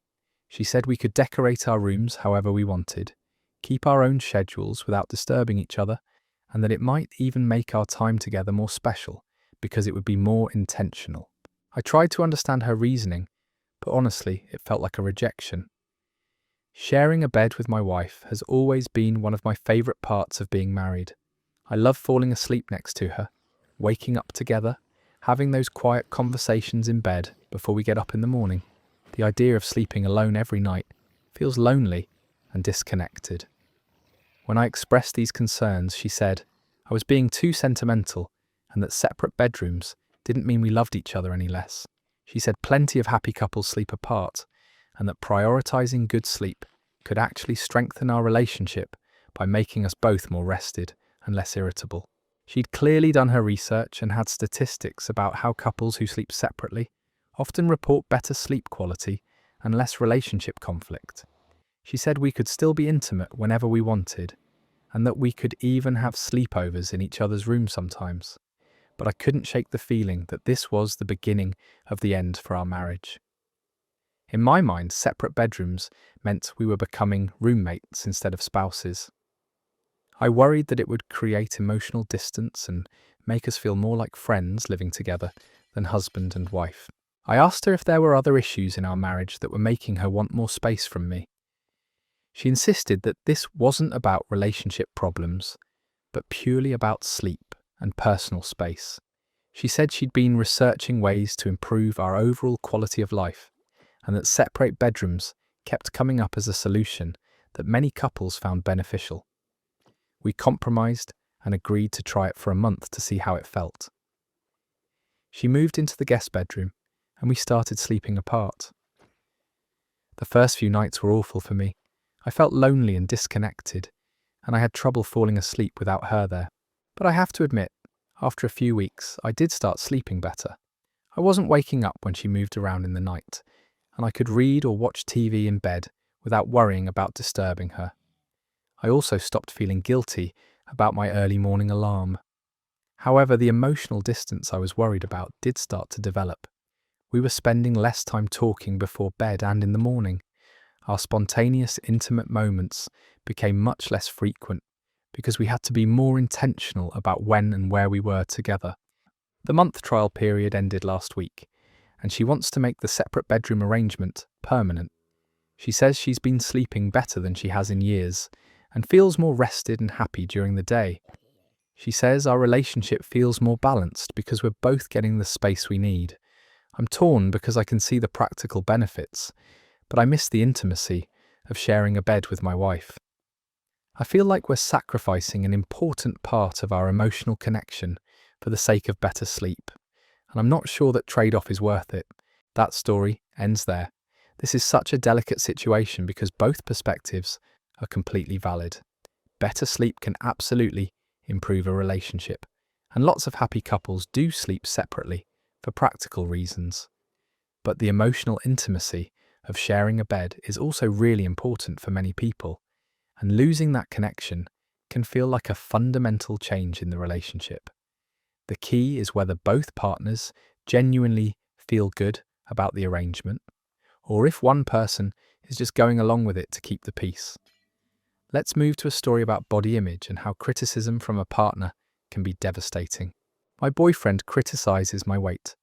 She said we could decorate our rooms however we wanted, keep our own schedules without disturbing each other, and that it might even make our time together more special because it would be more intentional. I tried to understand her reasoning, but honestly, it felt like a rejection. Sharing a bed with my wife has always been one of my favourite parts of being married. I love falling asleep next to her, waking up together, having those quiet conversations in bed before we get up in the morning. The idea of sleeping alone every night feels lonely and disconnected. When I expressed these concerns, she said I was being too sentimental and that separate bedrooms didn't mean we loved each other any less. She said plenty of happy couples sleep apart, and that prioritizing good sleep could actually strengthen our relationship by making us both more rested and less irritable. She'd clearly done her research and had statistics about how couples who sleep separately often report better sleep quality and less relationship conflict. She said we could still be intimate whenever we wanted, and that we could even have sleepovers in each other's rooms sometimes. But I couldn't shake the feeling that this was the beginning of the end for our marriage. In my mind, separate bedrooms meant we were becoming roommates instead of spouses. I worried that it would create emotional distance and make us feel more like friends living together than husband and wife. I asked her if there were other issues in our marriage that were making her want more space from me. She insisted that this wasn't about relationship problems, but purely about sleep and personal space. She said she'd been researching ways to improve our overall quality of life, and that separate bedrooms kept coming up as a solution that many couples found beneficial. We compromised and agreed to try it for a month to see how it felt. She moved into the guest bedroom, and we started sleeping apart. The first few nights were awful for me. I felt lonely and disconnected, and I had trouble falling asleep without her there. But I have to admit, after a few weeks, I did start sleeping better. I wasn't waking up when she moved around in the night, and I could read or watch TV in bed without worrying about disturbing her. I also stopped feeling guilty about my early morning alarm. However, the emotional distance I was worried about did start to develop. We were spending less time talking before bed and in the morning. Our spontaneous, intimate moments became much less frequent because we had to be more intentional about when and where we were together. The month trial period ended last week, and she wants to make the separate bedroom arrangement permanent. She says she's been sleeping better than she has in years and feels more rested and happy during the day. She says our relationship feels more balanced because we're both getting the space we need. I'm torn because I can see the practical benefits, but I miss the intimacy of sharing a bed with my wife. I feel like we're sacrificing an important part of our emotional connection for the sake of better sleep, and I'm not sure that trade-off is worth it. That story ends there. This is such a delicate situation because both perspectives are completely valid. Better sleep can absolutely improve a relationship, and lots of happy couples do sleep separately for practical reasons. But the emotional intimacy of sharing a bed is also really important for many people, and losing that connection can feel like a fundamental change in the relationship. The key is whether both partners genuinely feel good about the arrangement, or if one person is just going along with it to keep the peace. Let's move to a story about body image and how criticism from a partner can be devastating. My boyfriend criticizes my weight.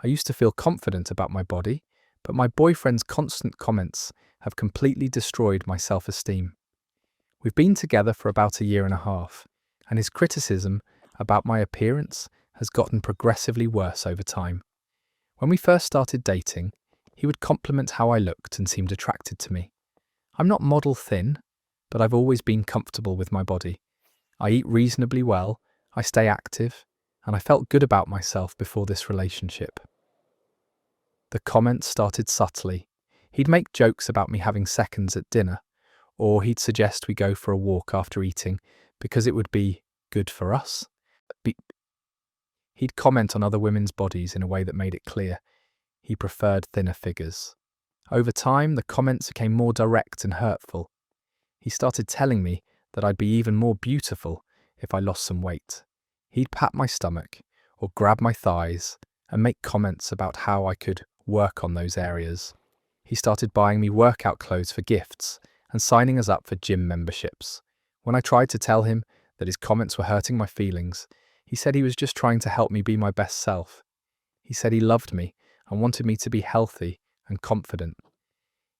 I used to feel confident about my body, but my boyfriend's constant comments have completely destroyed my self-esteem. We've been together for about a year and a half, and his criticism about my appearance has gotten progressively worse over time. When we first started dating, he would compliment how I looked and seemed attracted to me. I'm not model thin, but I've always been comfortable with my body. I eat reasonably well, I stay active, and I felt good about myself before this relationship. The comments started subtly. He'd make jokes about me having seconds at dinner, or he'd suggest we go for a walk after eating because it would be good for us. He'd comment on other women's bodies in a way that made it clear he preferred thinner figures. Over time, the comments became more direct and hurtful. He started telling me that I'd be even more beautiful if I lost some weight. He'd pat my stomach or grab my thighs and make comments about how I could work on those areas. He started buying me workout clothes for gifts and signing us up for gym memberships. When I tried to tell him that his comments were hurting my feelings, he said he was just trying to help me be my best self. He said he loved me and wanted me to be healthy and confident.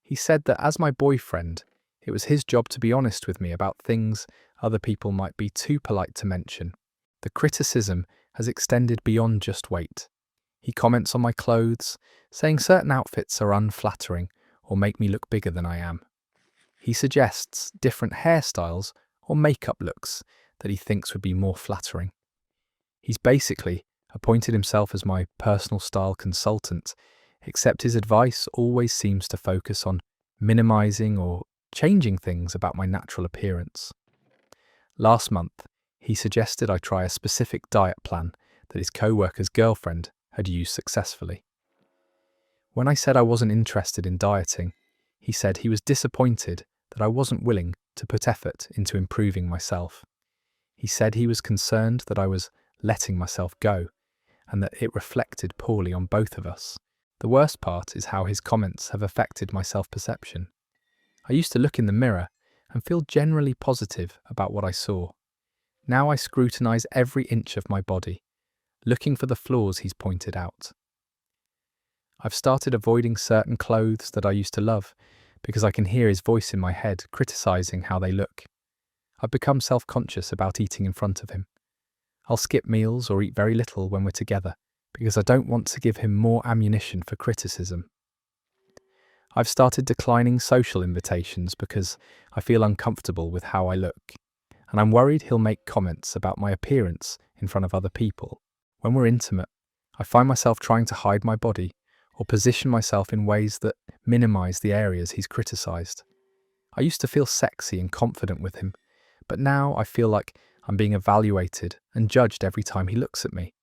He said that as my boyfriend, it was his job to be honest with me about things other people might be too polite to mention. The criticism has extended beyond just weight. He comments on my clothes, saying certain outfits are unflattering or make me look bigger than I am. He suggests different hairstyles or makeup looks that he thinks would be more flattering. He's basically appointed himself as my personal style consultant, except his advice always seems to focus on minimizing or changing things about my natural appearance. Last month, he suggested I try a specific diet plan that his co-worker's girlfriend had used successfully. When I said I wasn't interested in dieting, he said he was disappointed that I wasn't willing to put effort into improving myself. He said he was concerned that I was letting myself go and that it reflected poorly on both of us. The worst part is how his comments have affected my self-perception. I used to look in the mirror and feel generally positive about what I saw. Now I scrutinize every inch of my body, looking for the flaws he's pointed out. I've started avoiding certain clothes that I used to love because I can hear his voice in my head criticizing how they look. I've become self-conscious about eating in front of him. I'll skip meals or eat very little when we're together because I don't want to give him more ammunition for criticism. I've started declining social invitations because I feel uncomfortable with how I look, and I'm worried he'll make comments about my appearance in front of other people. When we're intimate, I find myself trying to hide my body or position myself in ways that minimize the areas he's criticized. I used to feel sexy and confident with him, but now I feel like I'm being evaluated and judged every time he looks at me.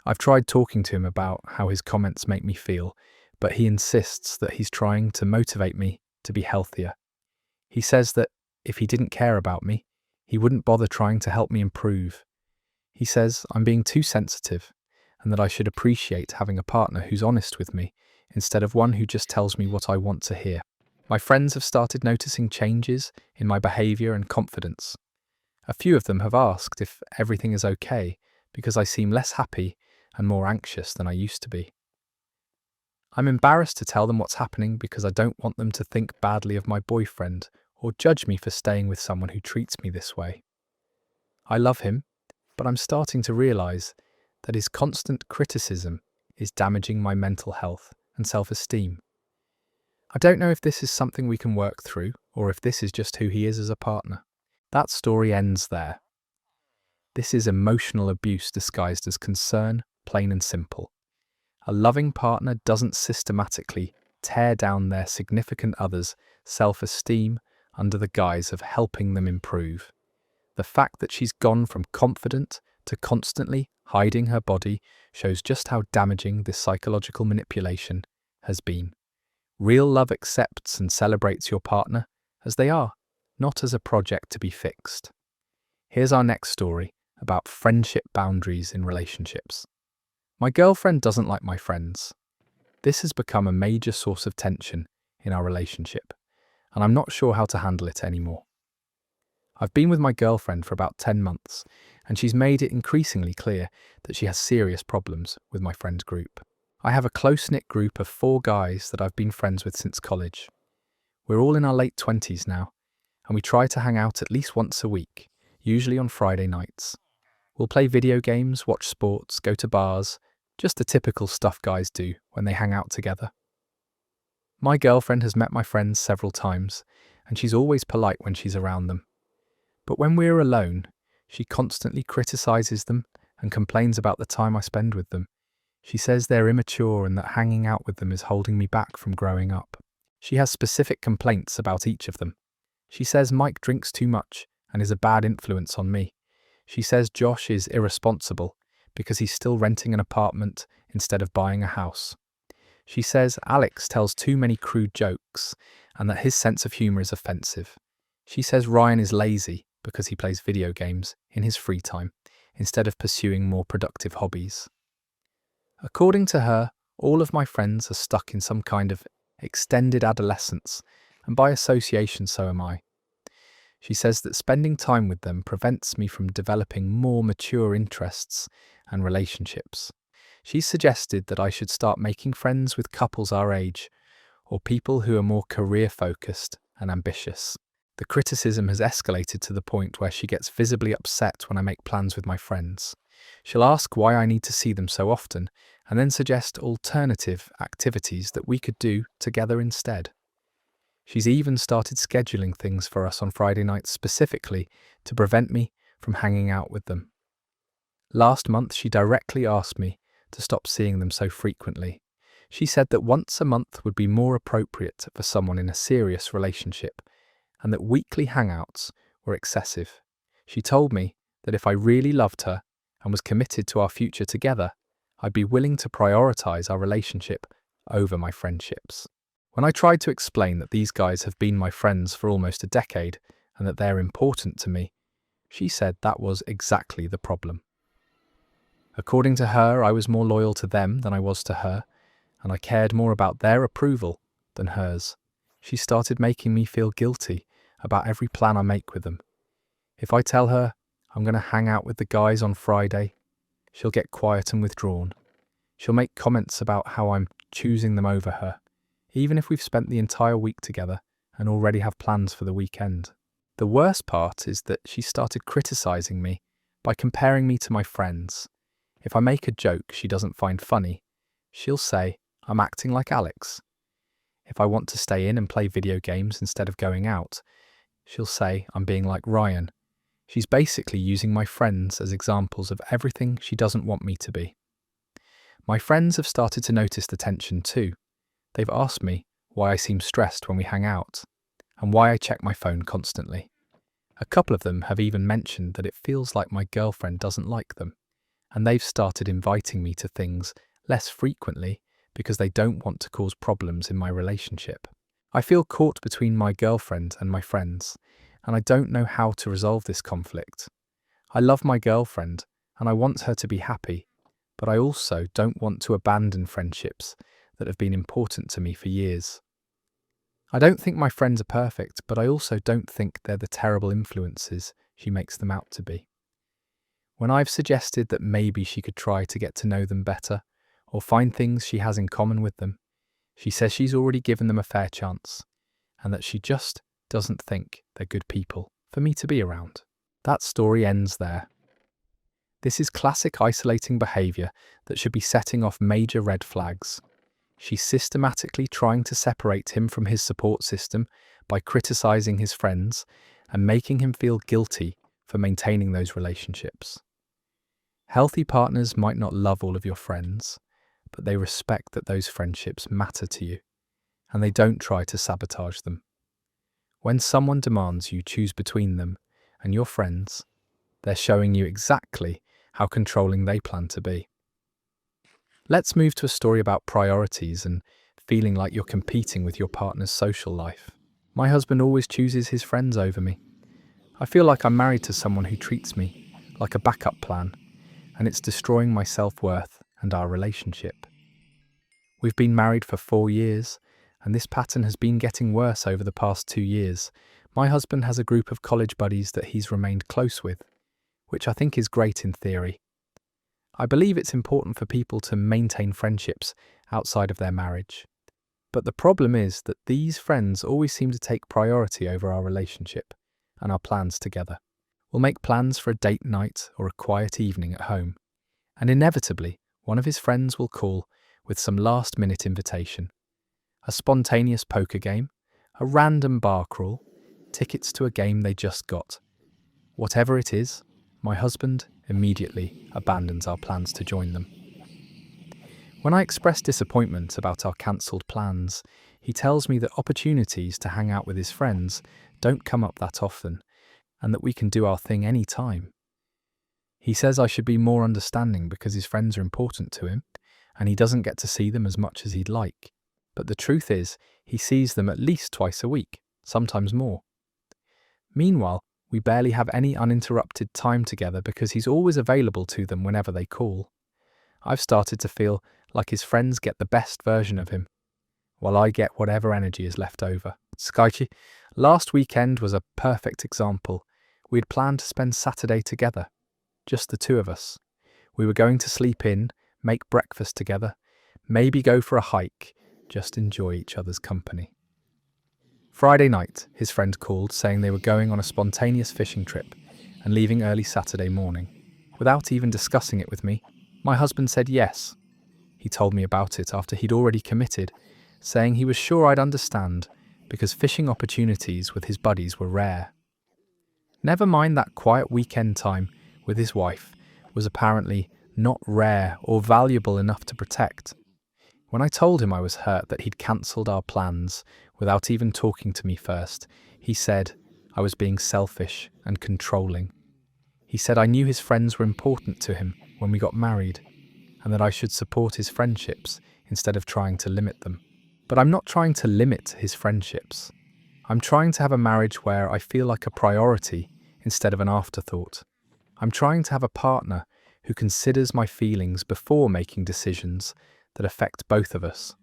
I've tried talking to him about how his comments make me feel, but he insists that he's trying to motivate me to be healthier. He says that if he didn't care about me, he wouldn't bother trying to help me improve. He says I'm being too sensitive and that I should appreciate having a partner who's honest with me instead of one who just tells me what I want to hear. My friends have started noticing changes in my behaviour and confidence. A few of them have asked if everything is okay because I seem less happy and more anxious than I used to be. I'm embarrassed to tell them what's happening because I don't want them to think badly of my boyfriend or judge me for staying with someone who treats me this way. I love him, but I'm starting to realise that his constant criticism is damaging my mental health and self-esteem. I don't know if this is something we can work through or if this is just who he is as a partner. That story ends there. This is emotional abuse disguised as concern, plain and simple. A loving partner doesn't systematically tear down their significant other's self-esteem under the guise of helping them improve. The fact that she's gone from confident to constantly hiding her body shows just how damaging this psychological manipulation has been. Real love accepts and celebrates your partner as they are, not as a project to be fixed. Here's our next story about friendship boundaries in relationships. My girlfriend doesn't like my friends. This has become a major source of tension in our relationship, and I'm not sure how to handle it anymore. I've been with my girlfriend for about 10 months, and she's made it increasingly clear that she has serious problems with my friend group. I have a close-knit group of 4 guys that I've been friends with since college. We're all in our late 20s now, and we try to hang out at least once a week, usually on Friday nights. We'll play video games, watch sports, go to bars, just the typical stuff guys do when they hang out together. My girlfriend has met my friends several times, and she's always polite when she's around them. But when we're alone, she constantly criticizes them and complains about the time I spend with them. She says they're immature and that hanging out with them is holding me back from growing up. She has specific complaints about each of them. She says Mike drinks too much and is a bad influence on me. She says Josh is irresponsible because he's still renting an apartment instead of buying a house. She says Alex tells too many crude jokes and that his sense of humour is offensive. She says Ryan is lazy because he plays video games in his free time instead of pursuing more productive hobbies. According to her, all of my friends are stuck in some kind of extended adolescence, and by association so am I. She says that spending time with them prevents me from developing more mature interests and relationships. She suggested that I should start making friends with couples our age, or people who are more career-focused and ambitious. The criticism has escalated to the point where she gets visibly upset when I make plans with my friends. She'll ask why I need to see them so often, and then suggest alternative activities that we could do together instead. She's even started scheduling things for us on Friday nights specifically to prevent me from hanging out with them. Last month, she directly asked me to stop seeing them so frequently. She said that once a month would be more appropriate for someone in a serious relationship, and that weekly hangouts were excessive. She told me that if I really loved her and was committed to our future together, I'd be willing to prioritise our relationship over my friendships. When I tried to explain that these guys have been my friends for almost a decade and that they're important to me, she said that was exactly the problem. According to her, I was more loyal to them than I was to her, and I cared more about their approval than hers. She started making me feel guilty about every plan I make with them. If I tell her I'm going to hang out with the guys on Friday, she'll get quiet and withdrawn. She'll make comments about how I'm choosing them over her, even if we've spent the entire week together and already have plans for the weekend. The worst part is that she started criticising me by comparing me to my friends. If I make a joke she doesn't find funny, she'll say I'm acting like Alex. If I want to stay in and play video games instead of going out, she'll say I'm being like Ryan. She's basically using my friends as examples of everything she doesn't want me to be. My friends have started to notice the tension too. They've asked me why I seem stressed when we hang out, and why I check my phone constantly. A couple of them have even mentioned that it feels like my girlfriend doesn't like them, and they've started inviting me to things less frequently because they don't want to cause problems in my relationship. I feel caught between my girlfriend and my friends, and I don't know how to resolve this conflict. I love my girlfriend, and I want her to be happy, but I also don't want to abandon friendships that have been important to me for years. I don't think my friends are perfect, but I also don't think they're the terrible influences she makes them out to be. When I've suggested that maybe she could try to get to know them better, or find things she has in common with them, she says she's already given them a fair chance, and that she just doesn't think they're good people for me to be around. That story ends there. This is classic isolating behaviour that should be setting off major red flags. She's systematically trying to separate him from his support system by criticising his friends and making him feel guilty for maintaining those relationships. Healthy partners might not love all of your friends, but they respect that those friendships matter to you, and they don't try to sabotage them. When someone demands you choose between them and your friends, they're showing you exactly how controlling they plan to be. Let's move to a story about priorities and feeling like you're competing with your partner's social life. My husband always chooses his friends over me. I feel like I'm married to someone who treats me like a backup plan, and it's destroying my self-worth and our relationship. We've been married for 4 years, and this pattern has been getting worse over the past 2 years. My husband has a group of college buddies that he's remained close with, which I think is great in theory. I believe it's important for people to maintain friendships outside of their marriage. But the problem is that these friends always seem to take priority over our relationship and our plans together. We'll make plans for a date night or a quiet evening at home, and inevitably, one of his friends will call with some last-minute invitation. A spontaneous poker game, a random bar crawl, tickets to a game they just got. Whatever it is, my husband immediately abandons our plans to join them. When I express disappointment about our cancelled plans, he tells me that opportunities to hang out with his friends don't come up that often, and that we can do our thing any time. He says I should be more understanding because his friends are important to him, and he doesn't get to see them as much as he'd like. But the truth is, he sees them at least twice a week, sometimes more. Meanwhile, we barely have any uninterrupted time together because he's always available to them whenever they call. I've started to feel like his friends get the best version of him, while I get whatever energy is left over. Skaichi, last weekend was a perfect example. We'd planned to spend Saturday together, just the two of us. We were going to sleep in, make breakfast together, maybe go for a hike, just enjoy each other's company. Friday night, his friend called saying they were going on a spontaneous fishing trip and leaving early Saturday morning. Without even discussing it with me, my husband said yes. He told me about it after he'd already committed, saying he was sure I'd understand because fishing opportunities with his buddies were rare. Never mind that quiet weekend time with his wife was apparently not rare or valuable enough to protect. When I told him I was hurt that he'd cancelled our plans without even talking to me first, he said I was being selfish and controlling. He said I knew his friends were important to him when we got married, and that I should support his friendships instead of trying to limit them. But I'm not trying to limit his friendships. I'm trying to have a marriage where I feel like a priority instead of an afterthought. I'm trying to have a partner who considers my feelings before making decisions that affect both of us.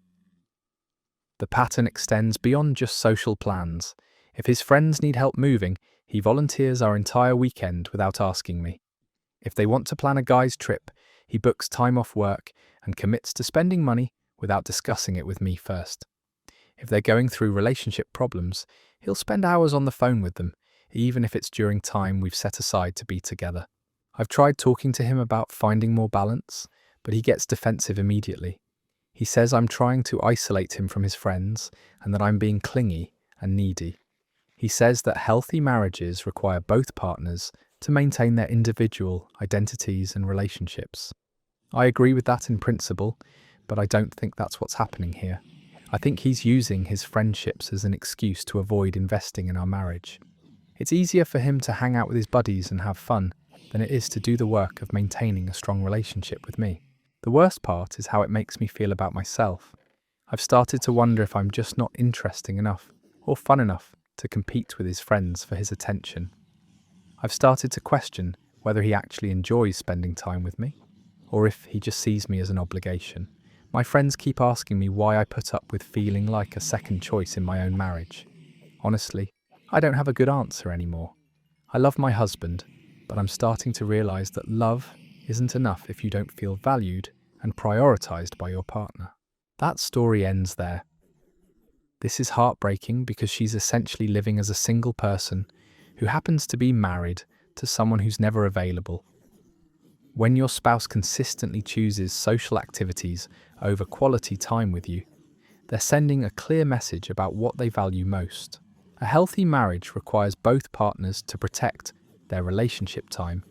The pattern extends beyond just social plans. If his friends need help moving, he volunteers our entire weekend without asking me. If they want to plan a guy's trip, he books time off work and commits to spending money without discussing it with me first. If they're going through relationship problems, he'll spend hours on the phone with them, even if it's during time we've set aside to be together. I've tried talking to him about finding more balance, but he gets defensive immediately. He says I'm trying to isolate him from his friends and that I'm being clingy and needy. He says that healthy marriages require both partners to maintain their individual identities and relationships. I agree with that in principle, but I don't think that's what's happening here. I think he's using his friendships as an excuse to avoid investing in our marriage. It's easier for him to hang out with his buddies and have fun than it is to do the work of maintaining a strong relationship with me. The worst part is how it makes me feel about myself. I've started to wonder if I'm just not interesting enough or fun enough to compete with his friends for his attention. I've started to question whether he actually enjoys spending time with me, or if he just sees me as an obligation. My friends keep asking me why I put up with feeling like a second choice in my own marriage. Honestly, I don't have a good answer anymore. I love my husband, but I'm starting to realize that love isn't enough if you don't feel valued and prioritized by your partner. That story ends there. This is heartbreaking because she's essentially living as a single person who happens to be married to someone who's never available. When your spouse consistently chooses social activities over quality time with you, they're sending a clear message about what they value most. A healthy marriage requires both partners to protect their relationship time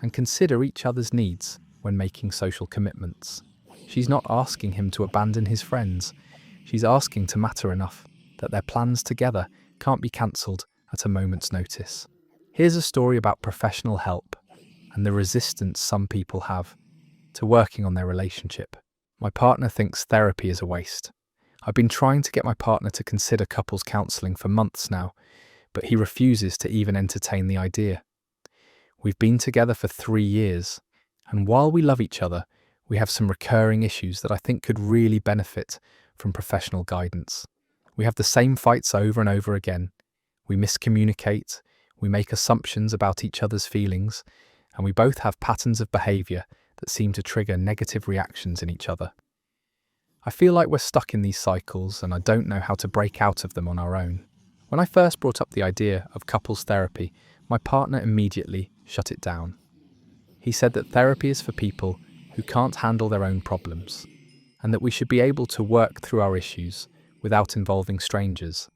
and consider each other's needs when making social commitments. She's not asking him to abandon his friends. She's asking to matter enough that their plans together can't be cancelled at a moment's notice. Here's a story about professional help and the resistance some people have to working on their relationship. My partner thinks therapy is a waste. I've been trying to get my partner to consider couples counselling for months now, but he refuses to even entertain the idea. We've been together for 3 years, and while we love each other, we have some recurring issues that I think could really benefit from professional guidance. We have the same fights over and over again. We miscommunicate, we make assumptions about each other's feelings, and we both have patterns of behaviour that seem to trigger negative reactions in each other. I feel like we're stuck in these cycles and I don't know how to break out of them on our own. When I first brought up the idea of couples therapy, my partner immediately shut it down. He said that therapy is for people who can't handle their own problems, and that we should be able to work through our issues without involving strangers.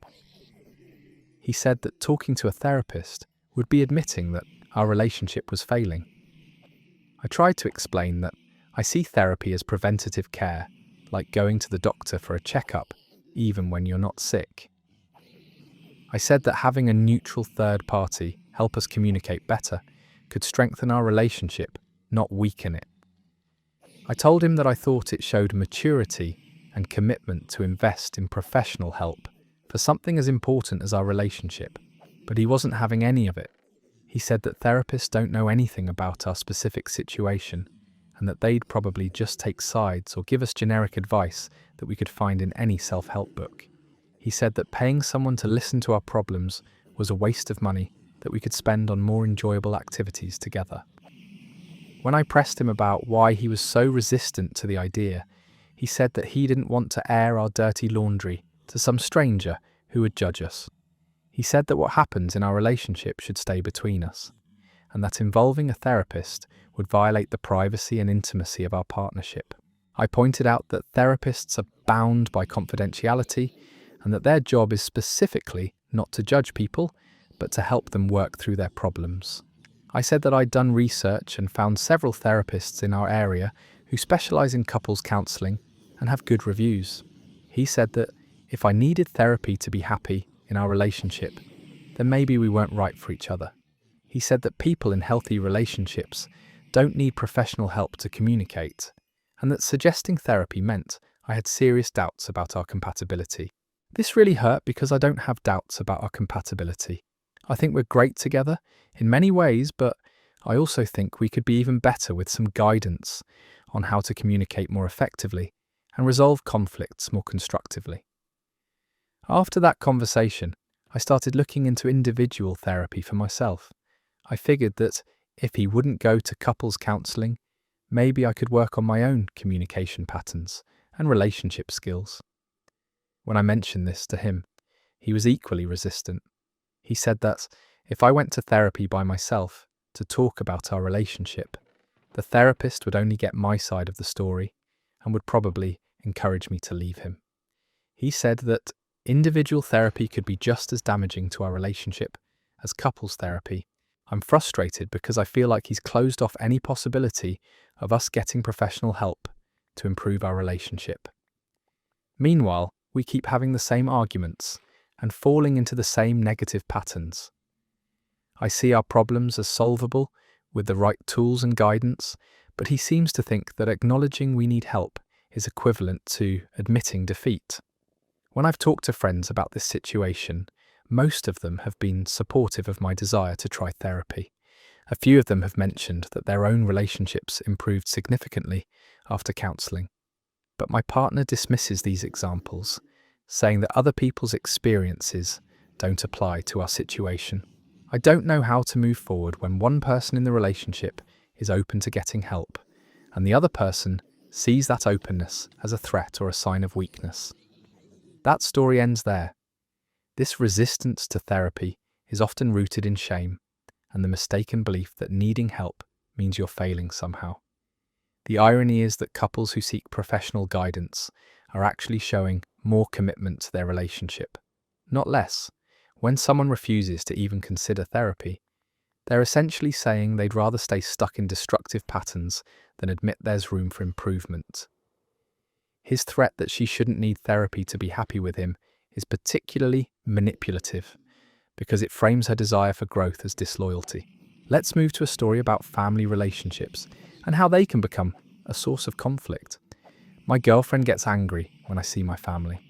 He said that talking to a therapist would be admitting that our relationship was failing. I tried to explain that I see therapy as preventative care, like going to the doctor for a checkup, even when you're not sick. I said that having a neutral third party help us communicate better could strengthen our relationship, not weaken it. I told him that I thought it showed maturity and commitment to invest in professional help for something as important as our relationship, but he wasn't having any of it. He said that therapists don't know anything about our specific situation and that they'd probably just take sides or give us generic advice that we could find in any self-help book. He said that paying someone to listen to our problems was a waste of money that we could spend on more enjoyable activities together. When I pressed him about why he was so resistant to the idea, he said that he didn't want to air our dirty laundry to some stranger who would judge us. He said that what happens in our relationship should stay between us, and that involving a therapist would violate the privacy and intimacy of our partnership. I pointed out that therapists are bound by confidentiality and that their job is specifically not to judge people, but to help them work through their problems. I said that I'd done research and found several therapists in our area who specialise in couples counselling and have good reviews. He said that if I needed therapy to be happy in our relationship, then maybe we weren't right for each other. He said that people in healthy relationships don't need professional help to communicate, and that suggesting therapy meant I had serious doubts about our compatibility. This really hurt because I don't have doubts about our compatibility. I think we're great together in many ways, but I also think we could be even better with some guidance on how to communicate more effectively and resolve conflicts more constructively. After that conversation, I started looking into individual therapy for myself. I figured that if he wouldn't go to couples counselling, maybe I could work on my own communication patterns and relationship skills. When I mentioned this to him, he was equally resistant. He said that if I went to therapy by myself to talk about our relationship, the therapist would only get my side of the story and would probably encourage me to leave him. He said that individual therapy could be just as damaging to our relationship as couples therapy. I'm frustrated because I feel like he's closed off any possibility of us getting professional help to improve our relationship. Meanwhile, we keep having the same arguments and falling into the same negative patterns. I see our problems as solvable with the right tools and guidance, but he seems to think that acknowledging we need help is equivalent to admitting defeat. When I've talked to friends about this situation, most of them have been supportive of my desire to try therapy. A few of them have mentioned that their own relationships improved significantly after counselling. But my partner dismisses these examples, saying that other people's experiences don't apply to our situation. I don't know how to move forward when one person in the relationship is open to getting help, and the other person sees that openness as a threat or a sign of weakness. That story ends there. This resistance to therapy is often rooted in shame and the mistaken belief that needing help means you're failing somehow. The irony is that couples who seek professional guidance are actually showing more commitment to their relationship, not less. When someone refuses to even consider therapy, they're essentially saying they'd rather stay stuck in destructive patterns than admit there's room for improvement. His threat that she shouldn't need therapy to be happy with him is particularly manipulative because it frames her desire for growth as disloyalty. Let's move to a story about family relationships and how they can become a source of conflict. My girlfriend gets angry when I see my family.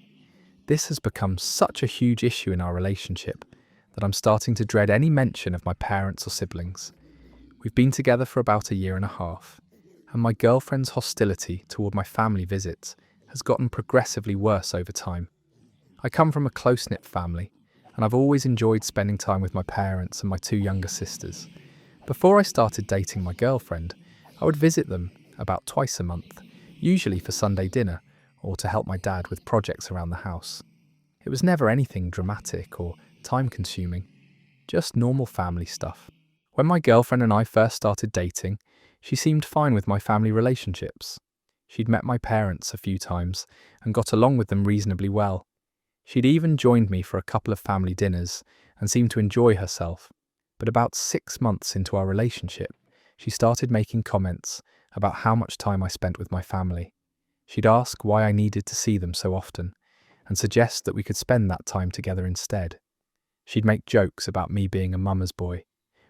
This has become such a huge issue in our relationship that I'm starting to dread any mention of my parents or siblings. We've been together for about a year and a half, and my girlfriend's hostility toward my family visits has gotten progressively worse over time. I come from a close-knit family, and I've always enjoyed spending time with my parents and my two younger sisters. Before I started dating my girlfriend, I would visit them about twice a month, usually for Sunday dinner or to help my dad with projects around the house. It was never anything dramatic or time-consuming, just normal family stuff. When my girlfriend and I first started dating, she seemed fine with my family relationships. She'd met my parents a few times and got along with them reasonably well. She'd even joined me for a couple of family dinners and seemed to enjoy herself. But about 6 months into our relationship, she started making comments about how much time I spent with my family. She'd ask why I needed to see them so often and suggest that we could spend that time together instead. She'd make jokes about me being a mama's boy,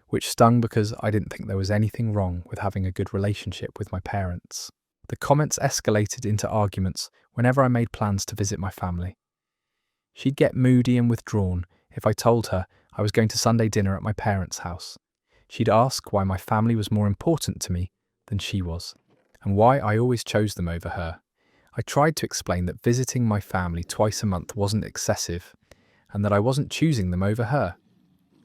which stung because I didn't think there was anything wrong with having a good relationship with my parents. The comments escalated into arguments whenever I made plans to visit my family. She'd get moody and withdrawn if I told her I was going to Sunday dinner at my parents' house. She'd ask why my family was more important to me than she was, and why I always chose them over her. I tried to explain that visiting my family twice a month wasn't excessive, and that I wasn't choosing them over her.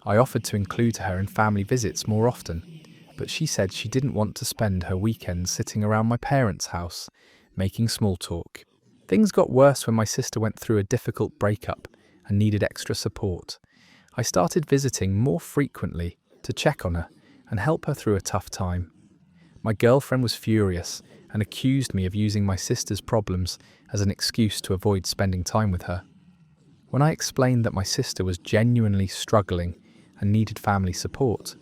I offered to include her in family visits more often, but she said she didn't want to spend her weekends sitting around my parents' house, making small talk. Things got worse when my sister went through a difficult breakup and needed extra support. I started visiting more frequently to check on her and help her through a tough time. My girlfriend was furious and accused me of using my sister's problems as an excuse to avoid spending time with her. When I explained that my sister was genuinely struggling and needed family support,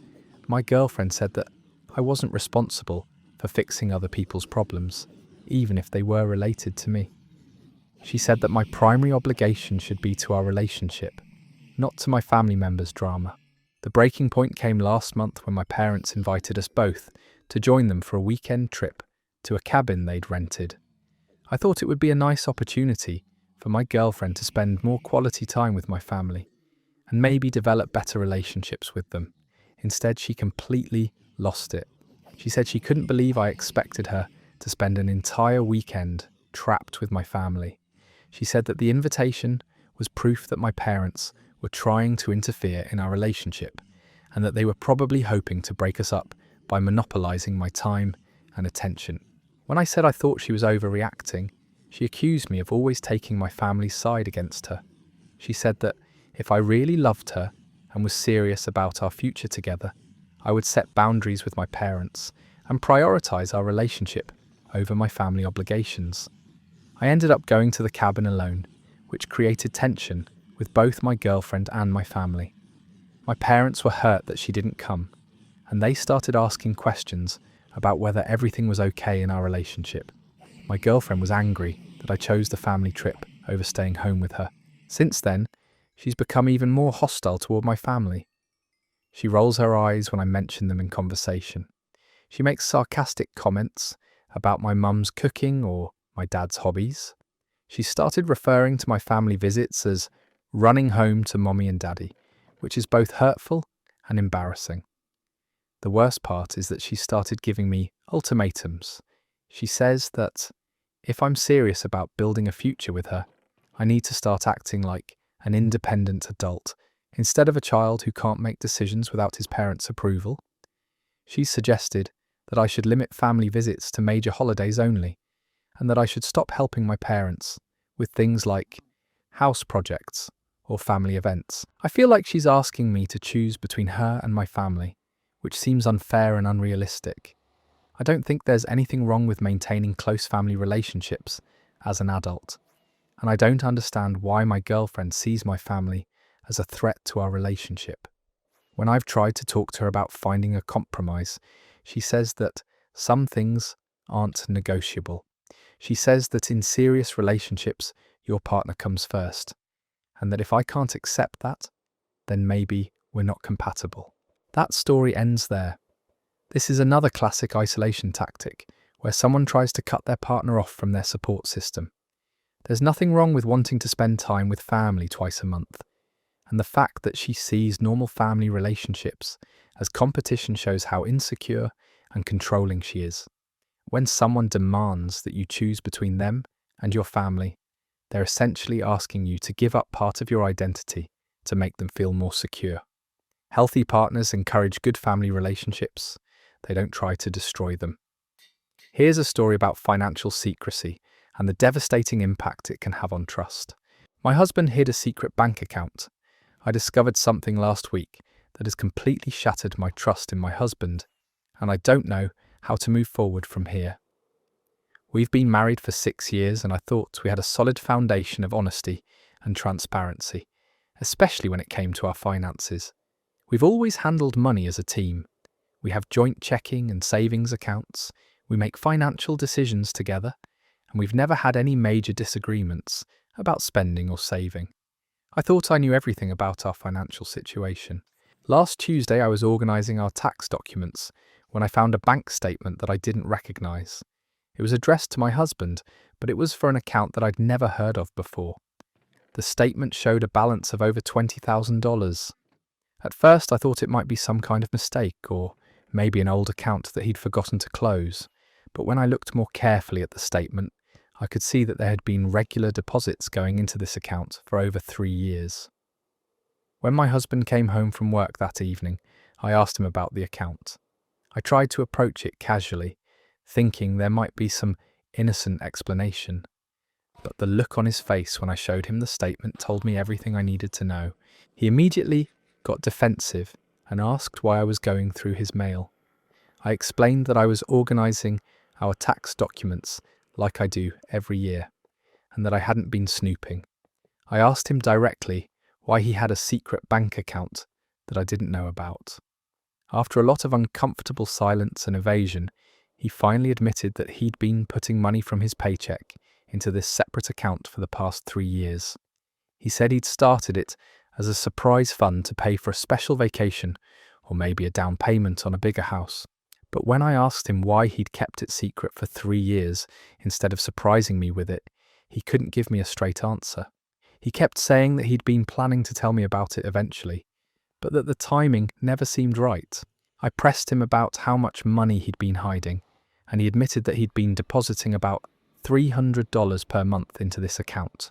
my girlfriend said that I wasn't responsible for fixing other people's problems, even if they were related to me. She said that my primary obligation should be to our relationship, not to my family members' drama. The breaking point came last month when my parents invited us both to join them for a weekend trip to a cabin they'd rented. I thought it would be a nice opportunity for my girlfriend to spend more quality time with my family and maybe develop better relationships with them. Instead, she completely lost it. She said she couldn't believe I expected her to spend an entire weekend trapped with my family. She said that the invitation was proof that my parents were trying to interfere in our relationship and that they were probably hoping to break us up by monopolizing my time and attention. When I said I thought she was overreacting, she accused me of always taking my family's side against her. She said that if I really loved her and was serious about our future together, I would set boundaries with my parents and prioritize our relationship over my family obligations. I ended up going to the cabin alone, which created tension with both my girlfriend and my family. My parents were hurt that she didn't come, and they started asking questions about whether everything was okay in our relationship. My girlfriend was angry that I chose the family trip over staying home with her. Since then, she's become even more hostile toward my family. She rolls her eyes when I mention them in conversation. She makes sarcastic comments about my mum's cooking or my dad's hobbies. She started referring to my family visits as running home to mommy and daddy, which is both hurtful and embarrassing. The worst part is that she started giving me ultimatums. She says that if I'm serious about building a future with her, I need to start acting like an independent adult instead of a child who can't make decisions without his parents' approval. She suggested that I should limit family visits to major holidays only, and that I should stop helping my parents with things like house projects or family events. I feel like she's asking me to choose between her and my family, which seems unfair and unrealistic. I don't think there's anything wrong with maintaining close family relationships as an adult, and I don't understand why my girlfriend sees my family as a threat to our relationship. When I've tried to talk to her about finding a compromise, she says that some things aren't negotiable. She says that in serious relationships, your partner comes first, and that if I can't accept that, then maybe we're not compatible. That story ends there. This is another classic isolation tactic, where someone tries to cut their partner off from their support system. There's nothing wrong with wanting to spend time with family twice a month, and the fact that she sees normal family relationships as competition shows how insecure and controlling she is. When someone demands that you choose between them and your family, they're essentially asking you to give up part of your identity to make them feel more secure. Healthy partners encourage good family relationships. They don't try to destroy them. Here's a story about financial secrecy and the devastating impact it can have on trust. My husband hid a secret bank account. I discovered something last week that has completely shattered my trust in my husband, and I don't know how to move forward from here. We've been married for 6 years, and I thought we had a solid foundation of honesty and transparency, especially when it came to our finances. We've always handled money as a team. We have joint checking and savings accounts. We make financial decisions together, and we've never had any major disagreements about spending or saving. I thought I knew everything about our financial situation. Last Tuesday, I was organising our tax documents when I found a bank statement that I didn't recognise. It was addressed to my husband, but it was for an account that I'd never heard of before. The statement showed a balance of over $20,000. At first, I thought it might be some kind of mistake, or maybe an old account that he'd forgotten to close. But when I looked more carefully at the statement, I could see that there had been regular deposits going into this account for over 3 years. When my husband came home from work that evening, I asked him about the account. I tried to approach it casually, thinking there might be some innocent explanation. But the look on his face when I showed him the statement told me everything I needed to know. He immediately got defensive and asked why I was going through his mail. I explained that I was organising our tax documents like I do every year, and that I hadn't been snooping. I asked him directly why he had a secret bank account that I didn't know about. After a lot of uncomfortable silence and evasion, he finally admitted that he'd been putting money from his paycheck into this separate account for the past 3 years. He said he'd started it as a surprise fund to pay for a special vacation or maybe a down payment on a bigger house. But when I asked him why he'd kept it secret for 3 years instead of surprising me with it, he couldn't give me a straight answer. He kept saying that he'd been planning to tell me about it eventually, but that the timing never seemed right. I pressed him about how much money he'd been hiding, and he admitted that he'd been depositing about $300 per month into this account.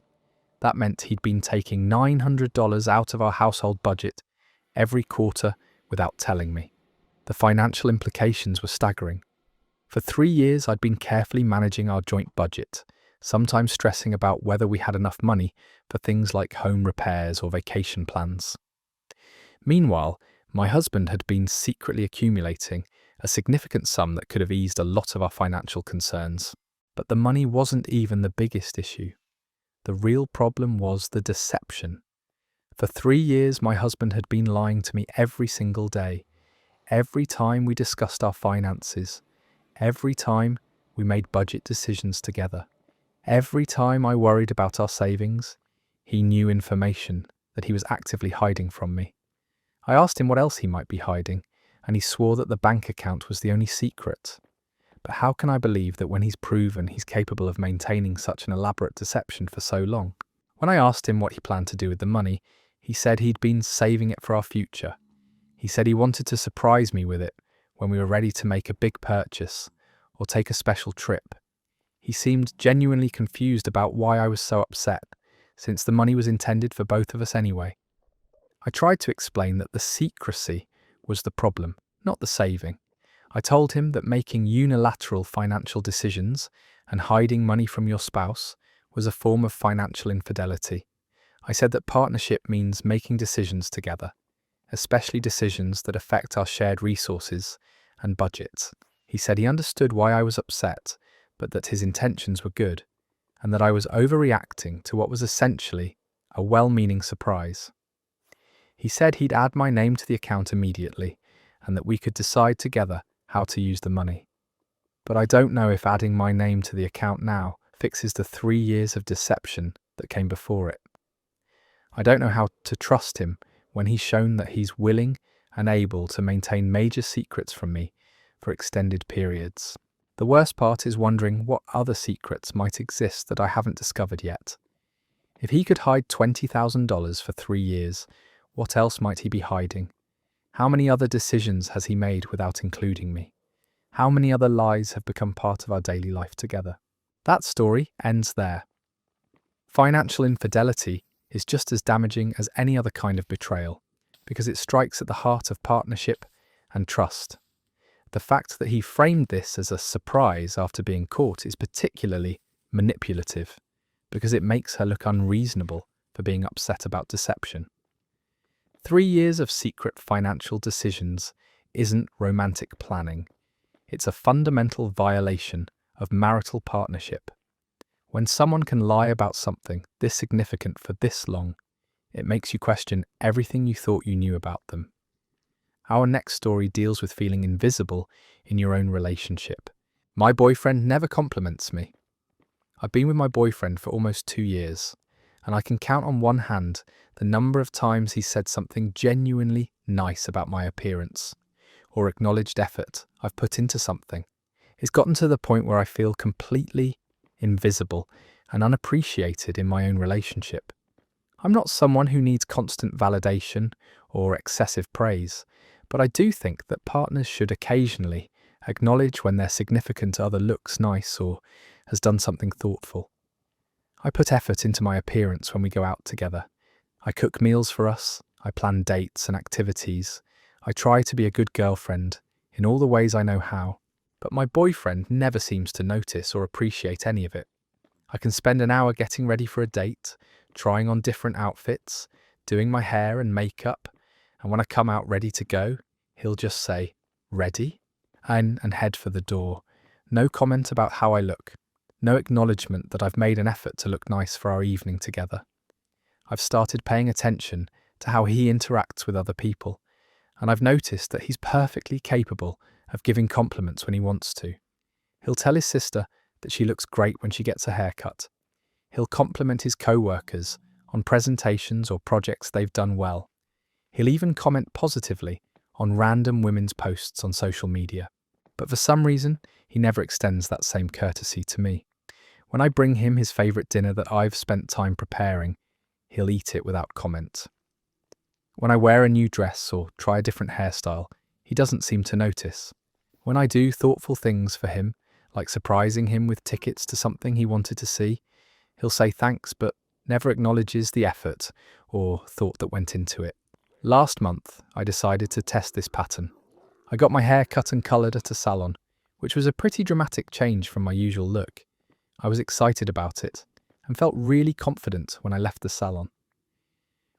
That meant he'd been taking $900 out of our household budget every quarter without telling me. The financial implications were staggering. For 3 years, I'd been carefully managing our joint budget, sometimes stressing about whether we had enough money for things like home repairs or vacation plans. Meanwhile, my husband had been secretly accumulating a significant sum that could have eased a lot of our financial concerns. But the money wasn't even the biggest issue. The real problem was the deception. For 3 years, my husband had been lying to me every single day. Every time we discussed our finances, every time we made budget decisions together, every time I worried about our savings, he knew information that he was actively hiding from me. I asked him what else he might be hiding, and he swore that the bank account was the only secret. But how can I believe that when he's proven he's capable of maintaining such an elaborate deception for so long? When I asked him what he planned to do with the money, he said he'd been saving it for our future. He said he wanted to surprise me with it when we were ready to make a big purchase or take a special trip. He seemed genuinely confused about why I was so upset, since the money was intended for both of us anyway. I tried to explain that the secrecy was the problem, not the saving. I told him that making unilateral financial decisions and hiding money from your spouse was a form of financial infidelity. I said that partnership means making decisions together, especially decisions that affect our shared resources and budgets. He said he understood why I was upset, but that his intentions were good, and that I was overreacting to what was essentially a well-meaning surprise. He said he'd add my name to the account immediately, and that we could decide together how to use the money. But I don't know if adding my name to the account now fixes the 3 years of deception that came before it. I don't know how to trust him when he's shown that he's willing and able to maintain major secrets from me for extended periods. The worst part is wondering what other secrets might exist that I haven't discovered yet. If he could hide $20,000 for 3 years, what else might he be hiding? How many other decisions has he made without including me? How many other lies have become part of our daily life together? That story ends there. Financial infidelity is just as damaging as any other kind of betrayal, because it strikes at the heart of partnership and trust. The fact that he framed this as a surprise after being caught is particularly manipulative, because it makes her look unreasonable for being upset about deception. 3 years of secret financial decisions isn't romantic planning. It's a fundamental violation of marital partnership. When someone can lie about something this significant for this long, it makes you question everything you thought you knew about them. Our next story deals with feeling invisible in your own relationship. My boyfriend never compliments me. I've been with my boyfriend for almost 2 years, and I can count on one hand the number of times he's said something genuinely nice about my appearance, or acknowledged effort I've put into something. It's gotten to the point where I feel completely invisible and unappreciated in my own relationship. I'm not someone who needs constant validation or excessive praise, but I do think that partners should occasionally acknowledge when their significant other looks nice or has done something thoughtful. I put effort into my appearance when we go out together. I cook meals for us, I plan dates and activities. I try to be a good girlfriend in all the ways I know how, but my boyfriend never seems to notice or appreciate any of it. I can spend an hour getting ready for a date, trying on different outfits, doing my hair and makeup, and when I come out ready to go, he'll just say, "Ready?" and head for the door. No comment about how I look. No acknowledgement that I've made an effort to look nice for our evening together. I've started paying attention to how he interacts with other people, and I've noticed that he's perfectly capable of giving compliments when he wants to. He'll tell his sister that she looks great when she gets a haircut. He'll compliment his co-workers on presentations or projects they've done well. He'll even comment positively on random women's posts on social media. But for some reason, he never extends that same courtesy to me. When I bring him his favourite dinner that I've spent time preparing, he'll eat it without comment. When I wear a new dress or try a different hairstyle, he doesn't seem to notice. When I do thoughtful things for him, like surprising him with tickets to something he wanted to see, he'll say thanks but never acknowledges the effort or thought that went into it. Last month, I decided to test this pattern. I got my hair cut and coloured at a salon, which was a pretty dramatic change from my usual look. I was excited about it and felt really confident when I left the salon.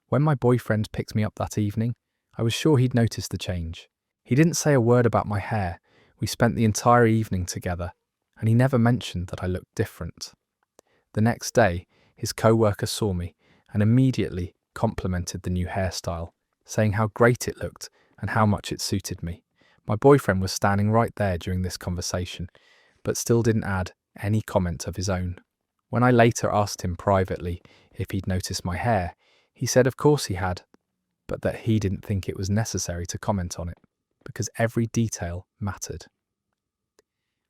When my boyfriend picked me up that evening, I was sure he'd noticed the change. He didn't say a word about my hair. We spent the entire evening together, and he never mentioned that I looked different. The next day, his co-worker saw me and immediately complimented the new hairstyle, saying how great it looked and how much it suited me. My boyfriend was standing right there during this conversation, but still didn't add any comment of his own. When I later asked him privately if he'd noticed my hair, he said of course he had, but that he didn't think it was necessary to comment on it. because every detail mattered.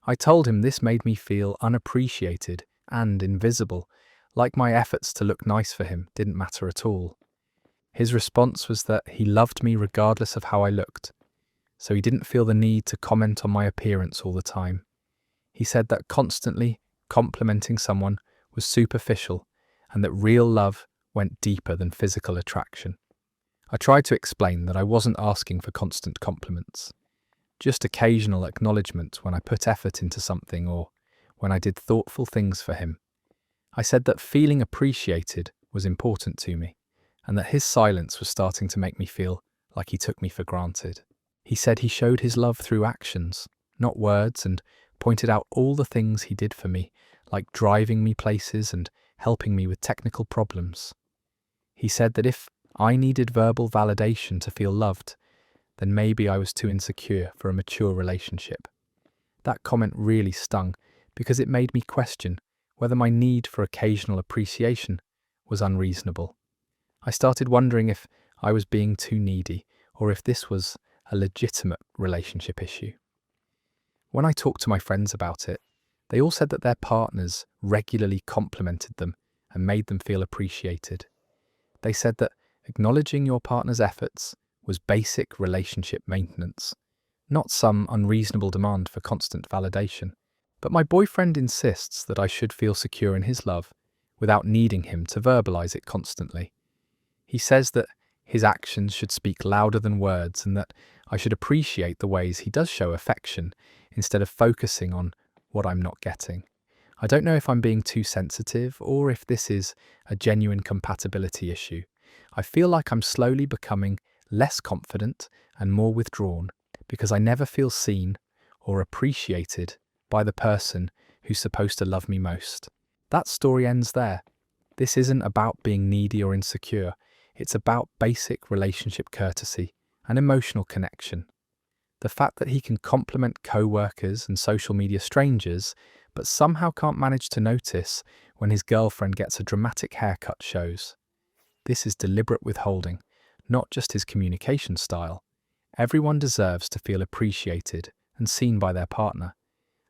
I told him this made me feel unappreciated and invisible, like my efforts to look nice for him didn't matter at all. His response was that he loved me regardless of how I looked, so he didn't feel the need to comment on my appearance all the time. He said that constantly complimenting someone was superficial and that real love went deeper than physical attraction. I tried to explain that I wasn't asking for constant compliments, just occasional acknowledgement when I put effort into something or when I did thoughtful things for him. I said that feeling appreciated was important to me, and that his silence was starting to make me feel like he took me for granted. He said he showed his love through actions, not words, and pointed out all the things he did for me, like driving me places and helping me with technical problems. He said that if I needed verbal validation to feel loved, then maybe I was too insecure for a mature relationship. That comment really stung because it made me question whether my need for occasional appreciation was unreasonable. I started wondering if I was being too needy or if this was a legitimate relationship issue. When I talked to my friends about it, they all said that their partners regularly complimented them and made them feel appreciated. They said that acknowledging your partner's efforts was basic relationship maintenance, not some unreasonable demand for constant validation. But my boyfriend insists that I should feel secure in his love without needing him to verbalize it constantly. He says that his actions should speak louder than words and that I should appreciate the ways he does show affection instead of focusing on what I'm not getting. I don't know if I'm being too sensitive or if this is a genuine compatibility issue. I feel like I'm slowly becoming less confident and more withdrawn because I never feel seen or appreciated by the person who's supposed to love me most. That story ends there. This isn't about being needy or insecure. It's about basic relationship courtesy and emotional connection. The fact that he can compliment co-workers and social media strangers, but somehow can't manage to notice when his girlfriend gets a dramatic haircut shows. This is deliberate withholding, not just his communication style. Everyone deserves to feel appreciated and seen by their partner,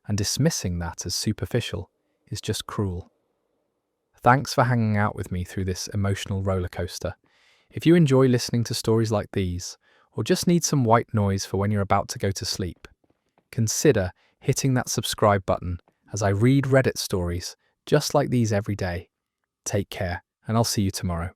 and dismissing that as superficial is just cruel. Thanks for hanging out with me through this emotional roller coaster. If you enjoy listening to stories like these, or just need some white noise for when you're about to go to sleep, consider hitting that subscribe button as I read Reddit stories just like these every day. Take care, and I'll see you tomorrow.